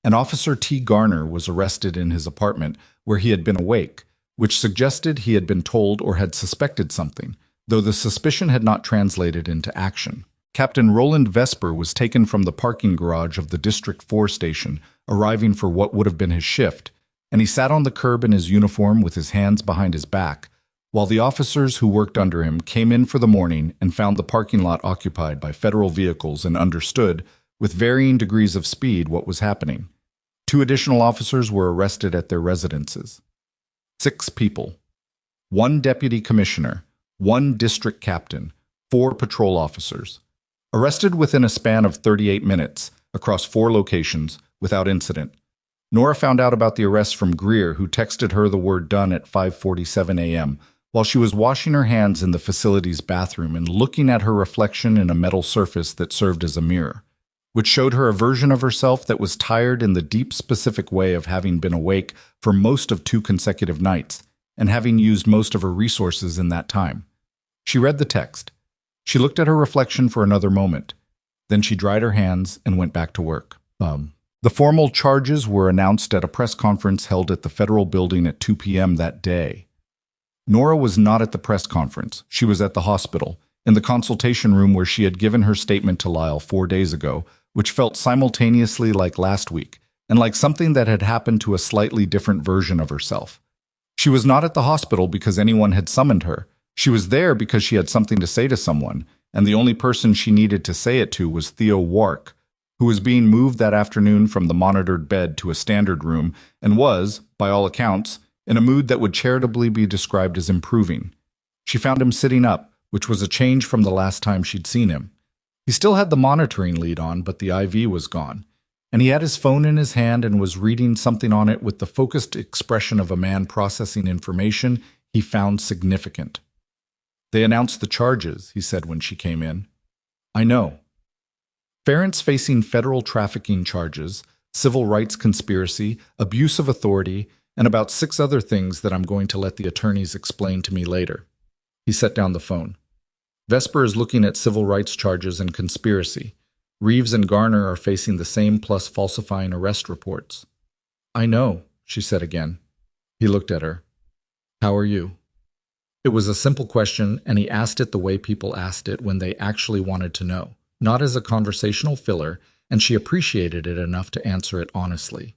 And Officer T. Garner was arrested in his apartment where he had been awake, which suggested he had been told or had suspected something, though the suspicion had not translated into action. Captain Roland Vesper was taken from the parking garage of the District 4 station, arriving for what would have been his shift, and he sat on the curb in his uniform with his hands behind his back, while the officers who worked under him came in for the morning and found the parking lot occupied by federal vehicles and understood, with varying degrees of speed, what was happening. 2 additional officers were arrested at their residences. 6 people. 1 deputy commissioner, 1 district captain, 4 patrol officers. Arrested within a span of 38 minutes, across 4 locations, without incident. Nora found out about the arrest from Greer, who texted her the word done at 5:47 a.m., while she was washing her hands in the facility's bathroom and looking at her reflection in a metal surface that served as a mirror, which showed her a version of herself that was tired in the deep specific way of having been awake for most of 2 consecutive nights, and having used most of her resources in that time. She read the text. She looked at her reflection for another moment. Then she dried her hands and went back to work. The formal charges were announced at a press conference held at the federal building at 2 p.m. that day. Nora was not at the press conference. She was at the hospital, in the consultation room where she had given her statement to Lyle 4 days ago, which felt simultaneously like last week, and like something that had happened to a slightly different version of herself. She was not at the hospital because anyone had summoned her. She was there because she had something to say to someone, and the only person she needed to say it to was Theo Wark, who was being moved that afternoon from the monitored bed to a standard room and was, by all accounts, in a mood that would charitably be described as improving. She found him sitting up, which was a change from the last time she'd seen him. He still had the monitoring lead on, but the IV was gone, and he had his phone in his hand and was reading something on it with the focused expression of a man processing information he found significant. "They announced the charges," he said when she came in. "I know. Farrant's facing federal trafficking charges, civil rights conspiracy, abuse of authority, and about 6 other things that I'm going to let the attorneys explain to me later." He set down the phone. "Vesper is looking at civil rights charges and conspiracy. Reeves and Garner are facing the same plus falsifying arrest reports. I know, she said again. He looked at her. How are you? It was a simple question, and he asked it the way people asked it when they actually wanted to know, not as a conversational filler, and she appreciated it enough to answer it honestly.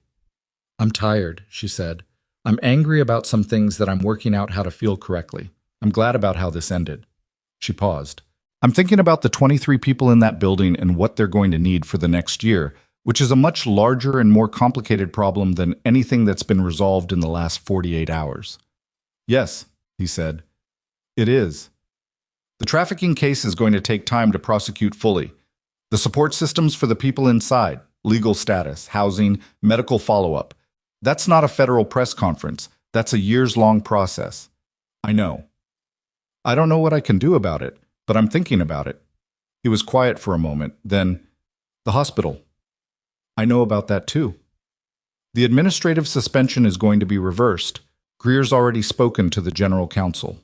I'm tired, she said. I'm angry about some things that I'm working out how to feel correctly. I'm glad about how this ended. She paused. I'm thinking about the 23 people in that building and what they're going to need for the next year, which is a much larger and more complicated problem than anything that's been resolved in the last 48 hours. Yes, he said. It is. The trafficking case is going to take time to prosecute fully. The support systems for the people inside, legal status, housing, medical follow-up. That's not a federal press conference. That's a years-long process. I know. I don't know what I can do about it, but I'm thinking about it. He was quiet for a moment, then, the hospital. I know about that too. The administrative suspension is going to be reversed. Greer's already spoken to the general counsel.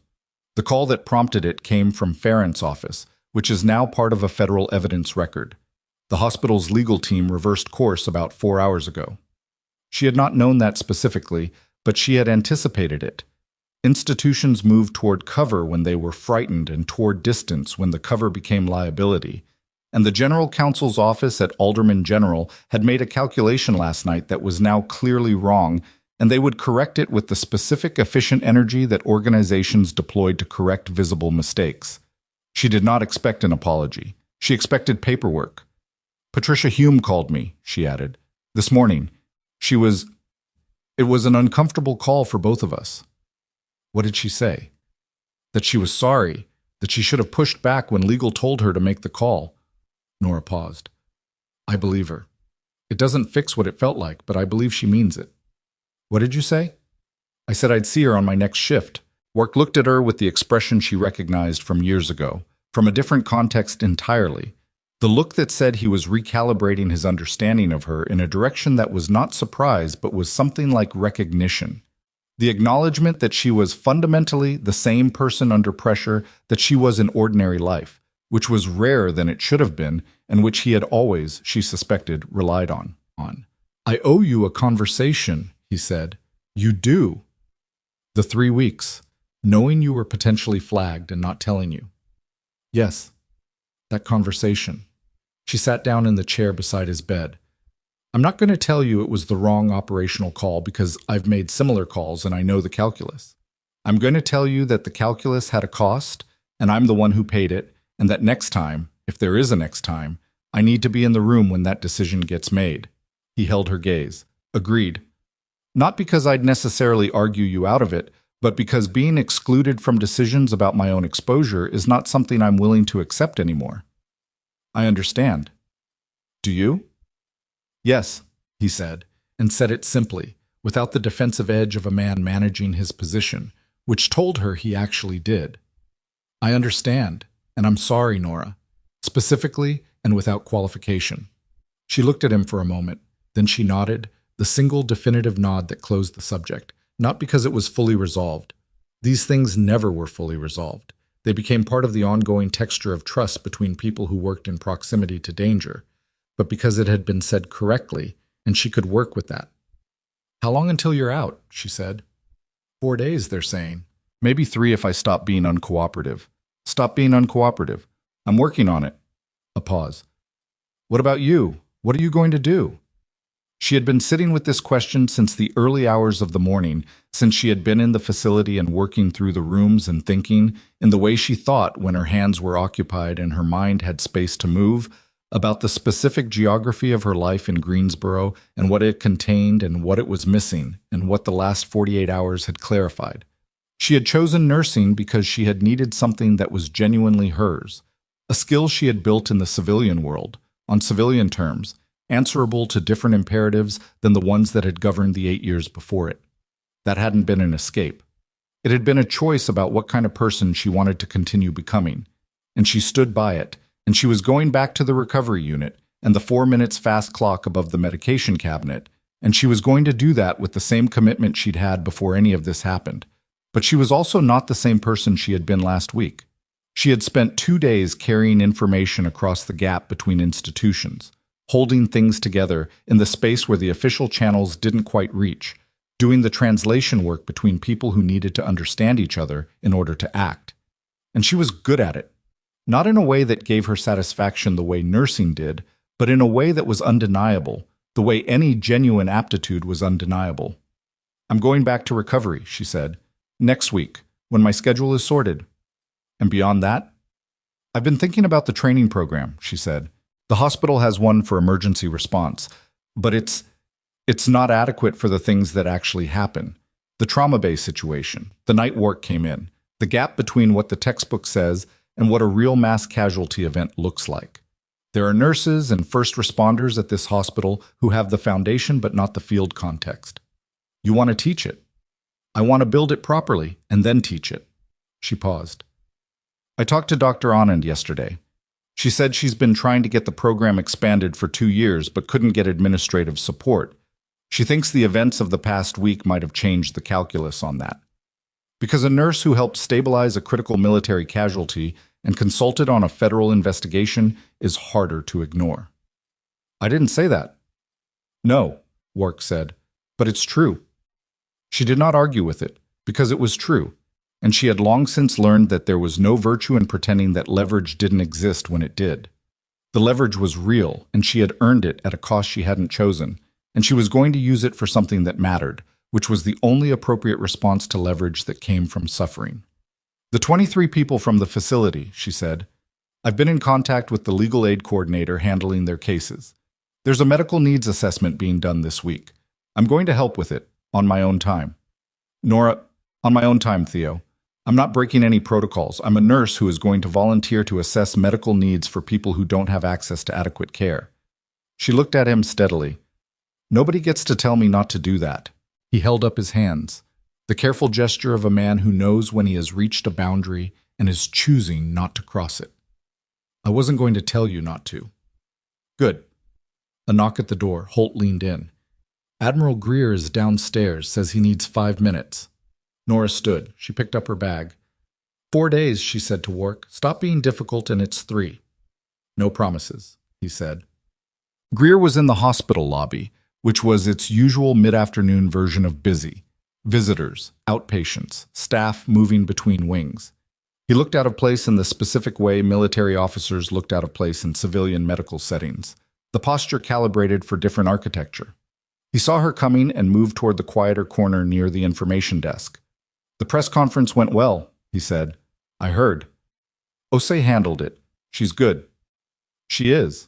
The call that prompted it came from Farrant's office, which is now part of a federal evidence record. The hospital's legal team reversed course about 4 hours ago. She had not known that specifically, but she had anticipated it. Institutions moved toward cover when they were frightened and toward distance when the cover became liability. And the general counsel's office at Alderman General had made a calculation last night that was now clearly wrong, and they would correct it with the specific efficient energy that organizations deployed to correct visible mistakes. She did not expect an apology. She expected paperwork. Patricia Hume called me, she added, this morning. It was an uncomfortable call for both of us. What did she say? That she was sorry, that she should have pushed back when legal told her to make the call. Nora paused. I believe her. It doesn't fix what it felt like, but I believe she means it. What did you say? I said I'd see her on my next shift. Work looked at her with the expression she recognized from years ago, from a different context entirely. The look that said he was recalibrating his understanding of her in a direction that was not surprise but was something like recognition. The acknowledgement that she was fundamentally the same person under pressure that she was in ordinary life, which was rarer than it should have been and which he had always, she suspected, relied on. I owe you a conversation, he said. You do. The 3 weeks, knowing you were potentially flagged and not telling you. Yes, that conversation. She sat down in the chair beside his bed. I'm not going to tell you it was the wrong operational call because I've made similar calls and I know the calculus. I'm going to tell you that the calculus had a cost and I'm the one who paid it, and that next time, if there is a next time, I need to be in the room when that decision gets made. He held her gaze. Agreed. Not because I'd necessarily argue you out of it, but because being excluded from decisions about my own exposure is not something I'm willing to accept anymore. I understand. Do you? Yes, he said, and said it simply, without the defensive edge of a man managing his position, which told her he actually did. I understand, and I'm sorry, Nora, specifically and without qualification. She looked at him for a moment, then she nodded, the single definitive nod that closed the subject, not because it was fully resolved. These things never were fully resolved. They became part of the ongoing texture of trust between people who worked in proximity to danger, but because it had been said correctly, and she could work with that. How long until you're out? She said. 4 days, they're saying. Maybe 3 if I stop being uncooperative. Stop being uncooperative. I'm working on it. A pause. What about you? What are you going to do? She had been sitting with this question since the early hours of the morning, since she had been in the facility and working through the rooms and thinking, in the way she thought when her hands were occupied and her mind had space to move, about the specific geography of her life in Greensboro and what it contained and what it was missing and what the last 48 hours had clarified. She had chosen nursing because she had needed something that was genuinely hers, a skill she had built in the civilian world, on civilian terms, answerable to different imperatives than the ones that had governed the 8 years before it. That hadn't been an escape. It had been a choice about what kind of person she wanted to continue becoming, and she stood by it, and she was going back to the recovery unit and the 4 minutes fast clock above the medication cabinet, and she was going to do that with the same commitment she'd had before any of this happened. But she was also not the same person she had been last week. She had spent 2 days carrying information across the gap between institutions, holding things together in the space where the official channels didn't quite reach, doing the translation work between people who needed to understand each other in order to act. And she was good at it. Not in a way that gave her satisfaction the way nursing did, but in a way that was undeniable, the way any genuine aptitude was undeniable. "I'm going back to recovery," she said. "Next week, when my schedule is sorted." "And beyond that?" "I've been thinking about the training program," she said. "The hospital has one for emergency response, but it's not adequate for the things that actually happen. The trauma-based situation, the night work came in, the gap between what the textbook says and what a real mass casualty event looks like. There are nurses and first responders at this hospital who have the foundation but not the field context. You want to teach it. I want to build it properly and then teach it." She paused. "I talked to Dr. Anand yesterday. She said she's been trying to get the program expanded for 2 years but couldn't get administrative support. She thinks the events of the past week might have changed the calculus on that. Because a nurse who helped stabilize a critical military casualty and consulted on a federal investigation is harder to ignore." "I didn't say that." "No," Wark said, "but it's true." She did not argue with it, because it was true, and she had long since learned that there was no virtue in pretending that leverage didn't exist when it did. The leverage was real, and she had earned it at a cost she hadn't chosen, and she was going to use it for something that mattered, which was the only appropriate response to leverage that came from suffering. "The 23 people from the facility," she said. "I've been in contact with the legal aid coordinator handling their cases. There's a medical needs assessment being done this week. I'm going to help with it, on my own time." "Nora, on my own time, Theo. I'm not breaking any protocols. I'm a nurse who is going to volunteer to assess medical needs for people who don't have access to adequate care." She looked at him steadily. "Nobody gets to tell me not to do that." He held up his hands, the careful gesture of a man who knows when he has reached a boundary and is choosing not to cross it. "I wasn't going to tell you not to." "Good." A knock at the door. Holt leaned in. "Admiral Greer is downstairs, says he needs 5 minutes. Nora stood. She picked up her bag. 4 days, she said to Wark. "Stop being difficult and it's 3. "No promises," he said. Greer was in the hospital lobby, which was its usual mid-afternoon version of busy. Visitors, outpatients, staff moving between wings. He looked out of place in the specific way military officers looked out of place in civilian medical settings, the posture calibrated for different architecture. He saw her coming and moved toward the quieter corner near the information desk. "The press conference went well," he said. "I heard. Osei handled it. She's good." "She is."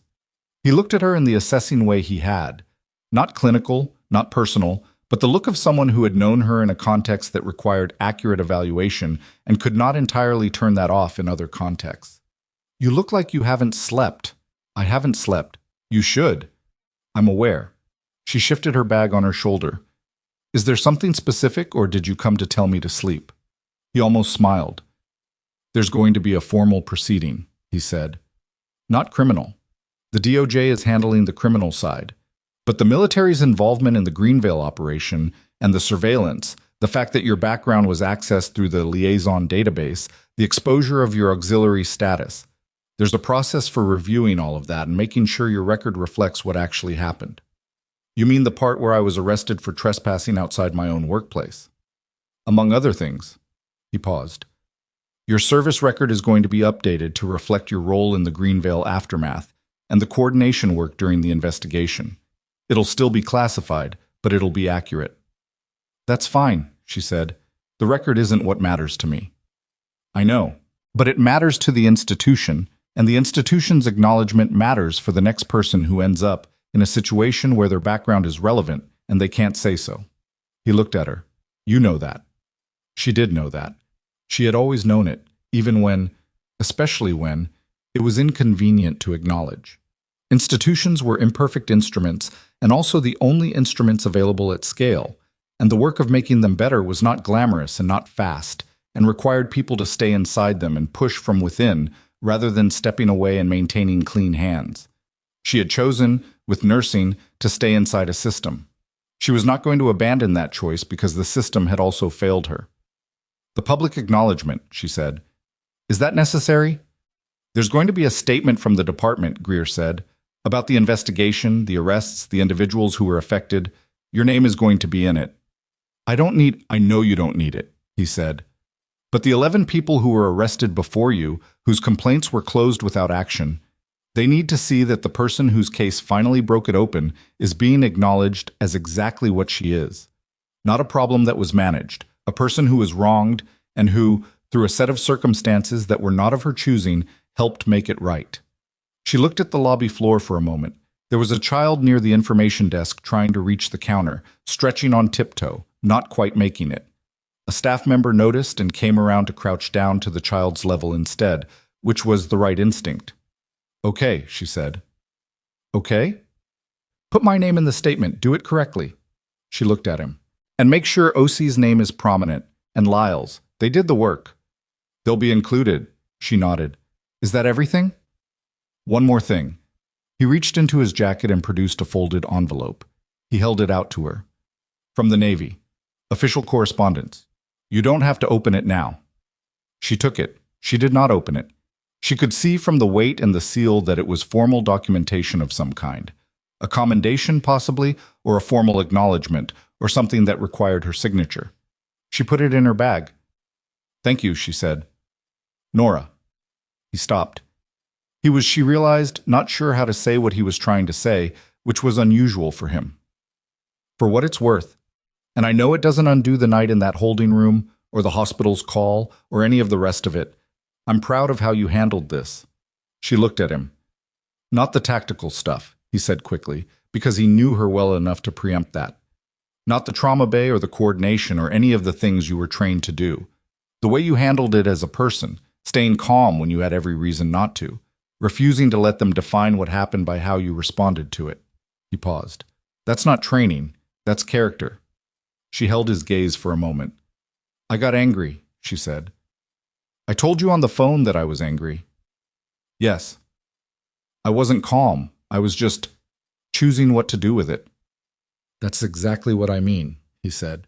He looked at her in the assessing way he had. Not clinical, not personal, but the look of someone who had known her in a context that required accurate evaluation and could not entirely turn that off in other contexts. "You look like you haven't slept." "I haven't slept." "You should." "I'm aware." She shifted her bag on her shoulder. "Is there something specific, or did you come to tell me to sleep?" He almost smiled. "There's going to be a formal proceeding," he said. "Not criminal. The DOJ is handling the criminal side. But the military's involvement in the Greenvale operation and the surveillance, the fact that your background was accessed through the liaison database, the exposure of your auxiliary status, there's a process for reviewing all of that and making sure your record reflects what actually happened." "You mean the part where I was arrested for trespassing outside my own workplace?" "Among other things." He paused. "Your service record is going to be updated to reflect your role in the Greenvale aftermath and the coordination work during the investigation. It'll still be classified, but it'll be accurate." "That's fine," she said. "The record isn't what matters to me." "I know, but it matters to the institution, and the institution's acknowledgement matters for the next person who ends up in a situation where their background is relevant and they can't say so." He looked at her. "You know that." She did know that. She had always known it, even when, especially when, it was inconvenient to acknowledge. Institutions were imperfect instruments and also the only instruments available at scale, and the work of making them better was not glamorous and not fast, and required people to stay inside them and push from within rather than stepping away and maintaining clean hands. She had chosen, with nursing, to stay inside a system. She was not going to abandon that choice because the system had also failed her. "The public acknowledgement," she said. Is that necessary? There's going to be a statement from the department, Greer said, about the investigation, the arrests, the individuals who were affected. Your name is going to be in it. I know you don't need it, he said. But the 11 people who were arrested before you, whose complaints were closed without action, they need to see that the person whose case finally broke it open is being acknowledged as exactly what she is. Not a problem that was managed, a person who was wronged and who, through a set of circumstances that were not of her choosing, helped make it right. She looked at the lobby floor for a moment. There was a child near the information desk trying to reach the counter, stretching on tiptoe, not quite making it. A staff member noticed and came around to crouch down to the child's level instead, which was the right instinct. Okay, she said. Okay? Put my name in the statement. Do it correctly. She looked at him. And make sure OC's name is prominent, and Lyle's. They did the work. They'll be included, she nodded. Is that everything? One more thing. He reached into his jacket and produced a folded envelope. He held it out to her. From the Navy. Official correspondence. You don't have to open it now. She took it. She did not open it. She could see from the weight and the seal that it was formal documentation of some kind. A commendation, possibly, or a formal acknowledgement, or something that required her signature. She put it in her bag. Thank you, she said. Nora. He stopped. She realized, not sure how to say what he was trying to say, which was unusual for him. For what it's worth, and I know it doesn't undo the night in that holding room, or the hospital's call, or any of the rest of it, I'm proud of how you handled this. She looked at him. Not the tactical stuff, he said quickly, because he knew her well enough to preempt that. Not the trauma bay or the coordination or any of the things you were trained to do. The way you handled it as a person, staying calm when you had every reason not to, refusing to let them define what happened by how you responded to it. He paused. That's not training, that's character. She held his gaze for a moment. I got angry, she said. I told you on the phone that I was angry. Yes. I wasn't calm. I was just choosing what to do with it. That's exactly what I mean, he said.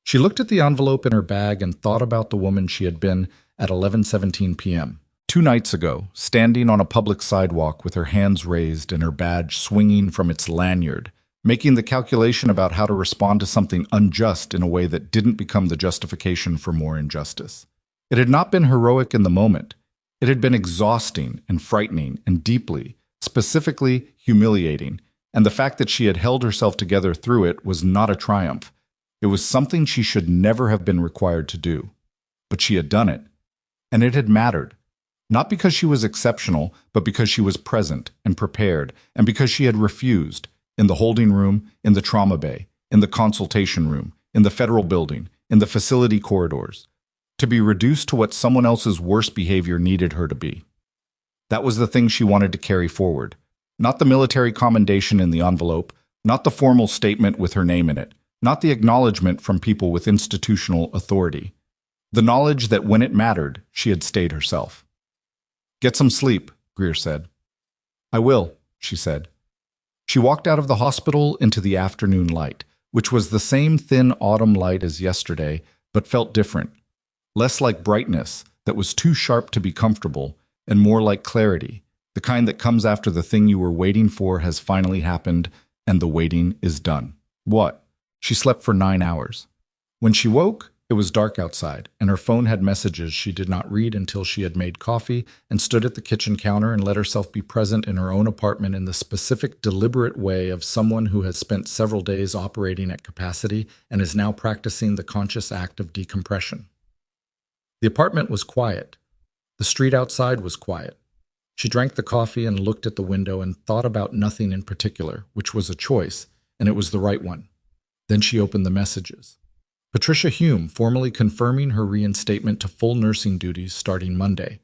She looked at the envelope in her bag and thought about the woman she had been at 11:17 p.m. 2 nights ago, standing on a public sidewalk with her hands raised and her badge swinging from its lanyard, making the calculation about how to respond to something unjust in a way that didn't become the justification for more injustice. It had not been heroic in the moment. It had been exhausting and frightening and deeply, specifically humiliating, and the fact that she had held herself together through it was not a triumph. It was something she should never have been required to do. But she had done it, and it had mattered. Not because she was exceptional, but because she was present and prepared, and because she had refused, in the holding room, in the trauma bay, in the consultation room, in the federal building, in the facility corridors, to be reduced to what someone else's worst behavior needed her to be. That was the thing she wanted to carry forward. Not the military commendation in the envelope, not the formal statement with her name in it, not the acknowledgement from people with institutional authority. The knowledge that when it mattered, she had stayed herself. Get some sleep, Greer said. I will, she said. She walked out of the hospital into the afternoon light, which was the same thin autumn light as yesterday, but felt different. Less like brightness that was too sharp to be comfortable, and more like clarity, the kind that comes after the thing you were waiting for has finally happened, and the waiting is done. What? She slept for 9 hours. When she woke, it was dark outside, and her phone had messages she did not read until she had made coffee and stood at the kitchen counter and let herself be present in her own apartment in the specific, deliberate way of someone who has spent several days operating at capacity and is now practicing the conscious act of decompression. The apartment was quiet. The street outside was quiet. She drank the coffee and looked at the window and thought about nothing in particular, which was a choice, and it was the right one. Then she opened the messages. Patricia Hume formally confirming her reinstatement to full nursing duties starting Monday.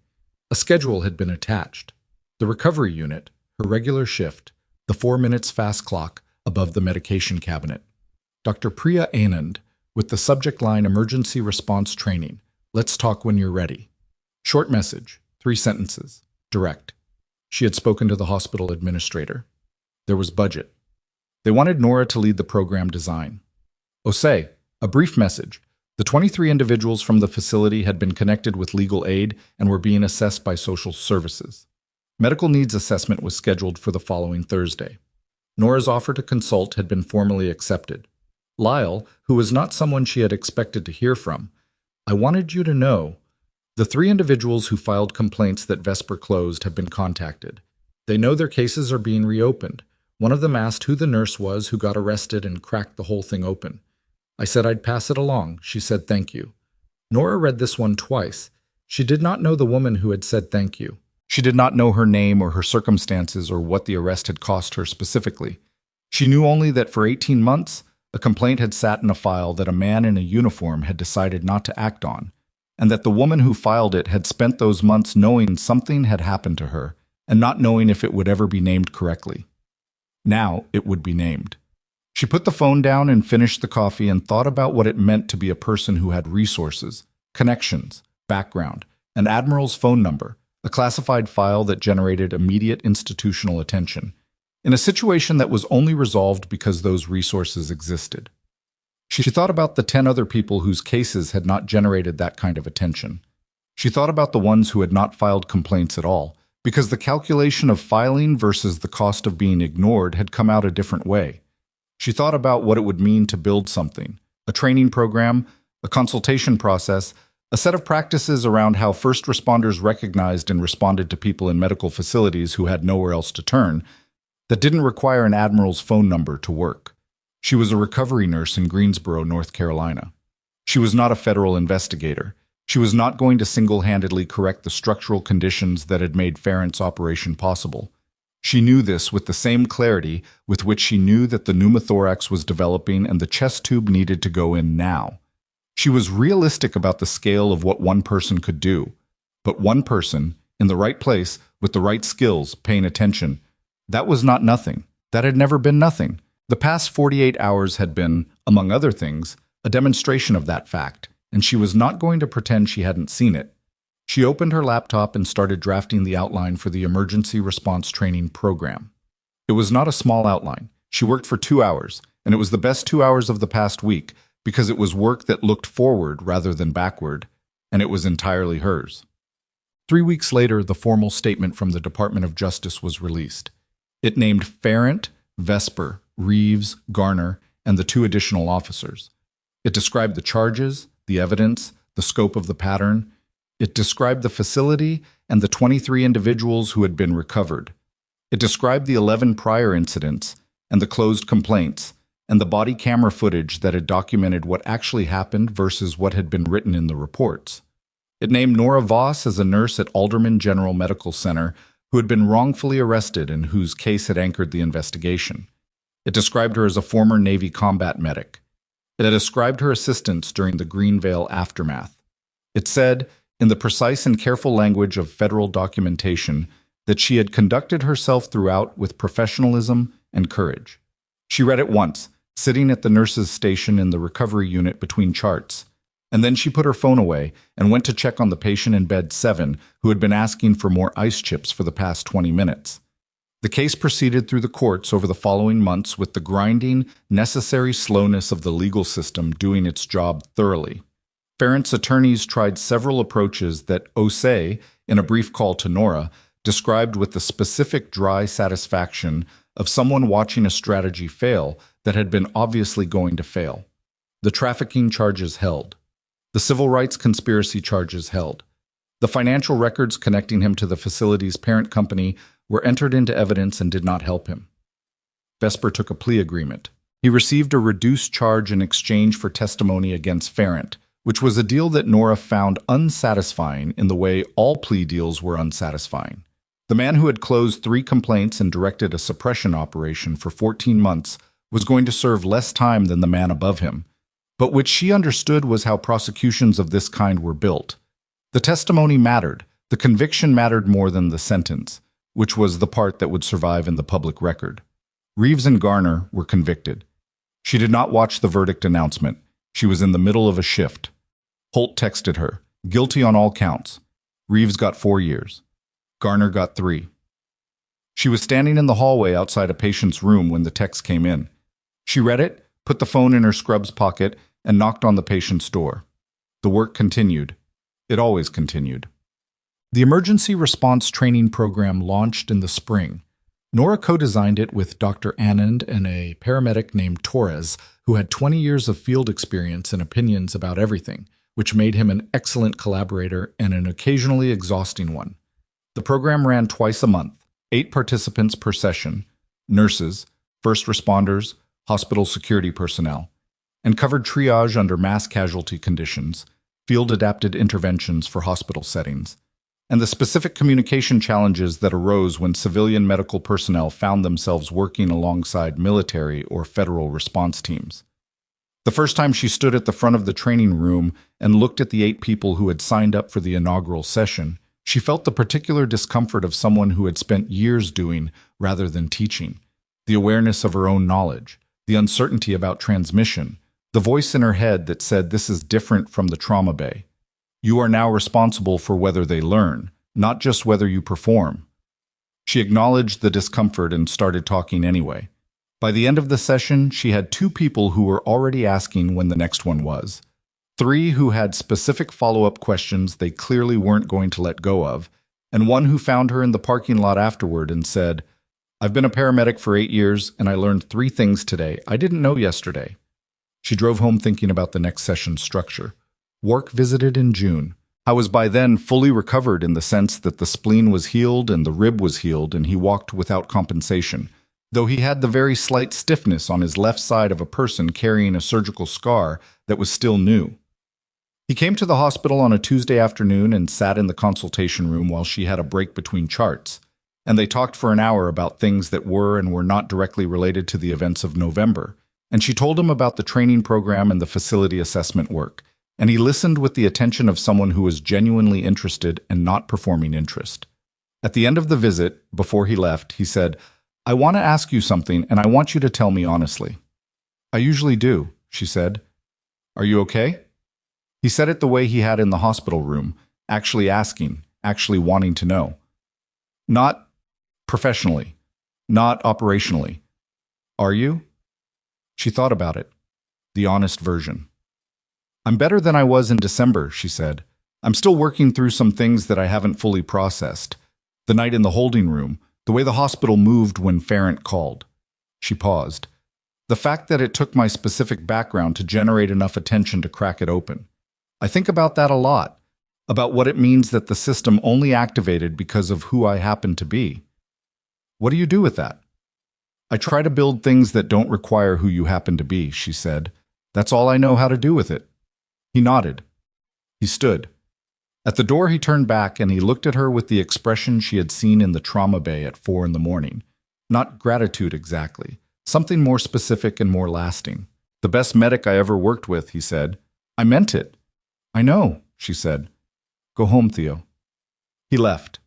A schedule had been attached. The recovery unit, her regular shift, the 4 minutes fast clock above the medication cabinet. Dr. Priya Anand, with the subject line Emergency Response Training. Let's talk when you're ready. Short message, 3 sentences, direct. She had spoken to the hospital administrator. There was budget. They wanted Nora to lead the program design. Osei, a brief message, The 23 individuals from the facility had been connected with legal aid and were being assessed by social services. Medical needs assessment was scheduled for the following Thursday. Nora's offer to consult had been formally accepted. Lyle, who was not someone she had expected to hear from, "I wanted you to know. The 3 individuals who filed complaints that Vesper closed have been contacted. They know their cases are being reopened. One of them asked who the nurse was who got arrested and cracked the whole thing open. I said I'd pass it along. She said thank you." Nora read this one twice. She did not know the woman who had said thank you. She did not know her name or her circumstances or what the arrest had cost her specifically. She knew only that for 18 months, a complaint had sat in a file that a man in a uniform had decided not to act on, and that the woman who filed it had spent those months knowing something had happened to her and not knowing if it would ever be named correctly. Now it would be named. She put the phone down and finished the coffee and thought about what it meant to be a person who had resources, connections, background, an admiral's phone number, a classified file that generated immediate institutional attention, in a situation that was only resolved because those resources existed. She thought about the 10 other people whose cases had not generated that kind of attention. She thought about the ones who had not filed complaints at all, because the calculation of filing versus the cost of being ignored had come out a different way. She thought about what it would mean to build something, a training program, a consultation process, a set of practices around how first responders recognized and responded to people in medical facilities who had nowhere else to turn, that didn't require an admiral's phone number to work. She was a recovery nurse in Greensboro, North Carolina. She was not a federal investigator. She was not going to single-handedly correct the structural conditions that had made Ferrant's operation possible. She knew this with the same clarity with which she knew that the pneumothorax was developing and the chest tube needed to go in now. She was realistic about the scale of what one person could do. But one person, in the right place, with the right skills, paying attention, that was not nothing. That had never been nothing. The past 48 hours had been, among other things, a demonstration of that fact, and she was not going to pretend she hadn't seen it. She opened her laptop and started drafting the outline for the emergency response training program. It was not a small outline. She worked for 2 hours, and it was the best 2 hours of the past week because it was work that looked forward rather than backward, and it was entirely hers. 3 weeks later, the formal statement from the Department of Justice was released. It named Ferrant, Vesper, Reeves, Garner, and the 2 additional officers. It described the charges, the evidence, the scope of the pattern. It described the facility and the 23 individuals who had been recovered. It described the 11 prior incidents and the closed complaints and the body camera footage that had documented what actually happened versus what had been written in the reports. It named Nora Voss as a nurse at Alderman General Medical Center who had been wrongfully arrested and whose case had anchored the investigation. It described her as a former Navy combat medic. It had described her assistance during the Greenvale aftermath. It said, in the precise and careful language of federal documentation, that she had conducted herself throughout with professionalism and courage. She read it once, sitting at the nurse's station in the recovery unit between charts, and then she put her phone away and went to check on the patient in bed 7 who had been asking for more ice chips for the past 20 minutes. The case proceeded through the courts over the following months with the grinding, necessary slowness of the legal system doing its job thoroughly. Ferrant's attorneys tried several approaches that Osei, in a brief call to Nora, described with the specific dry satisfaction of someone watching a strategy fail that had been obviously going to fail. The trafficking charges held. The civil rights conspiracy charges held. The financial records connecting him to the facility's parent company were entered into evidence and did not help him. Vesper took a plea agreement. He received a reduced charge in exchange for testimony against Ferrant, which was a deal that Nora found unsatisfying in the way all plea deals were unsatisfying. The man who had closed 3 complaints and directed a suppression operation for 14 months was going to serve less time than the man above him, but which she understood was how prosecutions of this kind were built. The testimony mattered. The conviction mattered more than the sentence, which was the part that would survive in the public record. Reeves and Garner were convicted. She did not watch the verdict announcement. She was in the middle of a shift. Holt texted her, guilty on all counts. Reeves got 4 years. Garner got 3. She was standing in the hallway outside a patient's room when the text came in. She read it, put the phone in her scrubs pocket, and knocked on the patient's door. The work continued. It always continued. The emergency response training program launched in the spring. Nora co-designed it with Dr. Anand and a paramedic named Torres, who had 20 years of field experience and opinions about everything, which made him an excellent collaborator and an occasionally exhausting one. The program ran twice a month, 8 participants per session, nurses, first responders, hospital security personnel, and covered triage under mass casualty conditions, field-adapted interventions for hospital settings, and the specific communication challenges that arose when civilian medical personnel found themselves working alongside military or federal response teams. The first time she stood at the front of the training room and looked at the 8 people who had signed up for the inaugural session, she felt the particular discomfort of someone who had spent years doing rather than teaching, the awareness of her own knowledge, the uncertainty about transmission, the voice in her head that said this is different from the trauma bay. You are now responsible for whether they learn, not just whether you perform. She acknowledged the discomfort and started talking anyway. By the end of the session, she had 2 people who were already asking when the next one was, 3 who had specific follow-up questions they clearly weren't going to let go of, and 1 who found her in the parking lot afterward and said, "I've been a paramedic for 8 years and I learned 3 things today I didn't know yesterday." She drove home thinking about the next session's structure. Wark visited in June. I was by then fully recovered in the sense that the spleen was healed and the rib was healed and he walked without compensation, though he had the very slight stiffness on his left side of a person carrying a surgical scar that was still new. He came to the hospital on a Tuesday afternoon and sat in the consultation room while she had a break between charts, and they talked for an hour about things that were and were not directly related to the events of November, and she told him about the training program and the facility assessment work, and he listened with the attention of someone who was genuinely interested and not performing interest. At the end of the visit, before he left, he said, "I want to ask you something, and I want you to tell me honestly." "I usually do," she said. "Are you okay?" He said it the way he had in the hospital room, actually asking, actually wanting to know. Not professionally, not operationally. "Are you?" She thought about it. The honest version. "I'm better than I was in December," she said. "I'm still working through some things that I haven't fully processed. The night in the holding room, the way the hospital moved when Farrant called." She paused. "The fact that it took my specific background to generate enough attention to crack it open. I think about that a lot, about what it means that the system only activated because of who I happen to be. What do you do with that?" "I try to build things that don't require who you happen to be," she said. "That's all I know how to do with it." He nodded. He stood. At the door he turned back and he looked at her with the expression she had seen in the trauma bay at 4 in the morning. Not gratitude exactly, something more specific and more lasting. "The best medic I ever worked with," he said. "I meant it." "I know," she said. "Go home, Theo." He left.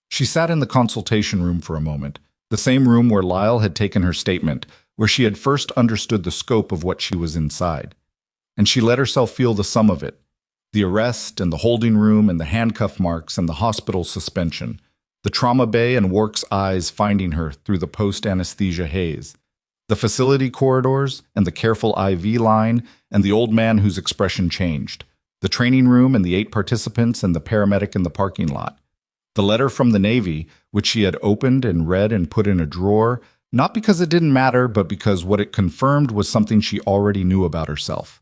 She sat in the consultation room for a moment, the same room where Lyle had taken her statement, where she had first understood the scope of what she was inside. And she let herself feel the sum of it. The arrest and the holding room and the handcuff marks and the hospital suspension. The trauma bay and Wark's eyes finding her through the post-anesthesia haze. The facility corridors and the careful IV line and the old man whose expression changed. The training room and the 8 participants and the paramedic in the parking lot. The letter from the Navy, which she had opened and read and put in a drawer, not because it didn't matter, but because what it confirmed was something she already knew about herself.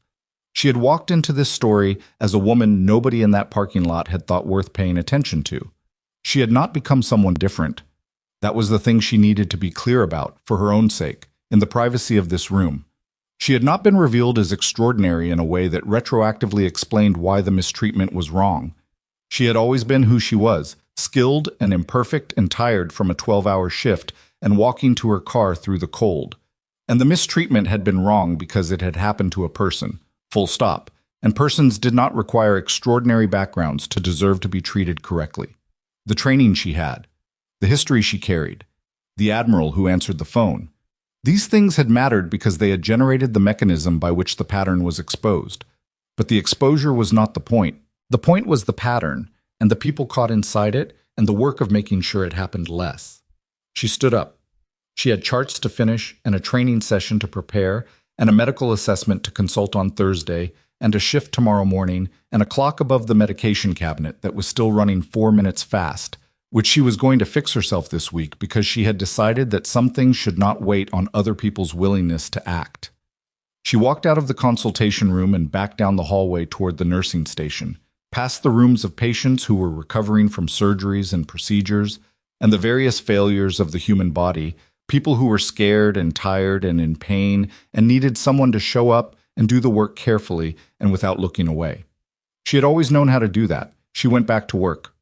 She had walked into this story as a woman nobody in that parking lot had thought worth paying attention to. She had not become someone different. That was the thing she needed to be clear about, for her own sake, in the privacy of this room. She had not been revealed as extraordinary in a way that retroactively explained why the mistreatment was wrong. She had always been who she was, skilled and imperfect and tired from a 12-hour shift and walking to her car through the cold. And the mistreatment had been wrong because it had happened to a person. Full stop. And persons did not require extraordinary backgrounds to deserve to be treated correctly. The training she had, the history she carried, the admiral who answered the phone. These things had mattered because they had generated the mechanism by which the pattern was exposed. But the exposure was not the point. The point was the pattern, and the people caught inside it, and the work of making sure it happened less. She stood up. She had charts to finish and a training session to prepare, and a medical assessment to consult on Thursday, and a shift tomorrow morning, and a clock above the medication cabinet that was still running 4 minutes fast, which she was going to fix herself this week because she had decided that some things should not wait on other people's willingness to act. She walked out of the consultation room and back down the hallway toward the nursing station, past the rooms of patients who were recovering from surgeries and procedures, and the various failures of the human body, people who were scared and tired and in pain and needed someone to show up and do the work carefully and without looking away. She had always known how to do that. She went back to work,